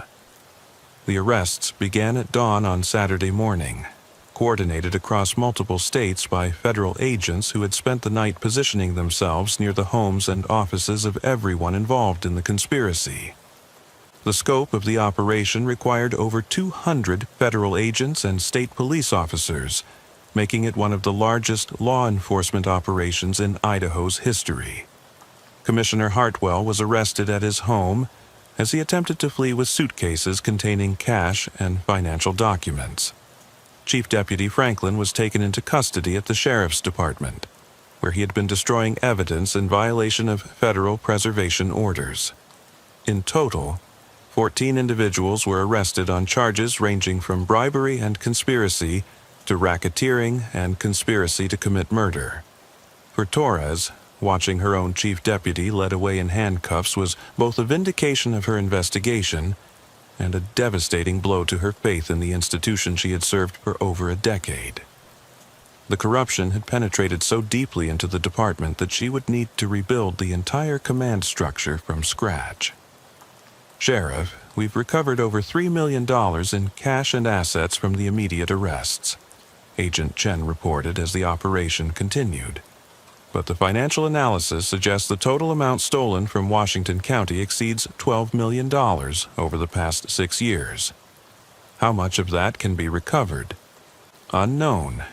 The arrests began at dawn on Saturday morning, coordinated across multiple states by federal agents who had spent the night positioning themselves near the homes and offices of everyone involved in the conspiracy. The scope of the operation required over 200 federal agents and state police officers, making it one of the largest law enforcement operations in Idaho's history. Commissioner Hartwell was arrested at his home as he attempted to flee with suitcases containing cash and financial documents. Chief Deputy Franklin was taken into custody at the Sheriff's Department, where he had been destroying evidence in violation of federal preservation orders. In total, 14 individuals were arrested on charges ranging from bribery and conspiracy to racketeering and conspiracy to commit murder. For Torres, watching her own chief deputy led away in handcuffs was both a vindication of her investigation and a devastating blow to her faith in the institution she had served for over a decade. The corruption had penetrated so deeply into the department that she would need to rebuild the entire command structure from scratch. Sheriff, we've recovered over $3 million in cash and assets from the immediate arrests, Agent Chen reported as the operation continued. But the financial analysis suggests the total amount stolen from Washington County exceeds $12 million over the past 6 years. How much of that can be recovered? Unknown.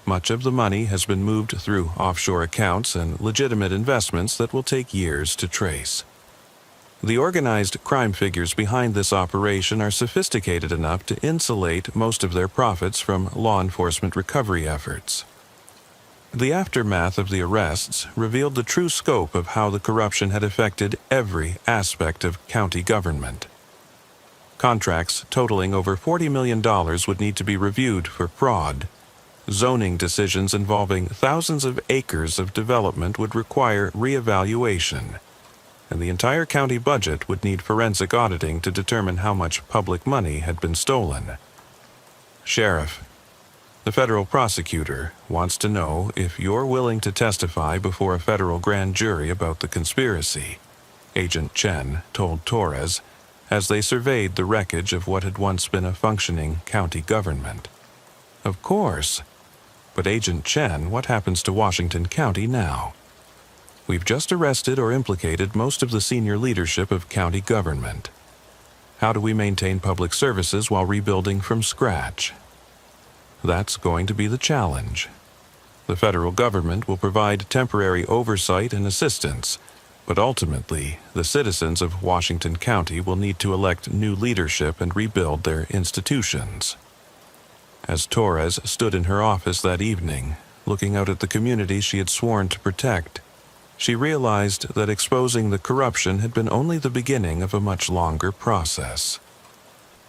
Much of the money has been moved through offshore accounts and legitimate investments that will take years to trace. The organized crime figures behind this operation are sophisticated enough to insulate most of their profits from law enforcement recovery efforts. The aftermath of the arrests revealed the true scope of how the corruption had affected every aspect of county government. Contracts totaling over $40 million would need to be reviewed for fraud. Zoning decisions involving thousands of acres of development would require reevaluation, and the entire county budget would need forensic auditing to determine how much public money had been stolen. Sheriff, the federal prosecutor wants to know if you're willing to testify before a federal grand jury about the conspiracy, Agent Chen told Torres as they surveyed the wreckage of what had once been a functioning county government. Of course. But Agent Chen, what happens to Washington County now? We've just arrested or implicated most of the senior leadership of county government. How do we maintain public services while rebuilding from scratch? That's going to be the challenge. The federal government will provide temporary oversight and assistance, but ultimately, the citizens of Washington County will need to elect new leadership and rebuild their institutions. As Torres stood in her office that evening, looking out at the community she had sworn to protect, she realized that exposing the corruption had been only the beginning of a much longer process.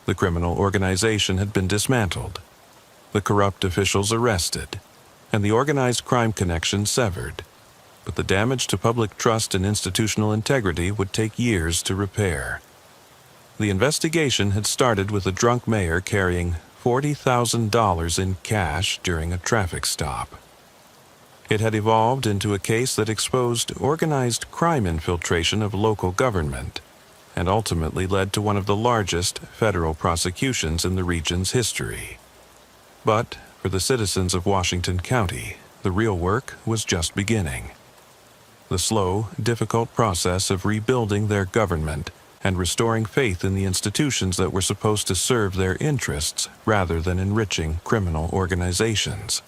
The criminal organization had been dismantled, the corrupt officials arrested, and the organized crime connection severed. But the damage to public trust and institutional integrity would take years to repair. The investigation had started with a drunk mayor carrying $40,000 in cash during a traffic stop. It had evolved into a case that exposed organized crime infiltration of local government and ultimately led to one of the largest federal prosecutions in the region's history. But for the citizens of Washington County, the real work was just beginning. The slow, difficult process of rebuilding their government and restoring faith in the institutions that were supposed to serve their interests rather than enriching criminal organizations.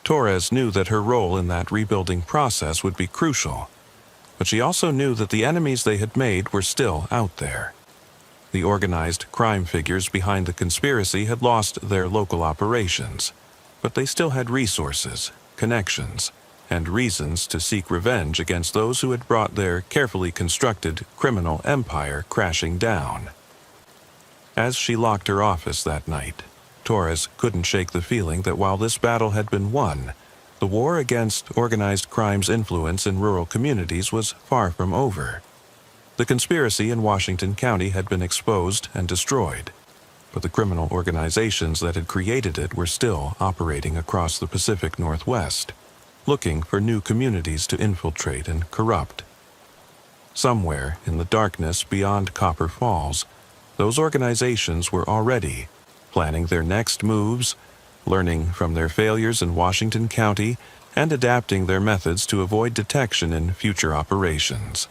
Torres knew that her role in that rebuilding process would be crucial, but she also knew that the enemies they had made were still out there. The organized crime figures behind the conspiracy had lost their local operations, but they still had resources, connections, and reasons to seek revenge against those who had brought their carefully constructed criminal empire crashing down. As she locked her office that night, Torres couldn't shake the feeling that while this battle had been won, the war against organized crime's influence in rural communities was far from over. The conspiracy in Washington County had been exposed and destroyed, but the criminal organizations that had created it were still operating across the Pacific Northwest. looking for new communities to infiltrate and corrupt. Somewhere in the darkness beyond Copper Falls, those organizations were already planning their next moves, learning from their failures in Washington County, and adapting their methods to avoid detection in future operations.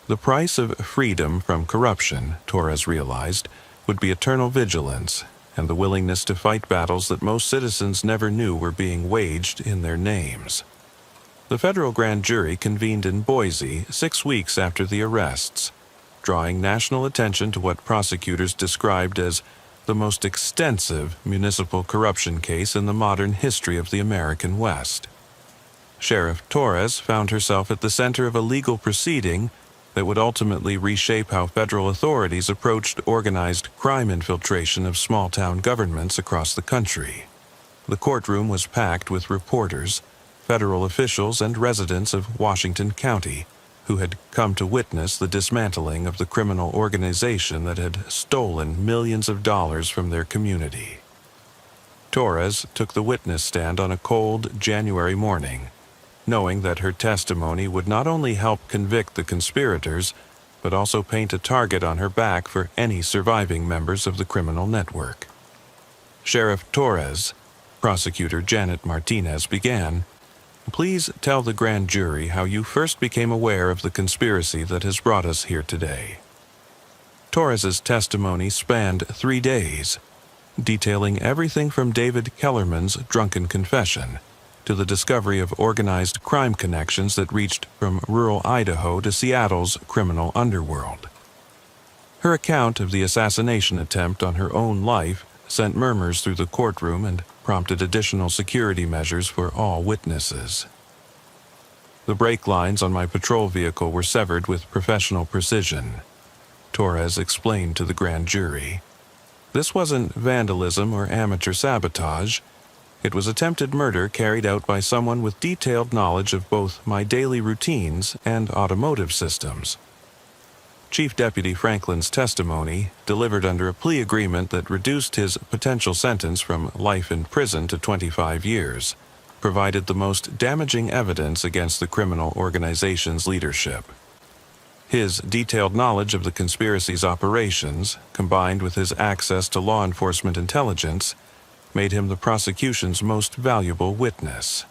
The price of freedom from corruption, Torres realized, would be eternal vigilance and the willingness to fight battles that most citizens never knew were being waged in their names. The federal grand jury convened in Boise 6 weeks after the arrests, drawing national attention to what prosecutors described as the most extensive municipal corruption case in the modern history of the American West. Sheriff Torres found herself at the center of a legal proceeding that would ultimately reshape how federal authorities approached organized crime infiltration of small-town governments across the country. The courtroom was packed with reporters, federal officials, and residents of Washington County who had come to witness the dismantling of the criminal organization that had stolen millions of dollars from their community. Torres took the witness stand on a cold January morning, knowing that her testimony would not only help convict the conspirators, but also paint a target on her back for any surviving members of the criminal network. Sheriff Torres, Prosecutor Janet Martinez began, "Please tell the grand jury how you first became aware of the conspiracy that has brought us here today." Torres's testimony spanned 3 days, detailing everything from David Kellerman's drunken confession to the discovery of organized crime connections that reached from rural Idaho to Seattle's criminal underworld. Her account of the assassination attempt on her own life sent murmurs through the courtroom and prompted additional security measures for all witnesses. The brake lines on my patrol vehicle were severed with professional precision, Torres explained to the grand jury. This wasn't vandalism or amateur sabotage. It was attempted murder carried out by someone with detailed knowledge of both my daily routines and automotive systems. Chief Deputy Franklin's testimony, delivered under a plea agreement that reduced his potential sentence from life in prison to 25 years, provided the most damaging evidence against the criminal organization's leadership. His detailed knowledge of the conspiracy's operations, combined with his access to law enforcement intelligence, made him the prosecution's most valuable witness.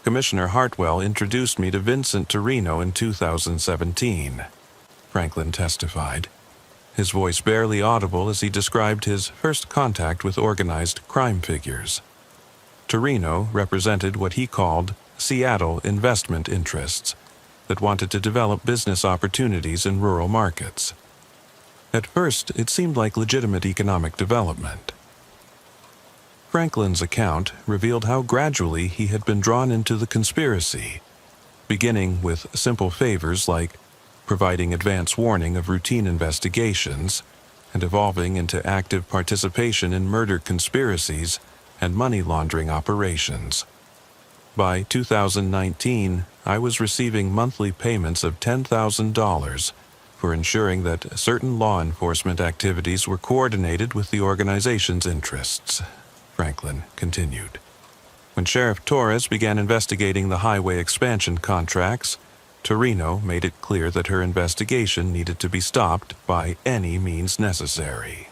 Commissioner Hartwell introduced me to Vincent Torino in 2017, Franklin testified, his voice barely audible as he described his first contact with organized crime figures. Torino represented what he called Seattle investment interests that wanted to develop business opportunities in rural markets. At first, it seemed like legitimate economic development. Franklin's account revealed how gradually he had been drawn into the conspiracy, beginning with simple favors like providing advance warning of routine investigations and evolving into active participation in murder conspiracies and money laundering operations. By 2019, I was receiving monthly payments of $10,000 for ensuring that certain law enforcement activities were coordinated with the organization's interests, Franklin continued. When Sheriff Torres began investigating the highway expansion contracts, Torino made it clear that her investigation needed to be stopped by any means necessary.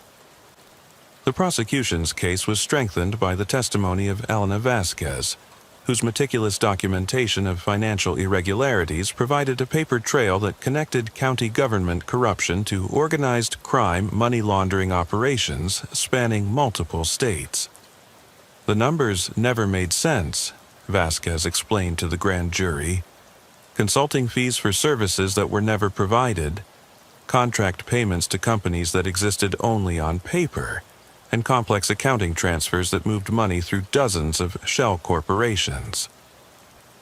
The prosecution's case was strengthened by the testimony of Elena Vasquez, whose meticulous documentation of financial irregularities provided a paper trail that connected county government corruption to organized crime money laundering operations spanning multiple states. The numbers never made sense, Vasquez explained to the grand jury. Consulting fees for services that were never provided, contract payments to companies that existed only on paper, and complex accounting transfers that moved money through dozens of shell corporations.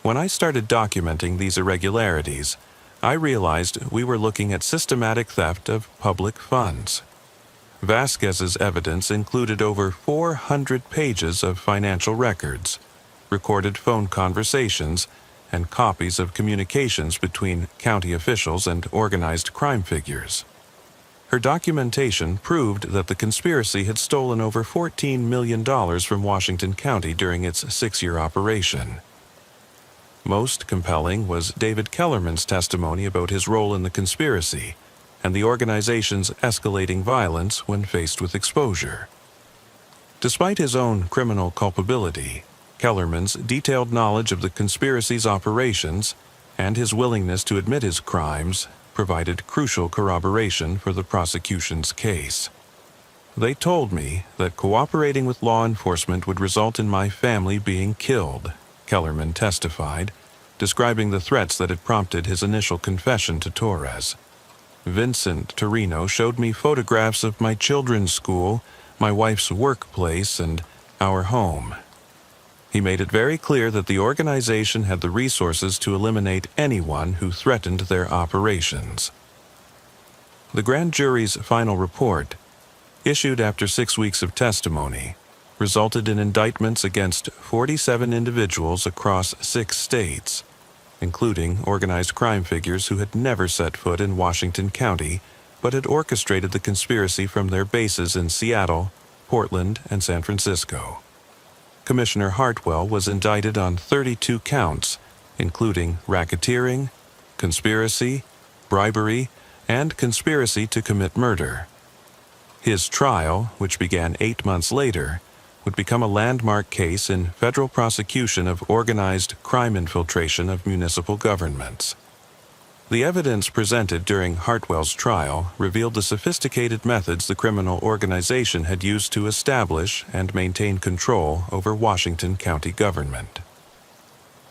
When I started documenting these irregularities, I realized we were looking at systematic theft of public funds. Vasquez's evidence included over 400 pages of financial records, recorded phone conversations, and copies of communications between county officials and organized crime figures. Her documentation proved that the conspiracy had stolen over $14 million from Washington County during its 6-year operation. Most compelling was David Kellerman's testimony about his role in the conspiracy and the organization's escalating violence when faced with exposure. Despite his own criminal culpability, Kellerman's detailed knowledge of the conspiracy's operations and his willingness to admit his crimes provided crucial corroboration for the prosecution's case. They told me that cooperating with law enforcement would result in my family being killed, Kellerman testified, describing the threats that had prompted his initial confession to Torres. Vincent Torino showed me photographs of my children's school, my wife's workplace, and our home. He made it very clear that the organization had the resources to eliminate anyone who threatened their operations. The grand jury's final report, issued after 6 weeks of testimony, resulted in indictments against 47 individuals across 6 states, including organized crime figures who had never set foot in Washington County but had orchestrated the conspiracy from their bases in Seattle, Portland, and San Francisco. Commissioner Hartwell was indicted on 32 counts, including racketeering, conspiracy, bribery, and conspiracy to commit murder. His trial, which began 8 months later, would become a landmark case in federal prosecution of organized crime infiltration of municipal governments. The evidence presented during Hartwell's trial revealed the sophisticated methods the criminal organization had used to establish and maintain control over Washington County government.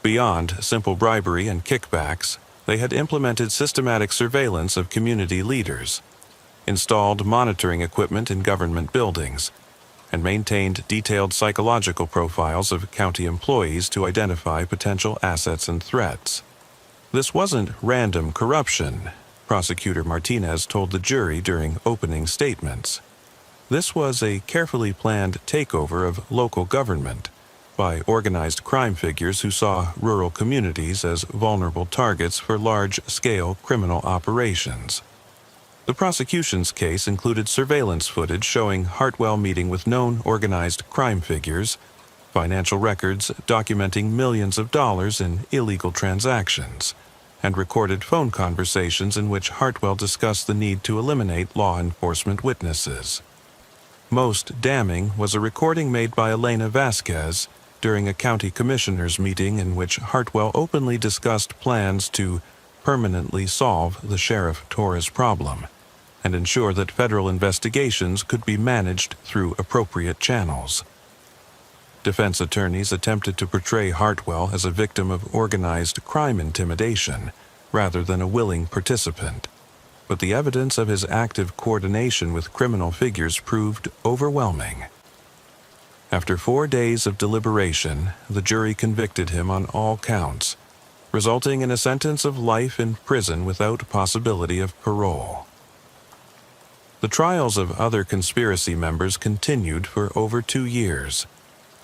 Beyond simple bribery and kickbacks, they had implemented systematic surveillance of community leaders, installed monitoring equipment in government buildings, and maintained detailed psychological profiles of county employees to identify potential assets and threats. This wasn't random corruption, Prosecutor Martinez told the jury during opening statements. This was a carefully planned takeover of local government by organized crime figures who saw rural communities as vulnerable targets for large-scale criminal operations. The prosecution's case included surveillance footage showing Hartwell meeting with known organized crime figures, financial records documenting millions of dollars in illegal transactions, and recorded phone conversations in which Hartwell discussed the need to eliminate law enforcement witnesses. Most damning was a recording made by Elena Vasquez during a county commissioners' meeting in which Hartwell openly discussed plans to permanently solve the Sheriff Torres problem and ensure that federal investigations could be managed through appropriate channels. Defense attorneys attempted to portray Hartwell as a victim of organized crime intimidation rather than a willing participant, but the evidence of his active coordination with criminal figures proved overwhelming. After 4 days of deliberation, the jury convicted him on all counts, resulting in a sentence of life in prison without possibility of parole. The trials of other conspiracy members continued for over 2 years,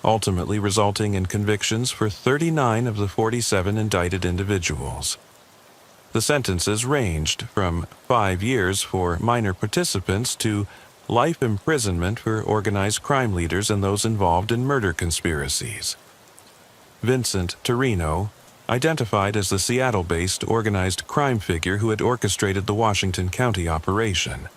ultimately resulting in convictions for 39 of the 47 indicted individuals. The sentences ranged from 5 years for minor participants to life imprisonment for organized crime leaders and those involved in murder conspiracies. Vincent Torino, identified as the Seattle-based organized crime figure who had orchestrated the Washington County operation,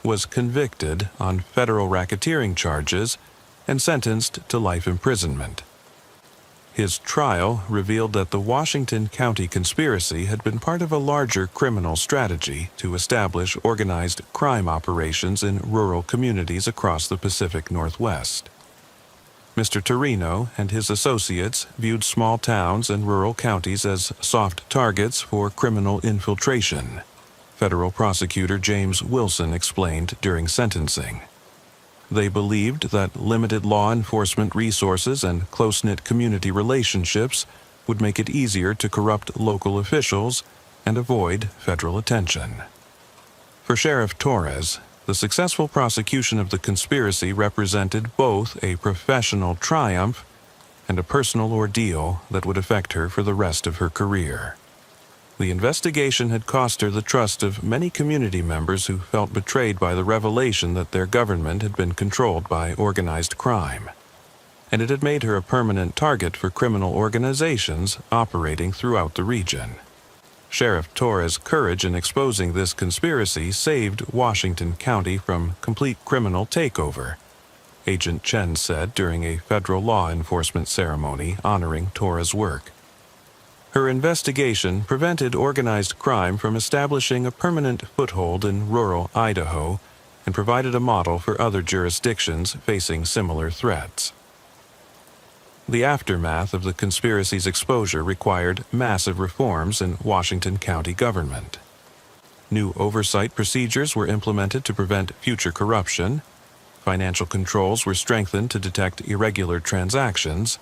was convicted on federal racketeering charges and sentenced to life imprisonment. His trial revealed that the Washington County conspiracy had been part of a larger criminal strategy to establish organized crime operations in rural communities across the Pacific Northwest. Mr. Torino and his associates viewed small towns and rural counties as soft targets for criminal infiltration, Federal Prosecutor James Wilson explained during sentencing. They believed that limited law enforcement resources and close-knit community relationships would make it easier to corrupt local officials and avoid federal attention. For Sheriff Torres, the successful prosecution of the conspiracy represented both a professional triumph and a personal ordeal that would affect her for the rest of her career. The investigation had cost her the trust of many community members who felt betrayed by the revelation that their government had been controlled by organized crime. and it had made her a permanent target for criminal organizations operating throughout the region. Sheriff Torres' courage in exposing this conspiracy saved Washington County from complete criminal takeover, Agent Chen said during a federal law enforcement ceremony honoring Torres' work. Her investigation prevented organized crime from establishing a permanent foothold in rural Idaho and provided a model for other jurisdictions facing similar threats. The aftermath of the conspiracy's exposure required massive reforms in Washington County government. New oversight procedures were implemented to prevent future corruption, financial controls were strengthened to detect irregular transactions,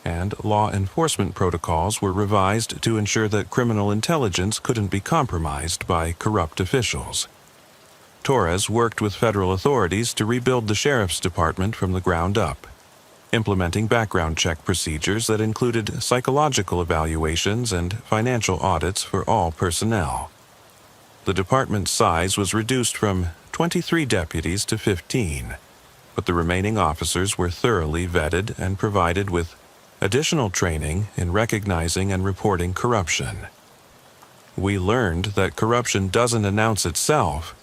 and law enforcement protocols were revised to ensure that criminal intelligence couldn't be compromised by corrupt officials. Torres worked with federal authorities to rebuild the sheriff's department from the ground up, implementing background check procedures that included psychological evaluations and financial audits for all personnel. The department's size was reduced from 23 deputies to 15, but the remaining officers were thoroughly vetted and provided with additional training in recognizing and reporting corruption. "We learned that corruption doesn't announce itself,"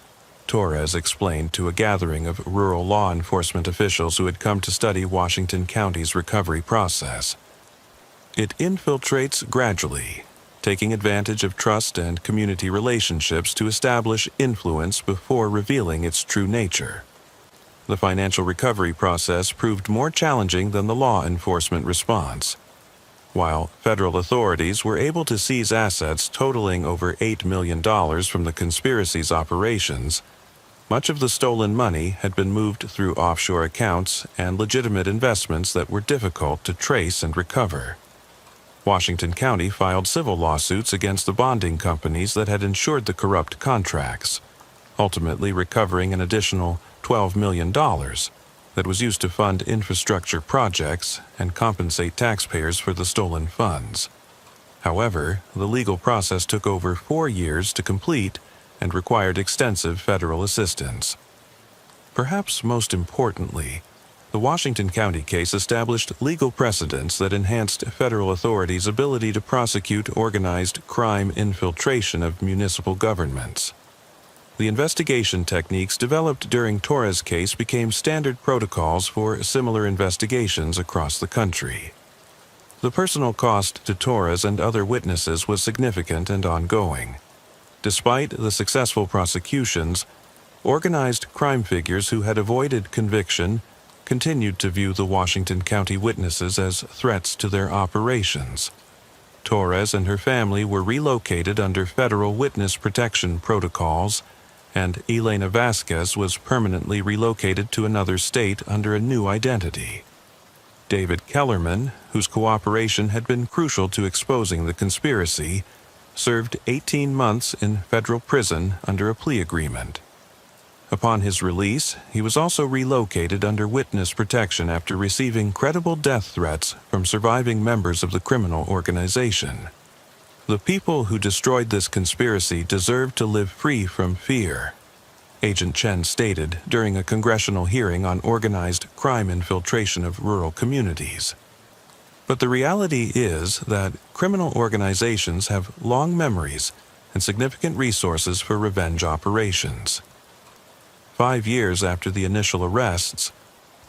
Torres explained to a gathering of rural law enforcement officials who had come to study Washington County's recovery process. "It infiltrates gradually, taking advantage of trust and community relationships to establish influence before revealing its true nature." The financial recovery process proved more challenging than the law enforcement response. While federal authorities were able to seize assets totaling over $8 million from the conspiracy's operations, much of the stolen money had been moved through offshore accounts and legitimate investments that were difficult to trace and recover. Washington County filed civil lawsuits against the bonding companies that had insured the corrupt contracts, ultimately recovering an additional $12 million that was used to fund infrastructure projects and compensate taxpayers for the stolen funds. However, the legal process took over 4 years to complete and required extensive federal assistance. Perhaps most importantly, the Washington County case established legal precedents that enhanced federal authorities' ability to prosecute organized crime infiltration of municipal governments. The investigation techniques developed during Torres' case became standard protocols for similar investigations across the country. The personal cost to Torres and other witnesses was significant and ongoing. Despite the successful prosecutions, organized crime figures who had avoided conviction continued to view the Washington County witnesses as threats to their operations. Torres and her family were relocated under federal witness protection protocols, and Elena Vasquez was permanently relocated to another state under a new identity. David Kellerman, whose cooperation had been crucial to exposing the conspiracy, served 18 months in federal prison under a plea agreement. Upon his release, he was also relocated under witness protection after receiving credible death threats from surviving members of the criminal organization. "The people who destroyed this conspiracy deserve to live free from fear," Agent Chen stated during a congressional hearing on organized crime infiltration of rural communities. But the reality is that criminal organizations have long memories and significant resources for revenge operations. 5 years after the initial arrests,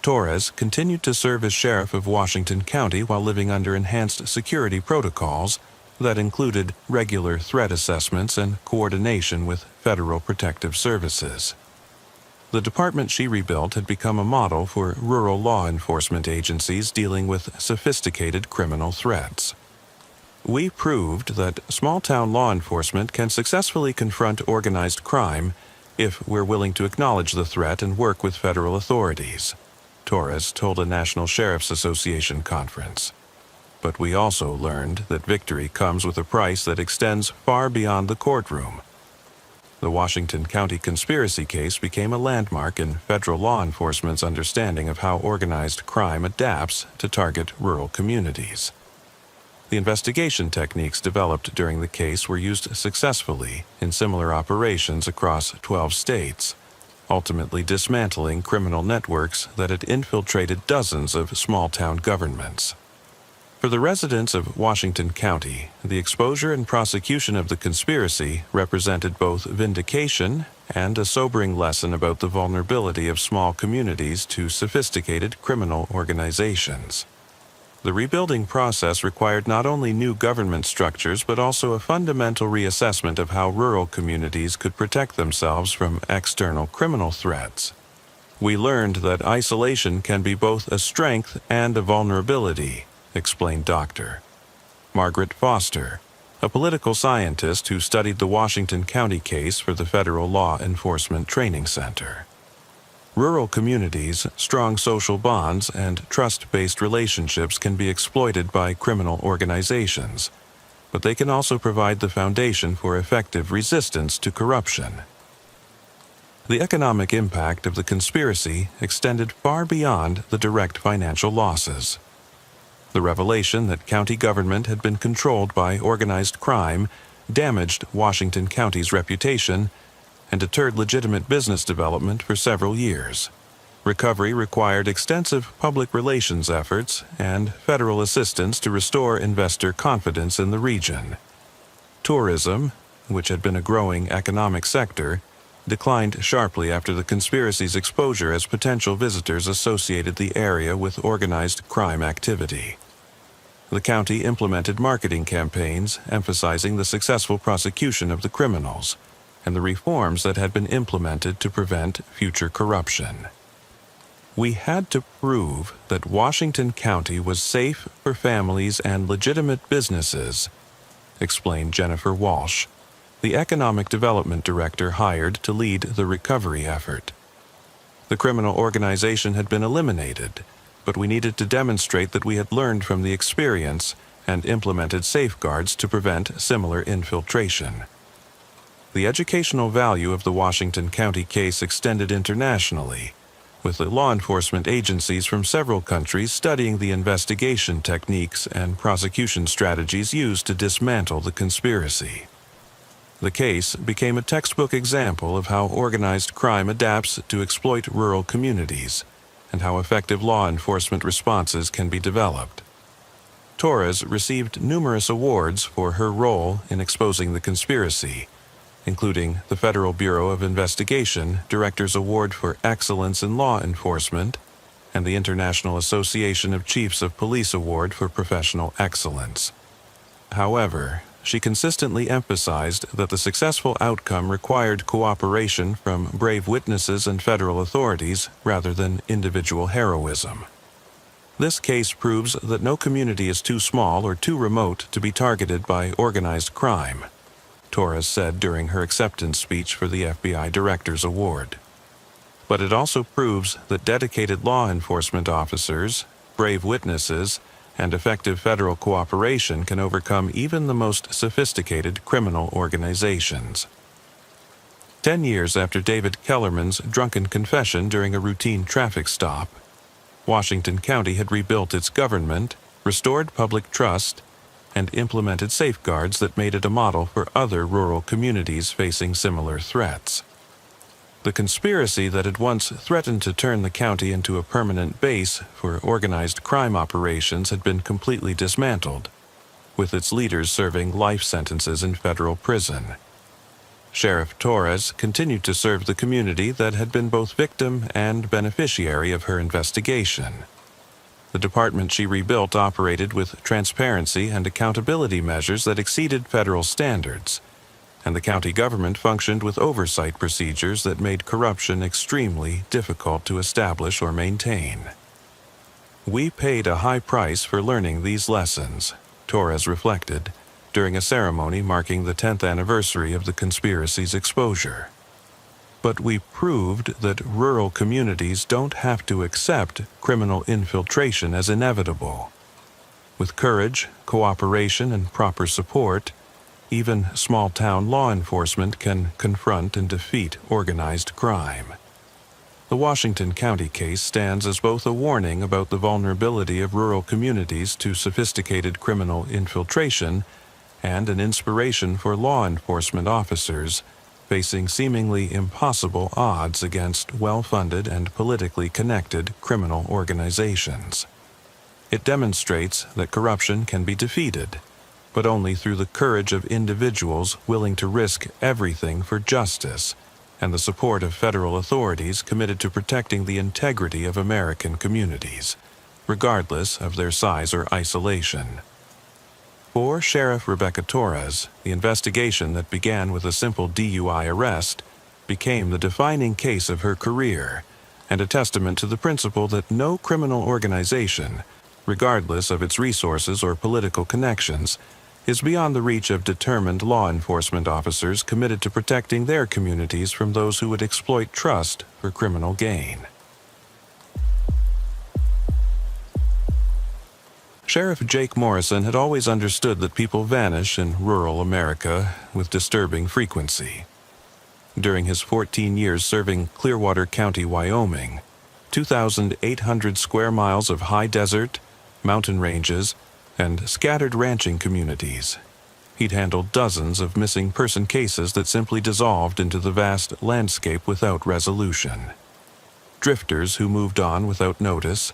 Torres continued to serve as sheriff of Washington County while living under enhanced security protocols that included regular threat assessments and coordination with federal protective services. The department she rebuilt had become a model for rural law enforcement agencies dealing with sophisticated criminal threats. "We proved that small-town law enforcement can successfully confront organized crime if we're willing to acknowledge the threat and work with federal authorities," Torres told a National Sheriff's Association conference. "But we also learned that victory comes with a price that extends far beyond the courtroom." The Washington County conspiracy case became a landmark in federal law enforcement's understanding of how organized crime adapts to target rural communities. The investigation techniques developed during the case were used successfully in similar operations across 12 states, ultimately dismantling criminal networks that had infiltrated dozens of small-town governments. For the residents of Washington County, the exposure and prosecution of the conspiracy represented both vindication and a sobering lesson about the vulnerability of small communities to sophisticated criminal organizations. The rebuilding process required not only new government structures but also a fundamental reassessment of how rural communities could protect themselves from external criminal threats. We learned that isolation can be both a strength and a vulnerability, explained Dr. Margaret Foster, a political scientist who studied the Washington County case for the Federal Law Enforcement Training Center. Rural communities, strong social bonds, and trust-based relationships can be exploited by criminal organizations, but they can also provide the foundation for effective resistance to corruption. The economic impact of the conspiracy extended far beyond the direct financial losses. The revelation that county government had been controlled by organized crime damaged Washington County's reputation and deterred legitimate business development for several years. Recovery required extensive public relations efforts and federal assistance to restore investor confidence in the region. Tourism, which had been a growing economic sector, declined sharply after the conspiracy's exposure as potential visitors associated the area with organized crime activity. The county implemented marketing campaigns emphasizing the successful prosecution of the criminals and the reforms that had been implemented to prevent future corruption. We had to prove that Washington County was safe for families and legitimate businesses, explained Jennifer Walsh, the economic development director hired to lead the recovery effort. The criminal organization had been eliminated, but we needed to demonstrate that we had learned from the experience and implemented safeguards to prevent similar infiltration. The educational value of the Washington County case extended internationally, with the law enforcement agencies from several countries studying the investigation techniques and prosecution strategies used to dismantle the conspiracy. The case became a textbook example of how organized crime adapts to exploit rural communities and how effective law enforcement responses can be developed. Torres received numerous awards for her role in exposing the conspiracy, including the Federal Bureau of Investigation Director's Award for Excellence in Law Enforcement and the International Association of Chiefs of Police Award for Professional Excellence. However, she consistently emphasized that the successful outcome required cooperation from brave witnesses and federal authorities rather than individual heroism. This case proves that no community is too small or too remote to be targeted by organized crime, Torres said during her acceptance speech for the FBI Director's Award. But it also proves that dedicated law enforcement officers, brave witnesses, and effective federal cooperation can overcome even the most sophisticated criminal organizations. 10 years after David Kellerman's drunken confession during a routine traffic stop, Washington County had rebuilt its government, restored public trust, and implemented safeguards that made it a model for other rural communities facing similar threats. The conspiracy that had once threatened to turn the county into a permanent base for organized crime operations had been completely dismantled, with its leaders serving life sentences in federal prison. Sheriff Torres continued to serve the community that had been both victim and beneficiary of her investigation. The department she rebuilt operated with transparency and accountability measures that exceeded federal standards, and the county government functioned with oversight procedures that made corruption extremely difficult to establish or maintain. We paid a high price for learning these lessons, Torres reflected, during a ceremony marking the 10th anniversary of the conspiracy's exposure. But we proved that rural communities don't have to accept criminal infiltration as inevitable. With courage, cooperation, and proper support, even small-town law enforcement can confront and defeat organized crime. The Washington County case stands as both a warning about the vulnerability of rural communities to sophisticated criminal infiltration and an inspiration for law enforcement officers facing seemingly impossible odds against well-funded and politically connected criminal organizations. It demonstrates that corruption can be defeated, but only through the courage of individuals willing to risk everything for justice and the support of federal authorities committed to protecting the integrity of American communities, regardless of their size or isolation. For Sheriff Rebecca Torres, the investigation that began with a simple DUI arrest became the defining case of her career and a testament to the principle that no criminal organization, regardless of its resources or political connections, is beyond the reach of determined law enforcement officers committed to protecting their communities from those who would exploit trust for criminal gain. Sheriff Jake Morrison had always understood that people vanish in rural America with disturbing frequency. During his 14 years serving Clearwater County, Wyoming, 2,800 square miles of high desert, mountain ranges, and scattered ranching communities, he'd handled dozens of missing person cases that simply dissolved into the vast landscape without resolution. Drifters who moved on without notice,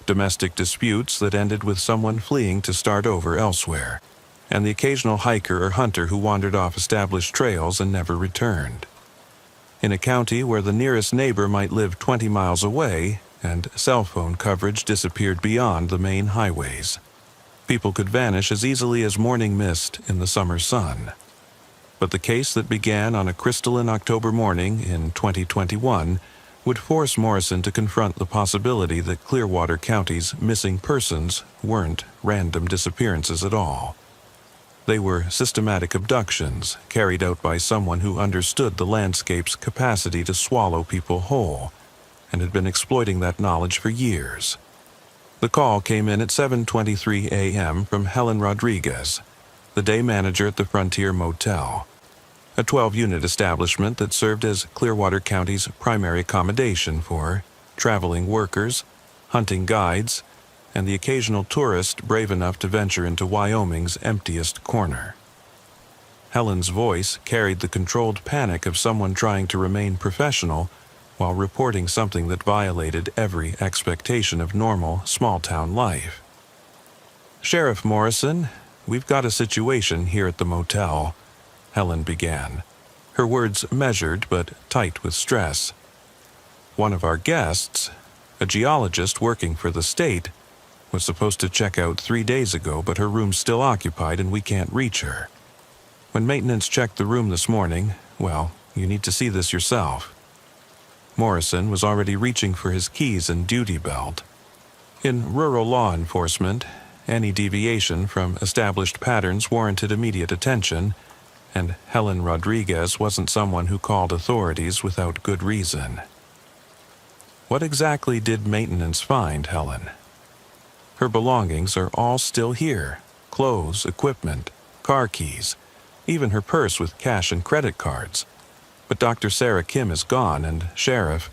domestic disputes that ended with someone fleeing to start over elsewhere, and the occasional hiker or hunter who wandered off established trails and never returned. In a county where the nearest neighbor might live 20 miles away and cell phone coverage disappeared beyond the main highways, people could vanish as easily as morning mist in the summer sun. But the case that began on a crystalline October morning in 2021 would force Morrison to confront the possibility that Clearwater County's missing persons weren't random disappearances at all. They were systematic abductions carried out by someone who understood the landscape's capacity to swallow people whole and had been exploiting that knowledge for years. The call came in at 7:23 a.m. from Helen Rodriguez, the day manager at the Frontier Motel, a 12-unit establishment that served as Clearwater County's primary accommodation for traveling workers, hunting guides, and the occasional tourist brave enough to venture into Wyoming's emptiest corner. Helen's voice carried the controlled panic of someone trying to remain professional while reporting something that violated every expectation of normal, small-town life. "Sheriff Morrison, we've got a situation here at the motel," Helen began, her words measured but tight with stress. "One of our guests, a geologist working for the state, was supposed to check out 3 days ago, but her room's still occupied and we can't reach her. When maintenance checked the room this morning, well, you need to see this yourself." Morrison was already reaching for his keys and duty belt. In rural law enforcement, any deviation from established patterns warranted immediate attention, and Helen Rodriguez wasn't someone who called authorities without good reason. What exactly did maintenance find, Helen? Her belongings are all still here: clothes, equipment, car keys, even her purse with cash and credit cards. But Dr. Sarah Kim is gone, and Sheriff,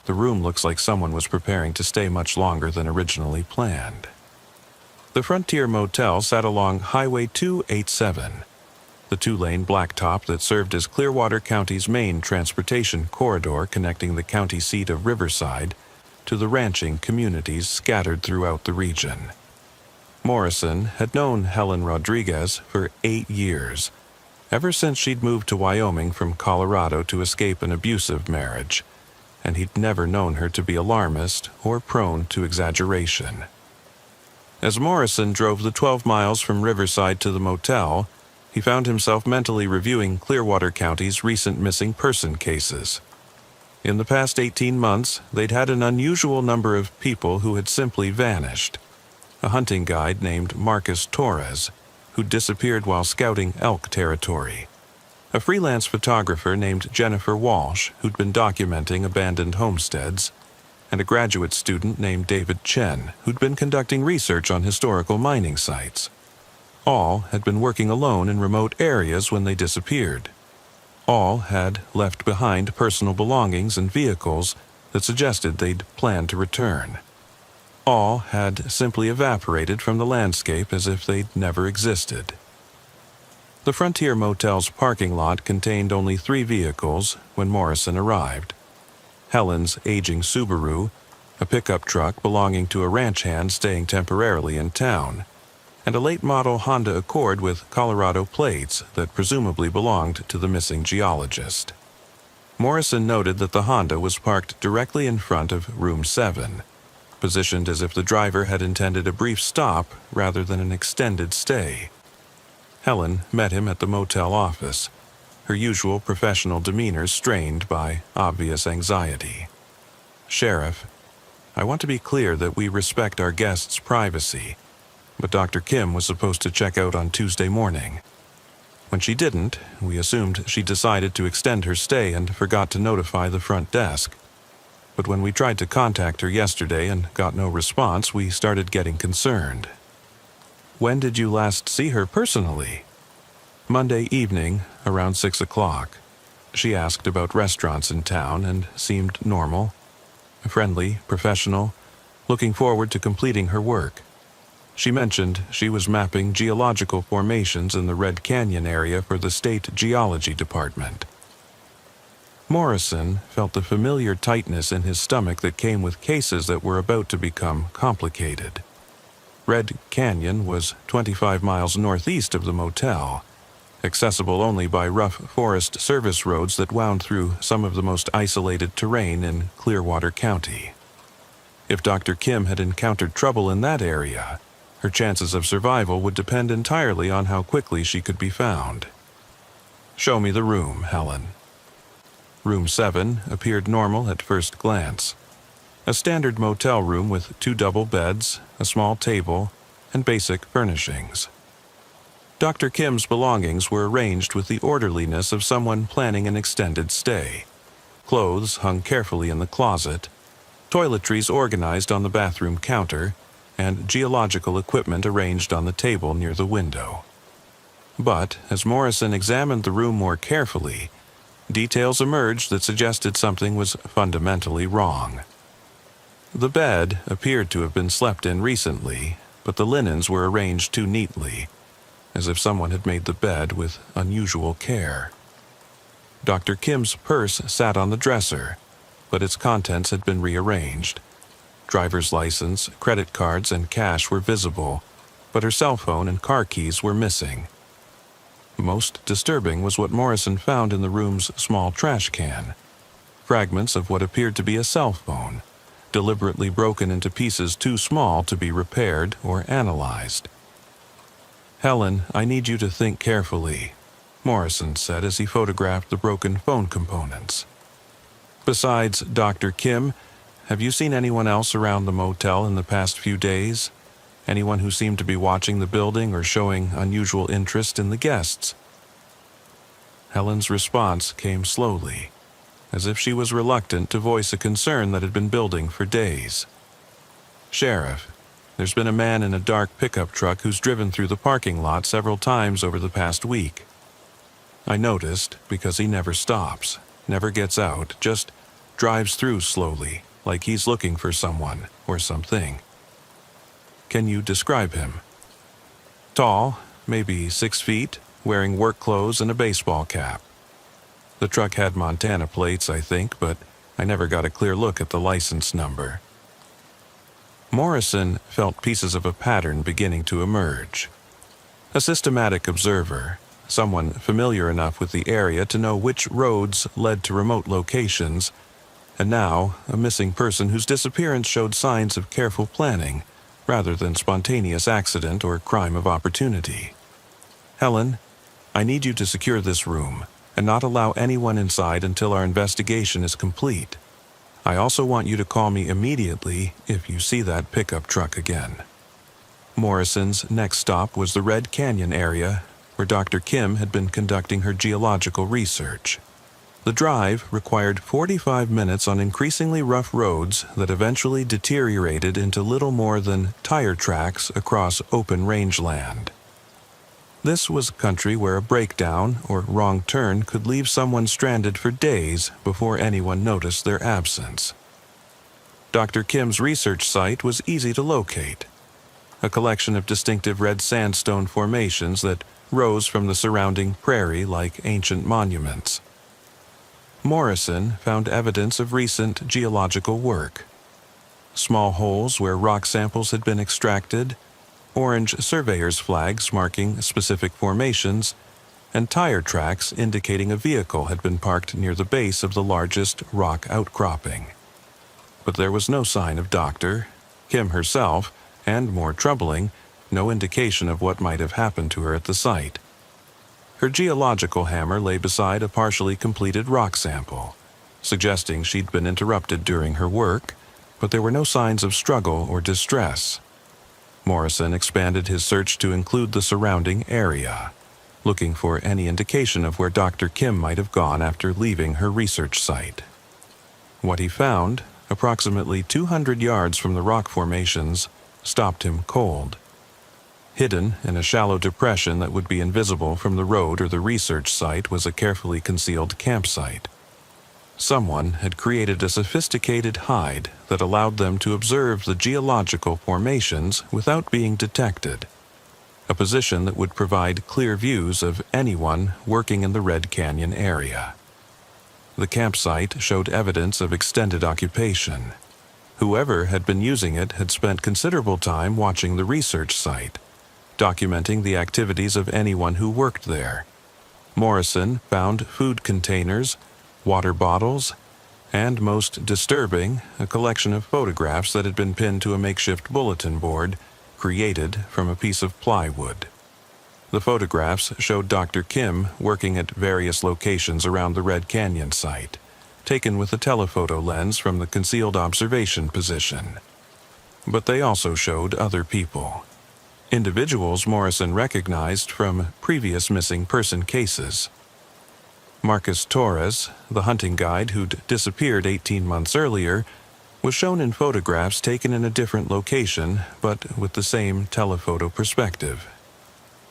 the room looks like someone was preparing to stay much longer than originally planned. The Frontier Motel sat along Highway 287, the 2-lane blacktop that served as Clearwater County's main transportation corridor connecting the county seat of Riverside to the ranching communities scattered throughout the region. Morrison had known Helen Rodriguez for 8 years, ever since she'd moved to Wyoming from Colorado to escape an abusive marriage, and he'd never known her to be alarmist or prone to exaggeration. As Morrison drove the 12 miles from Riverside to the motel, he found himself mentally reviewing Clearwater County's recent missing person cases. In the past 18 months, they'd had an unusual number of people who had simply vanished. A hunting guide named Marcus Torres, who disappeared while scouting elk territory. A freelance photographer named Jennifer Walsh, who'd been documenting abandoned homesteads, and a graduate student named David Chen, who'd been conducting research on historical mining sites. All had been working alone in remote areas when they disappeared. All had left behind personal belongings and vehicles that suggested they'd planned to return. All had simply evaporated from the landscape as if they'd never existed. The Frontier Motel's parking lot contained only 3 vehicles when Morrison arrived. Helen's aging Subaru, a pickup truck belonging to a ranch hand staying temporarily in town, and a late-model Honda Accord with Colorado plates that presumably belonged to the missing geologist. Morrison noted that the Honda was parked directly in front of Room 7, positioned as if the driver had intended a brief stop rather than an extended stay. Helen met him at the motel office, her usual professional demeanor strained by obvious anxiety. "Sheriff, I want to be clear that we respect our guests' privacy, but Dr. Kim was supposed to check out on Tuesday morning. When she didn't, we assumed she decided to extend her stay and forgot to notify the front desk. But when we tried to contact her yesterday and got no response, we started getting concerned." "When did you last see her personally?" "Monday evening, around 6 o'clock. She asked about restaurants in town and seemed normal, friendly, professional, looking forward to completing her work. She mentioned she was mapping geological formations in the Red Canyon area for the State Geology Department." Morrison felt the familiar tightness in his stomach that came with cases that were about to become complicated. Red Canyon was 25 miles northeast of the motel, accessible only by rough Forest Service roads that wound through some of the most isolated terrain in Clearwater County. If Dr. Kim had encountered trouble in that area, her chances of survival would depend entirely on how quickly she could be found. "Show me the room, Helen." Room 7 appeared normal at first glance. A standard motel room with 2 double beds, a small table, and basic furnishings. Dr. Kim's belongings were arranged with the orderliness of someone planning an extended stay. Clothes hung carefully in the closet, toiletries organized on the bathroom counter, and geological equipment arranged on the table near the window. But as Morrison examined the room more carefully, details emerged that suggested something was fundamentally wrong. The bed appeared to have been slept in recently, but the linens were arranged too neatly, as if someone had made the bed with unusual care. Dr. Kim's purse sat on the dresser, but its contents had been rearranged. Driver's license, credit cards, and cash were visible, but her cell phone and car keys were missing. Most disturbing was what Morrison found in the room's small trash can. Fragments of what appeared to be a cell phone, deliberately broken into pieces too small to be repaired or analyzed. "Helen, I need you to think carefully," Morrison said as he photographed the broken phone components. "Besides Dr. Kim, have you seen anyone else around the motel in the past few days? Anyone who seemed to be watching the building or showing unusual interest in the guests?" Helen's response came slowly, as if she was reluctant to voice a concern that had been building for days. "Sheriff, there's been a man in a dark pickup truck who's driven through the parking lot several times over the past week. I noticed because he never stops, never gets out, just drives through slowly, like he's looking for someone or something." "Can you describe him?" "Tall, maybe 6 feet, wearing work clothes and a baseball cap. The truck had Montana plates, I think, but I never got a clear look at the license number." Morrison felt pieces of a pattern beginning to emerge. A systematic observer, someone familiar enough with the area to know which roads led to remote locations, and now a missing person whose disappearance showed signs of careful planning rather than spontaneous accident or crime of opportunity. "Helen, I need you to secure this room and not allow anyone inside until our investigation is complete. I also want you to call me immediately if you see that pickup truck again." Morrison's next stop was the Red Canyon area, where Dr. Kim had been conducting her geological research. The drive required 45 minutes on increasingly rough roads that eventually deteriorated into little more than tire tracks across open rangeland. This was country where a breakdown or wrong turn could leave someone stranded for days before anyone noticed their absence. Dr. Kim's research site was easy to locate. a collection of distinctive red sandstone formations that rose from the surrounding prairie like ancient monuments. Morrison found evidence of recent geological work. Small holes where rock samples had been extracted, orange surveyor's flags marking specific formations, and tire tracks indicating a vehicle had been parked near the base of the largest rock outcropping. But there was no sign of Dr. Kim herself, and more troubling, no indication of what might have happened to her at the site. Her geological hammer lay beside a partially completed rock sample, suggesting she'd been interrupted during her work, but there were no signs of struggle or distress. Morrison expanded his search to include the surrounding area, looking for any indication of where Dr. Kim might have gone after leaving her research site. What he found, approximately 200 yards from the rock formations, stopped him cold. Hidden in a shallow depression that would be invisible from the road or the research site was a carefully concealed campsite. Someone had created a sophisticated hide that allowed them to observe the geological formations without being detected, a position that would provide clear views of anyone working in the Red Canyon area. The campsite showed evidence of extended occupation. Whoever had been using it had spent considerable time watching the research site, documenting the activities of anyone who worked there. Morrison found food containers, water bottles, and, most disturbing, a collection of photographs that had been pinned to a makeshift bulletin board created from a piece of plywood. The photographs showed Dr. Kim working at various locations around the Red Canyon site, taken with a telephoto lens from the concealed observation position. But they also showed other people, individuals Morrison recognized from previous missing person cases. Marcus Torres, the hunting guide who'd disappeared 18 months earlier, was shown in photographs taken in a different location, but with the same telephoto perspective.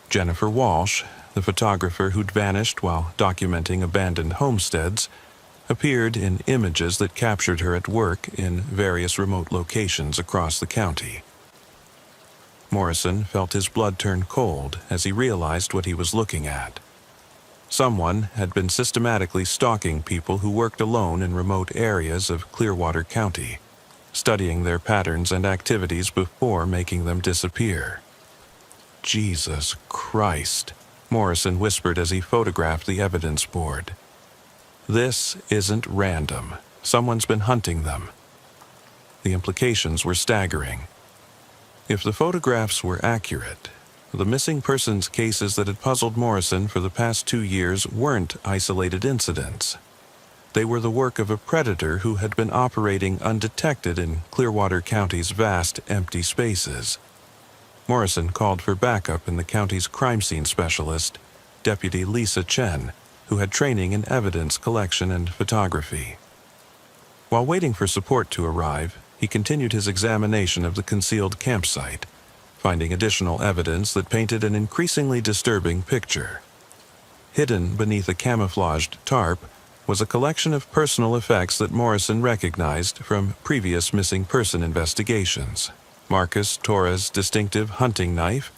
Jennifer Walsh, the photographer who'd vanished while documenting abandoned homesteads, appeared in images that captured her at work in various remote locations across the county. Morrison felt his blood turn cold as he realized what he was looking at. Someone had been systematically stalking people who worked alone in remote areas of Clearwater County, studying their patterns and activities before making them disappear. Jesus Christ, Morrison whispered as he photographed the evidence board. This isn't random. Someone's been hunting them. The implications were staggering. If the photographs were accurate, the missing persons cases that had puzzled Morrison for the past 2 years weren't isolated incidents. They were the work of a predator who had been operating undetected in Clearwater County's vast, empty spaces. Morrison called for backup in the county's crime scene specialist, Deputy Lisa Chen, who had training in evidence collection and photography. While waiting for support to arrive, he continued his examination of the concealed campsite, finding additional evidence that painted an increasingly disturbing picture. Hidden beneath a camouflaged tarp was a collection of personal effects that Morrison recognized from previous missing person investigations. Marcus Torres' distinctive hunting knife,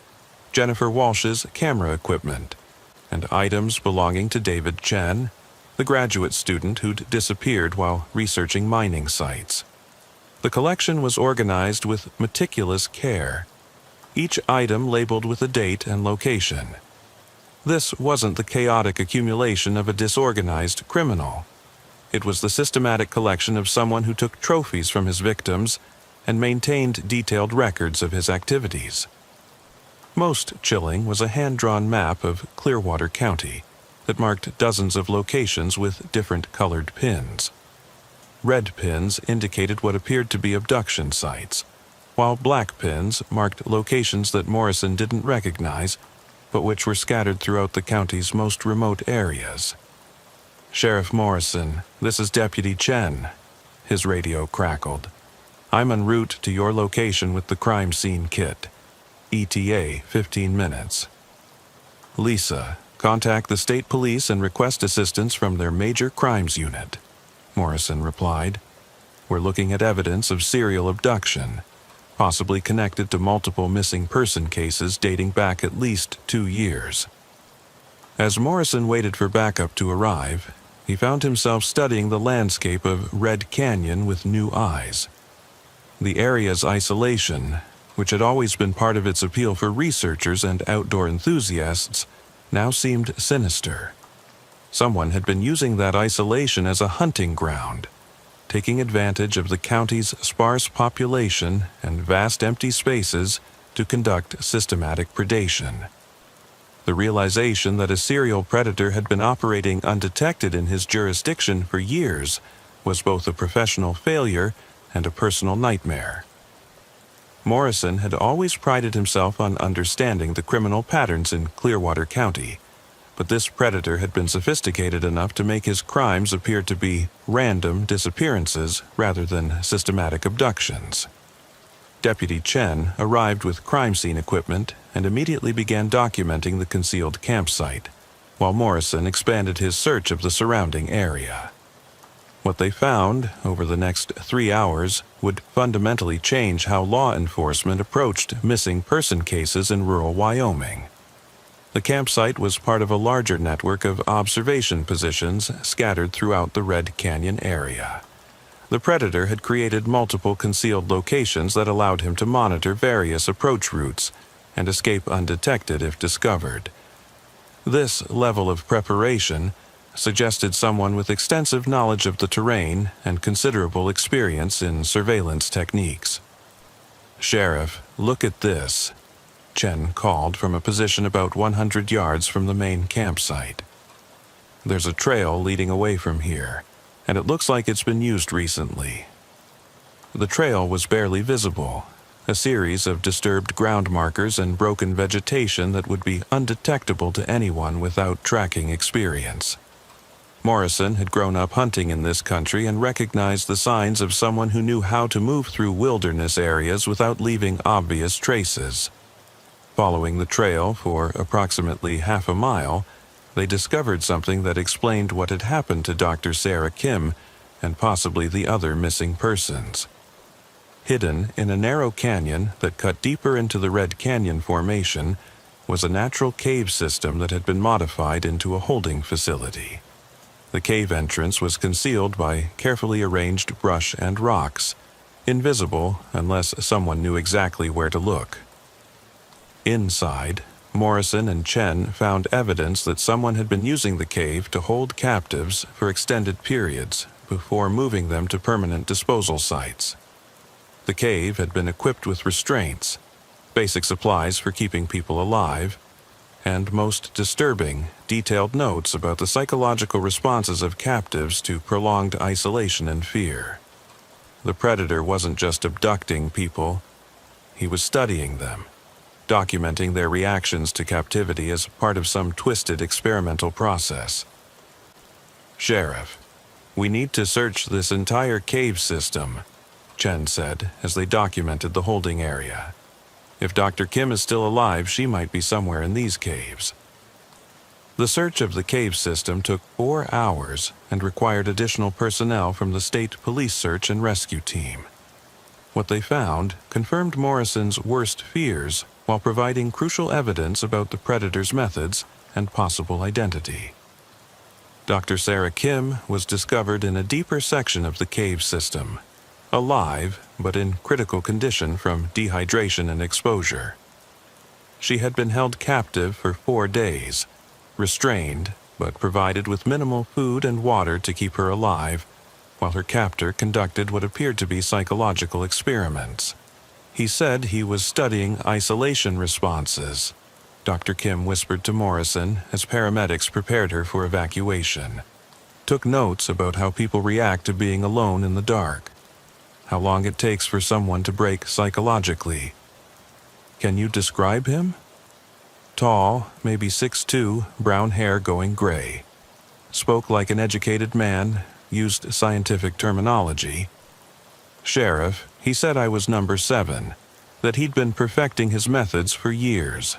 Jennifer Walsh's camera equipment, and items belonging to David Chen, the graduate student who'd disappeared while researching mining sites. The collection was organized with meticulous care, each item labeled with a date and location. This wasn't the chaotic accumulation of a disorganized criminal. It was the systematic collection of someone who took trophies from his victims and maintained detailed records of his activities. Most chilling was a hand-drawn map of Clearwater County that marked dozens of locations with different colored pins. Red pins indicated what appeared to be abduction sites, while black pins marked locations that Morrison didn't recognize, but which were scattered throughout the county's most remote areas. "Sheriff Morrison, this is Deputy Chen," his radio crackled. "I'm en route to your location with the crime scene kit. ETA 15 minutes. Lisa, contact the state police and request assistance from their major crimes unit," Morrison replied. "We're looking at evidence of serial abduction, possibly connected to multiple missing person cases dating back at least 2 years. As Morrison waited for backup to arrive, he found himself studying the landscape of Red Canyon with new eyes. The area's isolation, which had always been part of its appeal for researchers and outdoor enthusiasts, now seemed sinister. Someone had been using that isolation as a hunting ground, taking advantage of the county's sparse population and vast empty spaces to conduct systematic predation. The realization that a serial predator had been operating undetected in his jurisdiction for years was both a professional failure and a personal nightmare. Morrison had always prided himself on understanding the criminal patterns in Clearwater County, but this predator had been sophisticated enough to make his crimes appear to be random disappearances rather than systematic abductions. Deputy Chen arrived with crime scene equipment and immediately began documenting the concealed campsite, while Morrison expanded his search of the surrounding area. What they found over the next 3 hours would fundamentally change how law enforcement approached missing person cases in rural Wyoming. The campsite was part of a larger network of observation positions scattered throughout the Red Canyon area. The predator had created multiple concealed locations that allowed him to monitor various approach routes and escape undetected if discovered. This level of preparation suggested someone with extensive knowledge of the terrain and considerable experience in surveillance techniques. "Sheriff, look at this," Chen called from a position about 100 yards from the main campsite. "There's a trail leading away from here, and it looks like it's been used recently." The trail was barely visible, a series of disturbed ground markers and broken vegetation that would be undetectable to anyone without tracking experience. Morrison had grown up hunting in this country and recognized the signs of someone who knew how to move through wilderness areas without leaving obvious traces. Following the trail for approximately half a mile, they discovered something that explained what had happened to Dr. Sarah Kim and possibly the other missing persons. Hidden in a narrow canyon that cut deeper into the Red Canyon Formation was a natural cave system that had been modified into a holding facility. The cave entrance was concealed by carefully arranged brush and rocks, invisible unless someone knew exactly where to look. Inside, Morrison and Chen found evidence that someone had been using the cave to hold captives for extended periods before moving them to permanent disposal sites. The cave had been equipped with restraints, basic supplies for keeping people alive, and most disturbing, detailed notes about the psychological responses of captives to prolonged isolation and fear. The predator wasn't just abducting people, he was studying them, documenting their reactions to captivity as part of some twisted experimental process. "Sheriff, we need to search this entire cave system," Chen said as they documented the holding area. "If Dr. Kim is still alive, she might be somewhere in these caves." The search of the cave system took 4 hours and required additional personnel from the state police search and rescue team. What they found confirmed Morrison's worst fears while providing crucial evidence about the predator's methods and possible identity. Dr. Sarah Kim was discovered in a deeper section of the cave system, alive but in critical condition from dehydration and exposure. She had been held captive for 4 days, restrained but provided with minimal food and water to keep her alive, while her captor conducted what appeared to be psychological experiments. "He said he was studying isolation responses," Dr. Kim whispered to Morrison as paramedics prepared her for evacuation. "Took notes about how people react to being alone in the dark, how long it takes for someone to break psychologically. Can you describe him?" "Tall, maybe 6'2", brown hair going gray. Spoke like an educated man, used scientific terminology. Sheriff, he said I was number 7, that he'd been perfecting his methods for years."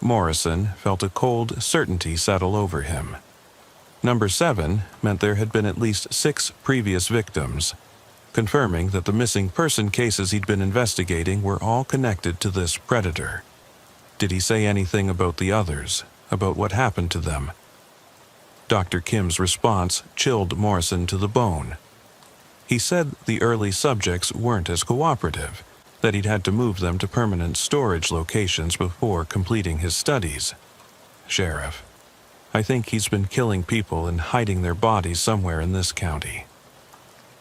Morrison felt a cold certainty settle over him. Number 7 meant there had been at least 6 previous victims, confirming that the missing person cases he'd been investigating were all connected to this predator. Did he say anything about the others, about what happened to them? Dr. Kim's response chilled Morrison to the bone. He said the early subjects weren't as cooperative, that he'd had to move them to permanent storage locations before completing his studies. Sheriff, I think he's been killing people and hiding their bodies somewhere in this county.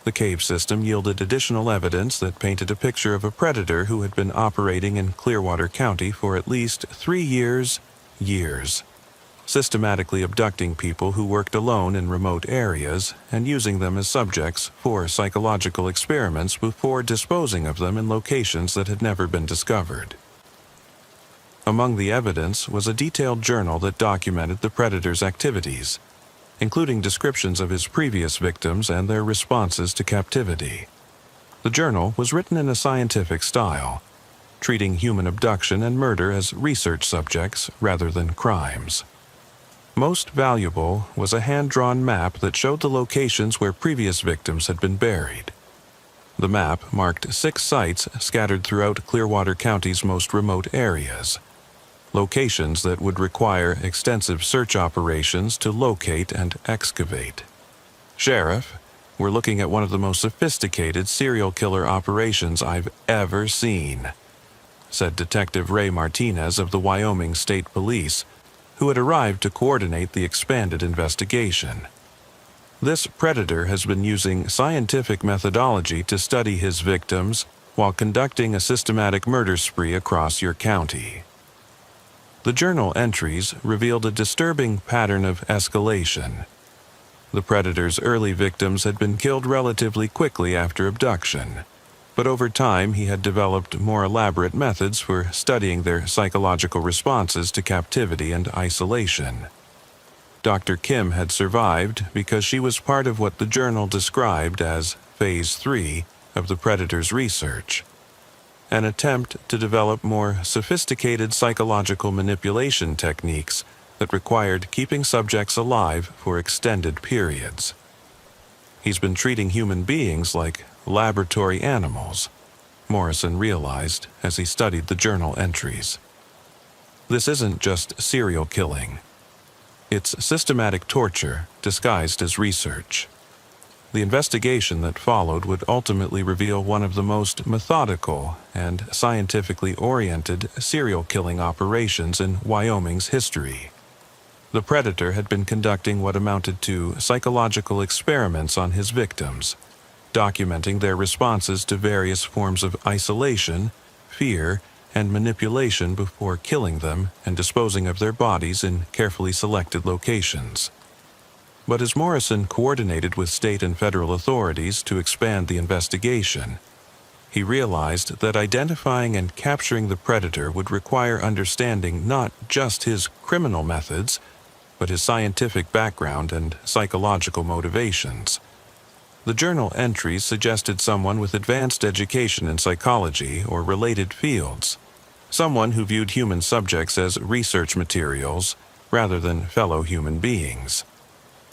The cave system yielded additional evidence that painted a picture of a predator who had been operating in Clearwater County for at least 3 years, systematically abducting people who worked alone in remote areas and using them as subjects for psychological experiments before disposing of them in locations that had never been discovered. Among the evidence was a detailed journal that documented the predator's activities, including descriptions of his previous victims and their responses to captivity. The journal was written in a scientific style, treating human abduction and murder as research subjects rather than crimes. Most valuable was a hand-drawn map that showed the locations where previous victims had been buried. The map marked 6 sites scattered throughout Clearwater County's most remote areas, locations that would require extensive search operations to locate and excavate. Sheriff, we're looking at one of the most sophisticated serial killer operations I've ever seen, said Detective Ray Martinez of the Wyoming State Police, who had arrived to coordinate the expanded investigation. This predator has been using scientific methodology to study his victims while conducting a systematic murder spree across your county. The journal entries revealed a disturbing pattern of escalation. The predator's early victims had been killed relatively quickly after abduction, but over time he had developed more elaborate methods for studying their psychological responses to captivity and isolation. Dr. Kim had survived because she was part of what the journal described as Phase 3 of the predator's research, an attempt to develop more sophisticated psychological manipulation techniques that required keeping subjects alive for extended periods. He's been treating human beings like laboratory animals, Morrison realized as he studied the journal entries. This isn't just serial killing. It's systematic torture disguised as research. The investigation that followed would ultimately reveal one of the most methodical and scientifically oriented serial killing operations in Wyoming's history. The predator had been conducting what amounted to psychological experiments on his victims, documenting their responses to various forms of isolation, fear, and manipulation before killing them and disposing of their bodies in carefully selected locations. But as Morrison coordinated with state and federal authorities to expand the investigation, he realized that identifying and capturing the predator would require understanding not just his criminal methods, but his scientific background and psychological motivations. The journal entries suggested someone with advanced education in psychology or related fields, someone who viewed human subjects as research materials rather than fellow human beings.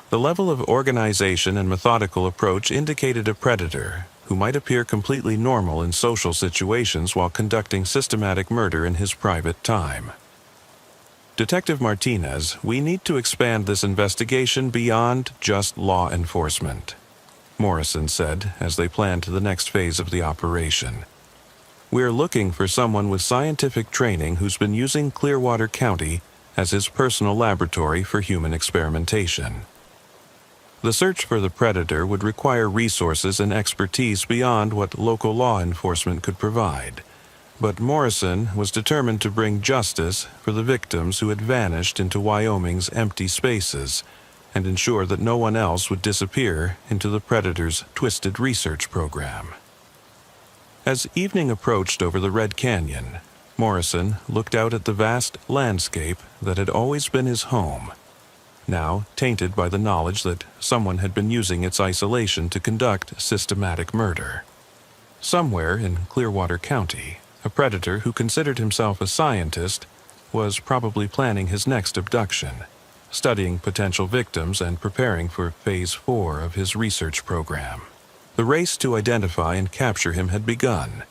The level of organization and methodical approach indicated a predator who might appear completely normal in social situations while conducting systematic murder in his private time. Detective Martinez, we need to expand this investigation beyond just law enforcement, Morrison said as they planned the next phase of the operation. We're looking for someone with scientific training who's been using Clearwater County as his personal laboratory for human experimentation. The search for the predator would require resources and expertise beyond what local law enforcement could provide, but Morrison was determined to bring justice for the victims who had vanished into Wyoming's empty spaces and ensure that no one else would disappear into the predator's twisted research program. As evening approached over the Red Canyon, Morrison looked out at the vast landscape that had always been his home, now tainted by the knowledge that someone had been using its isolation to conduct systematic murder. Somewhere in Clearwater County, a predator who considered himself a scientist was probably planning his next abduction, studying potential victims and preparing for Phase 4 of his research program. The race to identify and capture him had begun,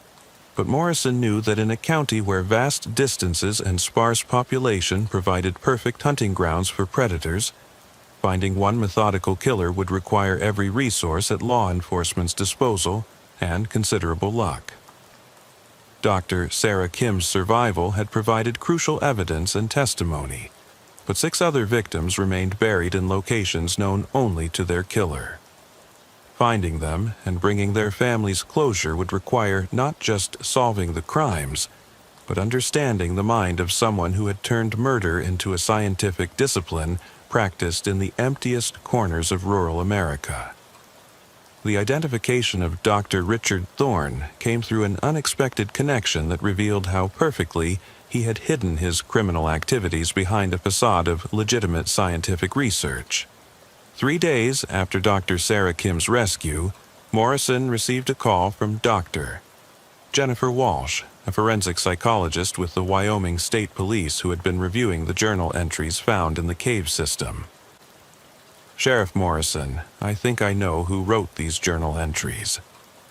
but Morrison knew that in a county where vast distances and sparse population provided perfect hunting grounds for predators, finding one methodical killer would require every resource at law enforcement's disposal and considerable luck. Dr. Sarah Kim's survival had provided crucial evidence and testimony, but 6 other victims remained buried in locations known only to their killer. Finding them and bringing their families closure would require not just solving the crimes, but understanding the mind of someone who had turned murder into a scientific discipline practiced in the emptiest corners of rural America. The identification of Dr. Richard Thorne came through an unexpected connection that revealed how perfectly he had hidden his criminal activities behind a facade of legitimate scientific research. 3 days after Dr. Sarah Kim's rescue, Morrison received a call from Dr. Jennifer Walsh, a forensic psychologist with the Wyoming State Police who had been reviewing the journal entries found in the cave system. "Sheriff Morrison, I think I know who wrote these journal entries,"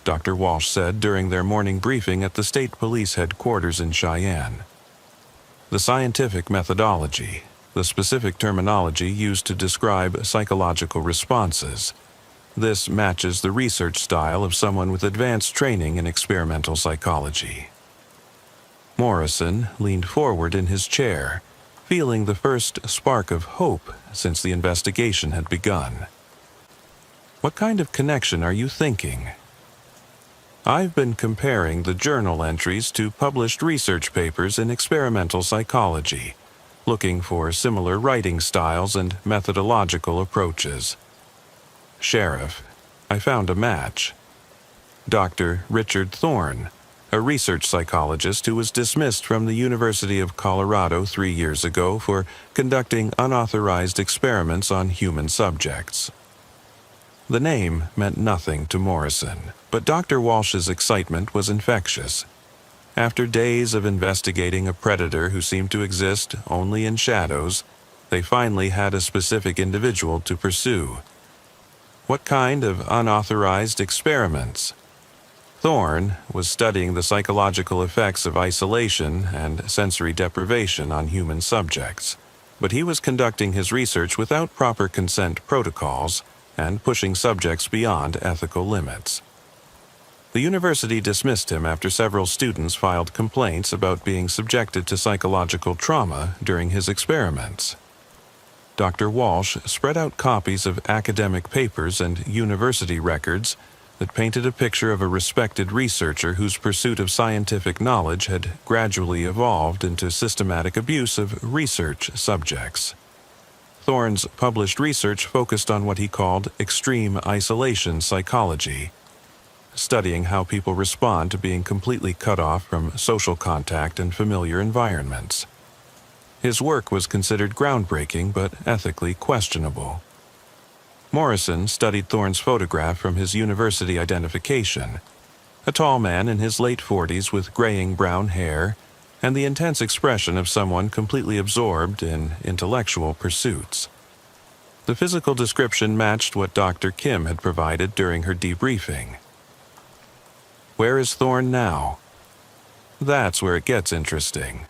Dr. Walsh said during their morning briefing at the State Police headquarters in Cheyenne. "The scientific methodology, the specific terminology used to describe psychological responses. This matches the research style of someone with advanced training in experimental psychology." Morrison leaned forward in his chair, feeling the first spark of hope since the investigation had begun. "What kind of connection are you thinking?" "I've been comparing the journal entries to published research papers in experimental psychology, looking for similar writing styles and methodological approaches. Sheriff, I found a match. Dr. Richard Thorne, a research psychologist who was dismissed from the University of Colorado 3 years ago for conducting unauthorized experiments on human subjects." The name meant nothing to Morrison, but Dr. Walsh's excitement was infectious. After days of investigating a predator who seemed to exist only in shadows, they finally had a specific individual to pursue. "What kind of unauthorized experiments?" Thorne was studying the psychological effects of isolation and sensory deprivation on human subjects, but he was conducting his research without proper consent protocols and pushing subjects beyond ethical limits. The university dismissed him after several students filed complaints about being subjected to psychological trauma during his experiments. Dr. Walsh spread out copies of academic papers and university records that painted a picture of a respected researcher whose pursuit of scientific knowledge had gradually evolved into systematic abuse of research subjects. Thorne's published research focused on what he called extreme isolation psychology, studying how people respond to being completely cut off from social contact and familiar environments. His work was considered groundbreaking but ethically questionable. Morrison studied Thorne's photograph from his university identification, a tall man in his late 40s with graying brown hair and the intense expression of someone completely absorbed in intellectual pursuits. The physical description matched what Dr. Kim had provided during her debriefing. "Where is Thorne now?" That's where it gets interesting.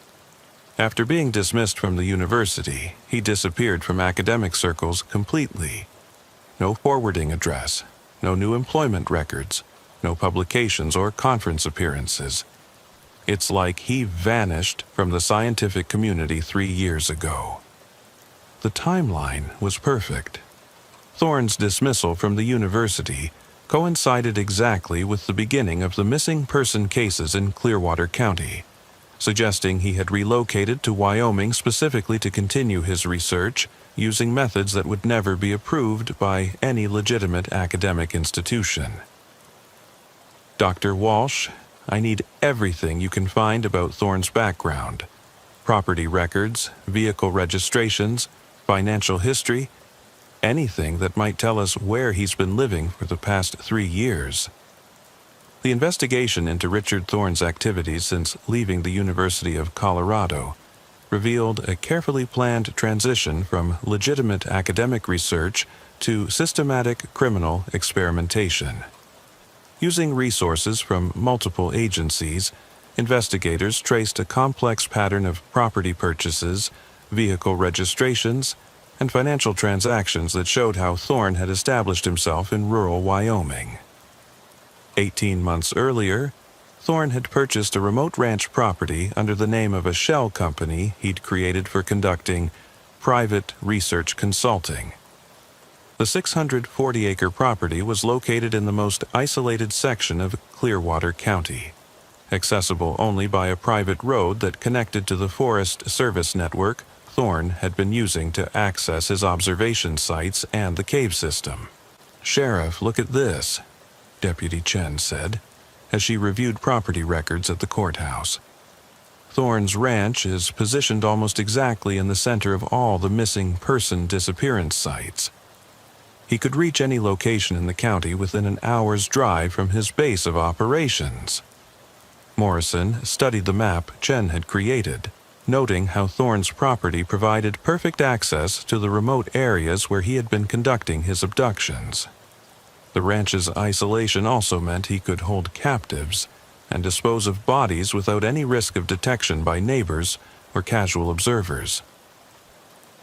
After being dismissed from the university, he disappeared from academic circles completely. No forwarding address, no new employment records, no publications or conference appearances. It's like he vanished from the scientific community 3 years ago. The timeline was perfect. Thorne's dismissal from the university coincided exactly with the beginning of the missing person cases in Clearwater County, suggesting he had relocated to Wyoming specifically to continue his research using methods that would never be approved by any legitimate academic institution. "Dr. Walsh, I need everything you can find about Thorne's background. Property records, vehicle registrations, financial history, anything that might tell us where he's been living for the past 3 years." The investigation into Richard Thorne's activities since leaving the University of Colorado revealed a carefully planned transition from legitimate academic research to systematic criminal experimentation. Using resources from multiple agencies, investigators traced a complex pattern of property purchases, vehicle registrations, and financial transactions that showed how Thorne had established himself in rural Wyoming. 18 months earlier, Thorne had purchased a remote ranch property under the name of a shell company he'd created for conducting private research consulting. The 640-acre property was located in the most isolated section of Clearwater County, accessible only by a private road that connected to the Forest Service network Thorne had been using to access his observation sites and the cave system. "Sheriff, look at this," Deputy Chen said, as she reviewed property records at the courthouse. Thorne's ranch is positioned almost exactly in the center of all the missing person disappearance sites. He could reach any location in the county within an hour's drive from his base of operations. Morrison studied the map Chen had created, noting how Thorne's property provided perfect access to the remote areas where he had been conducting his abductions. The ranch's isolation also meant he could hold captives and dispose of bodies without any risk of detection by neighbors or casual observers.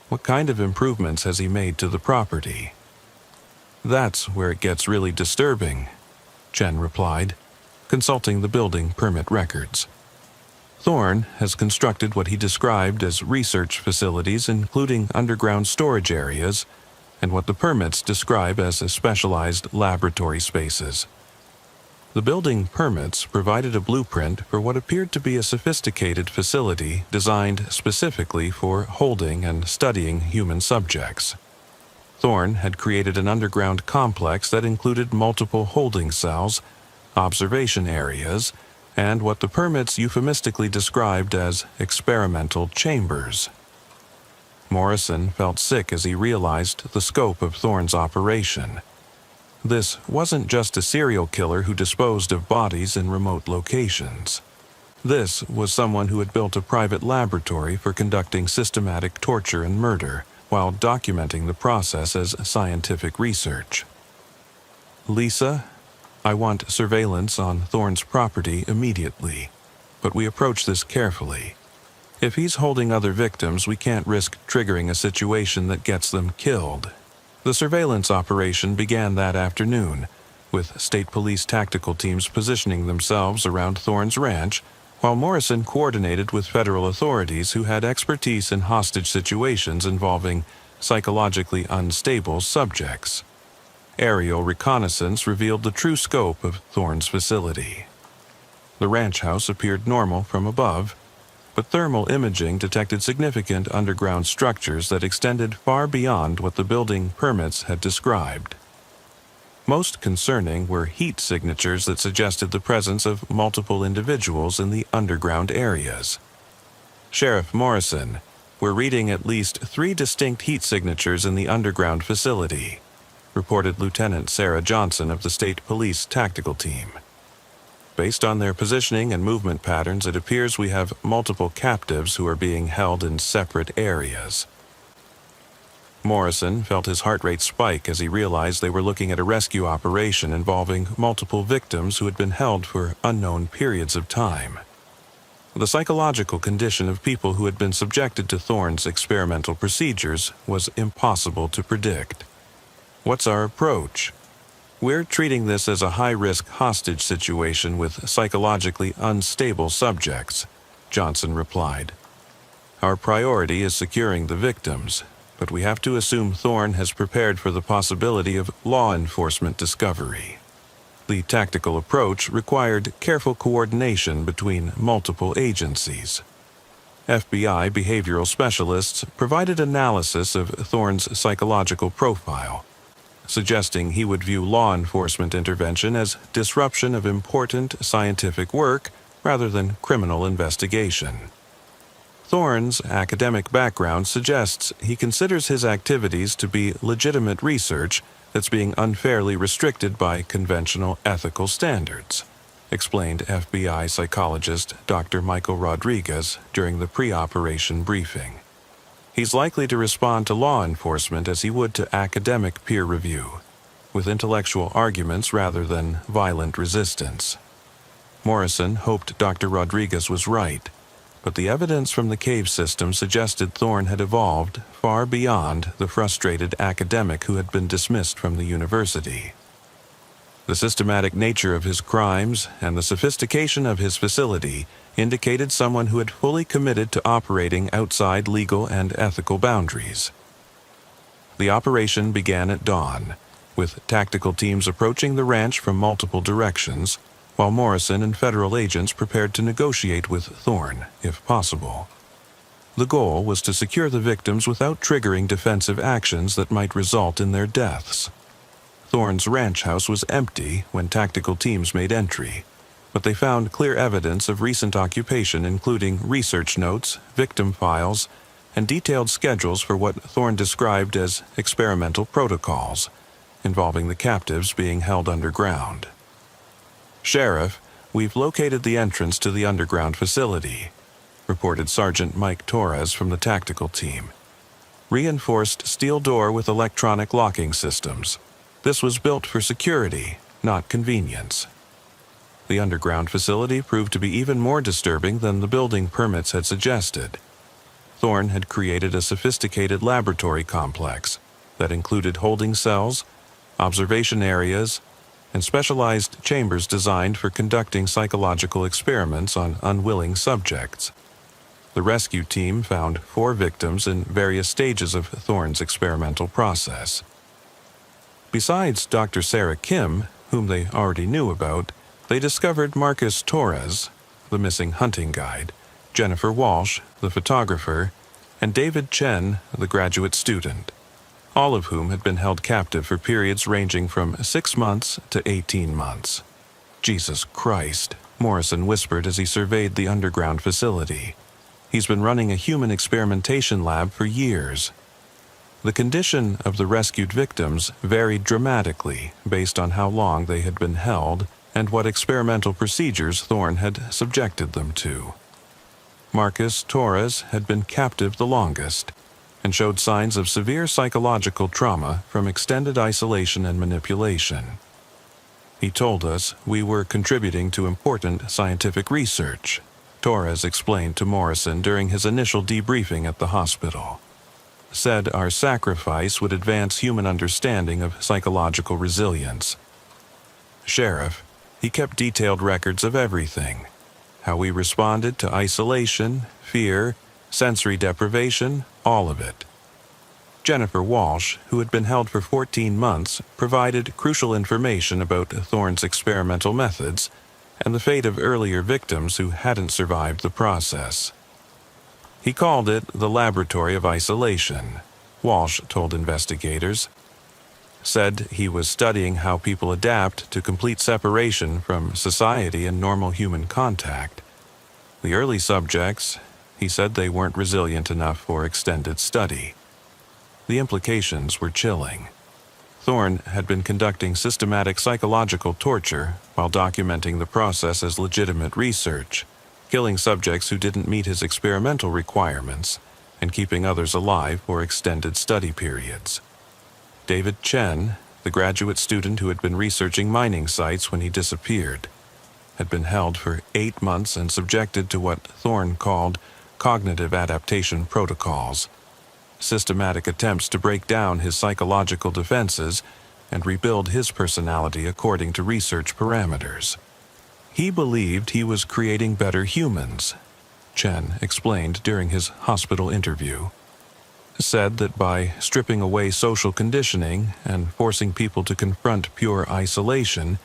What kind of improvements has he made to the property? "That's where it gets really disturbing," Chen replied, consulting the building permit records. Thorne has constructed what he described as research facilities, including underground storage areas, and what the permits describe as specialized laboratory spaces. The building permits provided a blueprint for what appeared to be a sophisticated facility designed specifically for holding and studying human subjects. Thorne had created an underground complex that included multiple holding cells, observation areas, and what the permits euphemistically described as experimental chambers. Morrison felt sick as he realized the scope of Thorne's operation. This wasn't just a serial killer who disposed of bodies in remote locations. This was someone who had built a private laboratory for conducting systematic torture and murder, while documenting the process as scientific research. "Lisa, I want surveillance on Thorne's property immediately, but we approach this carefully. If he's holding other victims, we can't risk triggering a situation that gets them killed." The surveillance operation began that afternoon, with state police tactical teams positioning themselves around Thorne's ranch, while Morrison coordinated with federal authorities who had expertise in hostage situations involving psychologically unstable subjects. Aerial reconnaissance revealed the true scope of Thorne's facility. The ranch house appeared normal from above, but thermal imaging detected significant underground structures that extended far beyond what the building permits had described. Most concerning were heat signatures that suggested the presence of multiple individuals in the underground areas. "Sheriff Morrison, we're reading at least 3 distinct heat signatures in the underground facility," reported Lieutenant Sarah Johnson of the State Police Tactical Team. "Based on their positioning and movement patterns, it appears we have multiple captives who are being held in separate areas." Morrison felt his heart rate spike as he realized they were looking at a rescue operation involving multiple victims who had been held for unknown periods of time. The psychological condition of people who had been subjected to Thorne's experimental procedures was impossible to predict. "What's our approach?" "We're treating this as a high-risk hostage situation with psychologically unstable subjects," Johnson replied. "Our priority is securing the victims, but we have to assume Thorne has prepared for the possibility of law enforcement discovery." The tactical approach required careful coordination between multiple agencies. FBI behavioral specialists provided analysis of Thorne's psychological profile, suggesting he would view law enforcement intervention as disruption of important scientific work rather than criminal investigation. Thorne's academic background suggests he considers his activities to be legitimate research that's being unfairly restricted by conventional ethical standards, explained FBI psychologist Dr. Michael Rodriguez during the pre-operation briefing. He's likely to respond to law enforcement as he would to academic peer review. with intellectual arguments rather than violent resistance. Morrison hoped Dr. Rodriguez was right, but the evidence from the cave system suggested Thorne had evolved far beyond the frustrated academic who had been dismissed from the university. The systematic nature of his crimes and the sophistication of his facility indicated someone who had fully committed to operating outside legal and ethical boundaries. The operation began at dawn, with tactical teams approaching the ranch from multiple directions, while Morrison and federal agents prepared to negotiate with Thorne, if possible. The goal was to secure the victims without triggering defensive actions that might result in their deaths. Thorne's ranch house was empty when tactical teams made entry, but they found clear evidence of recent occupation, including research notes, victim files, and detailed schedules for what Thorne described as experimental protocols, involving the captives being held underground. "Sheriff, we've located the entrance to the underground facility," reported Sergeant Mike Torres from the tactical team. "Reinforced steel door with electronic locking systems. This was built for security, not convenience." The underground facility proved to be even more disturbing than the building permits had suggested. Thorne had created a sophisticated laboratory complex that included holding cells, observation areas, and specialized chambers designed for conducting psychological experiments on unwilling subjects. The rescue team found 4 victims in various stages of Thorne's experimental process. Besides Dr. Sarah Kim, whom they already knew about, they discovered Marcus Torres, the missing hunting guide, Jennifer Walsh, the photographer, and David Chen, the graduate student, all of whom had been held captive for periods ranging from 6 months to 18 months. "Jesus Christ," Morrison whispered as he surveyed the underground facility. "He's been running a human experimentation lab for years." The condition of the rescued victims varied dramatically based on how long they had been held and what experimental procedures Thorne had subjected them to. Marcus Torres had been captive the longest and showed signs of severe psychological trauma from extended isolation and manipulation. "He told us we were contributing to important scientific research," Torres explained to Morrison during his initial debriefing at the hospital. "Said our sacrifice would advance human understanding of psychological resilience." "Sheriff, he kept detailed records of everything. How we responded to isolation, fear, sensory deprivation, all of it." Jennifer Walsh, who had been held for 14 months, provided crucial information about Thorne's experimental methods and the fate of earlier victims who hadn't survived the process. "He called it the Laboratory of Isolation," Walsh told investigators. Said he was studying how people adapt to complete separation from society and normal human contact. The early subjects, he said they weren't resilient enough for extended study. The implications were chilling. Thorne had been conducting systematic psychological torture while documenting the process as legitimate research, killing subjects who didn't meet his experimental requirements and keeping others alive for extended study periods. David Chen, the graduate student who had been researching mining sites when he disappeared, had been held for 8 months and subjected to what Thorne called cognitive adaptation protocols, systematic attempts to break down his psychological defenses and rebuild his personality according to research parameters. He believed he was creating better humans, Chen explained during his hospital interview. Said that by stripping away social conditioning and forcing people to confront pure isolation,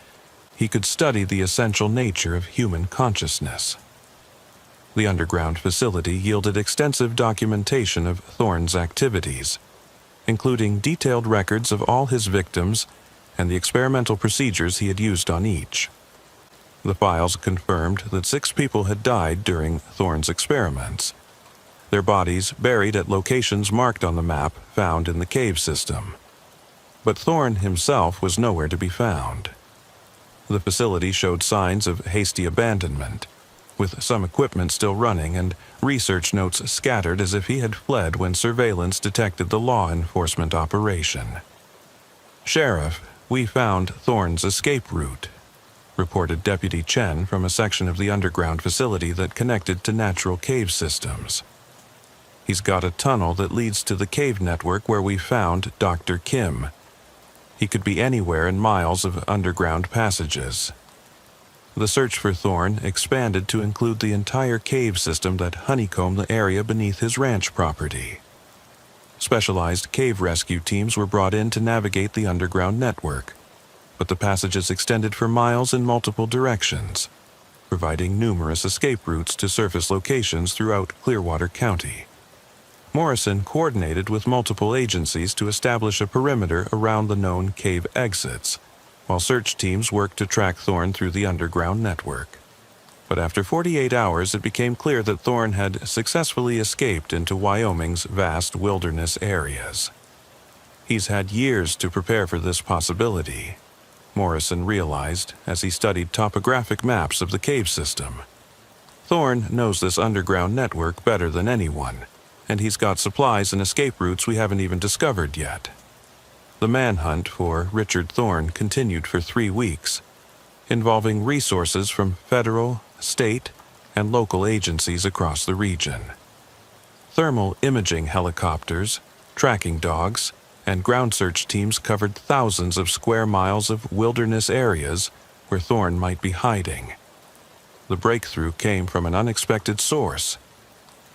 he could study the essential nature of human consciousness. The underground facility yielded extensive documentation of Thorne's activities, including detailed records of all his victims and the experimental procedures he had used on each. The files confirmed that 6 people had died during Thorne's experiments, their bodies buried at locations marked on the map found in the cave system. But Thorne himself was nowhere to be found. The facility showed signs of hasty abandonment, with some equipment still running and research notes scattered as if he had fled when surveillance detected the law enforcement operation. "Sheriff, "We found Thorne's escape route," reported Deputy Chen from a section of the underground facility that connected to natural cave systems. "He's got a tunnel that leads to the cave network where we found Dr. Kim. He could be anywhere in miles of underground passages." The search for Thorne expanded to include the entire cave system that honeycombed the area beneath his ranch property. Specialized cave rescue teams were brought in to navigate the underground network, but the passages extended for miles in multiple directions, providing numerous escape routes to surface locations throughout Clearwater County. Morrison coordinated with multiple agencies to establish a perimeter around the known cave exits, while search teams worked to track Thorne through the underground network. But after 48 hours, it became clear that Thorne had successfully escaped into Wyoming's vast wilderness areas. He's had years to prepare for this possibility, Morrison realized as he studied topographic maps of the cave system. Thorne knows this underground network better than anyone, and he's got supplies and escape routes we haven't even discovered yet. The manhunt for Richard Thorne continued for 3 weeks, involving resources from federal, state, and local agencies across the region. Thermal imaging helicopters, tracking dogs, and ground search teams covered thousands of square miles of wilderness areas where Thorne might be hiding. The breakthrough came from an unexpected source.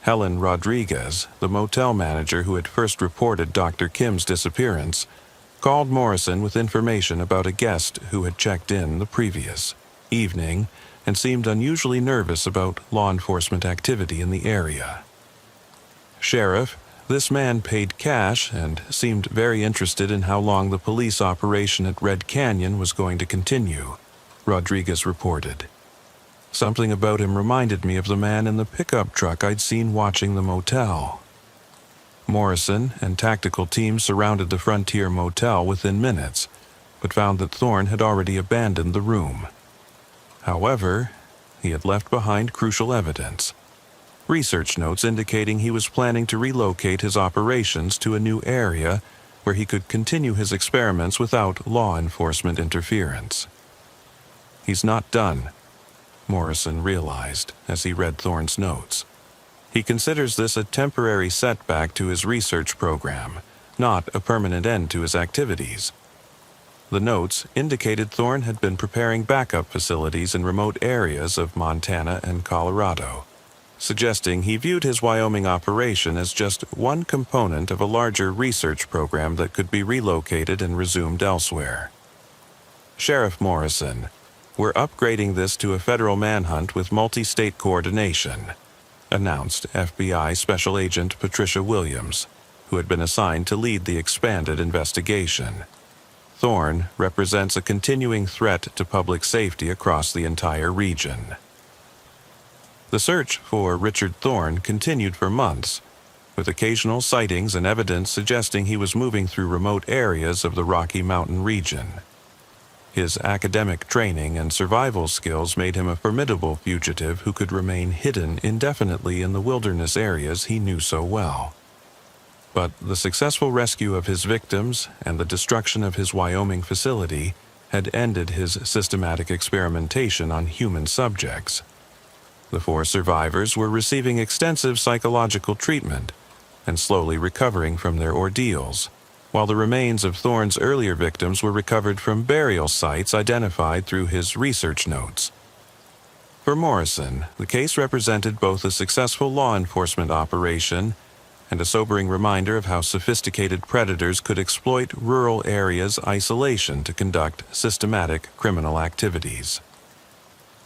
Helen Rodriguez, the motel manager who had first reported Dr. Kim's disappearance, called Morrison with information about a guest who had checked in the previous evening and seemed unusually nervous about law enforcement activity in the area. "Sheriff, this man paid cash and seemed very interested in how long the police operation at Red Canyon was going to continue," Rodriguez reported. "Something about him reminded me of the man in the pickup truck I'd seen watching the motel." Morrison and tactical teams surrounded the Frontier Motel within minutes, but found that Thorne had already abandoned the room. However, he had left behind crucial evidence: research notes indicating he was planning to relocate his operations to a new area where he could continue his experiments without law enforcement interference. "He's not done," Morrison realized as he read Thorne's notes. He considers this a temporary setback to his research program, not a permanent end to his activities. The notes indicated Thorne had been preparing backup facilities in remote areas of Montana and Colorado, suggesting he viewed his Wyoming operation as just one component of a larger research program that could be relocated and resumed elsewhere. "Sheriff Morrison, we're upgrading this to a federal manhunt with multi-state coordination," announced FBI Special Agent Patricia Williams, who had been assigned to lead the expanded investigation. "Thorne represents a continuing threat to public safety across the entire region." The search for Richard Thorne continued for months, with occasional sightings and evidence suggesting he was moving through remote areas of the Rocky Mountain region. His academic training and survival skills made him a formidable fugitive who could remain hidden indefinitely in the wilderness areas he knew so well. But the successful rescue of his victims and the destruction of his Wyoming facility had ended his systematic experimentation on human subjects. The 4 survivors were receiving extensive psychological treatment and slowly recovering from their ordeals, while the remains of Thorne's earlier victims were recovered from burial sites identified through his research notes. For Morrison, the case represented both a successful law enforcement operation and a sobering reminder of how sophisticated predators could exploit rural areas' isolation to conduct systematic criminal activities.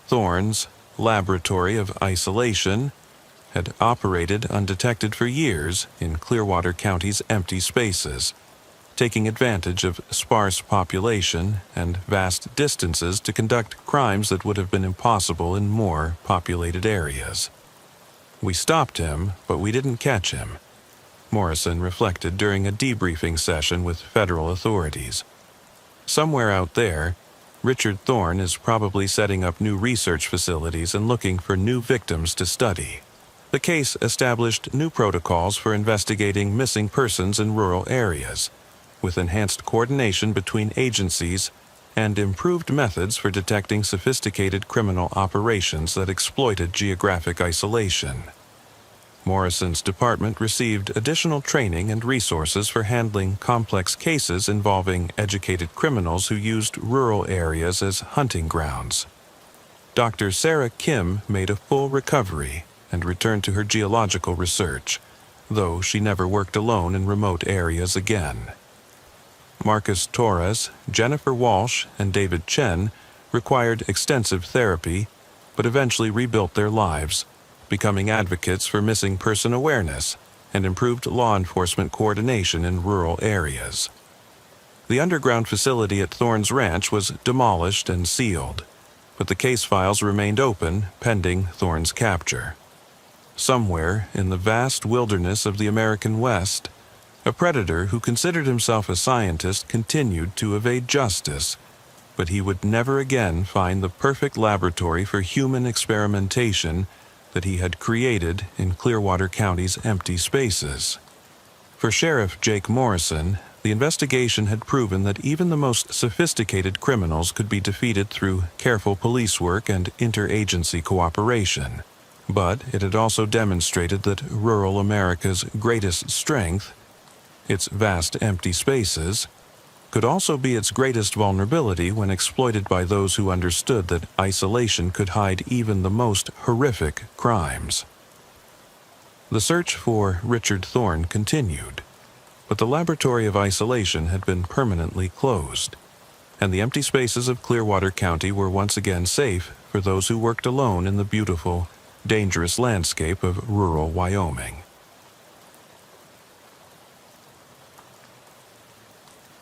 Thorne's laboratory of isolation had operated undetected for years in Clearwater County's empty spaces, taking advantage of sparse population and vast distances to conduct crimes that would have been impossible in more populated areas. "We stopped him, but we didn't catch him," Morrison reflected during a debriefing session with federal authorities. "Somewhere out there, Richard Thorne is probably setting up new research facilities and looking for new victims to study." The case established new protocols for investigating missing persons in rural areas, with enhanced coordination between agencies and improved methods for detecting sophisticated criminal operations that exploited geographic isolation. Morrison's department received additional training and resources for handling complex cases involving educated criminals who used rural areas as hunting grounds. Dr. Sarah Kim made a full recovery and returned to her geological research, though she never worked alone in remote areas again. Marcus Torres, Jennifer Walsh, and David Chen required extensive therapy, but eventually rebuilt their lives, becoming advocates for missing person awareness and improved law enforcement coordination in rural areas. The underground facility at Thorne's Ranch was demolished and sealed, but the case files remained open pending Thorne's capture. Somewhere in the vast wilderness of the American West, a predator who considered himself a scientist continued to evade justice, but he would never again find the perfect laboratory for human experimentation that he had created in Clearwater County's empty spaces. For Sheriff Jake Morrison, the investigation had proven that even the most sophisticated criminals could be defeated through careful police work and interagency cooperation. But it had also demonstrated that rural America's greatest strength, its vast empty spaces, could also be its greatest vulnerability when exploited by those who understood that isolation could hide even the most horrific crimes. The search for Richard Thorne continued, but the laboratory of isolation had been permanently closed, and the empty spaces of Clearwater County were once again safe for those who worked alone in the beautiful, dangerous landscape of rural Wyoming.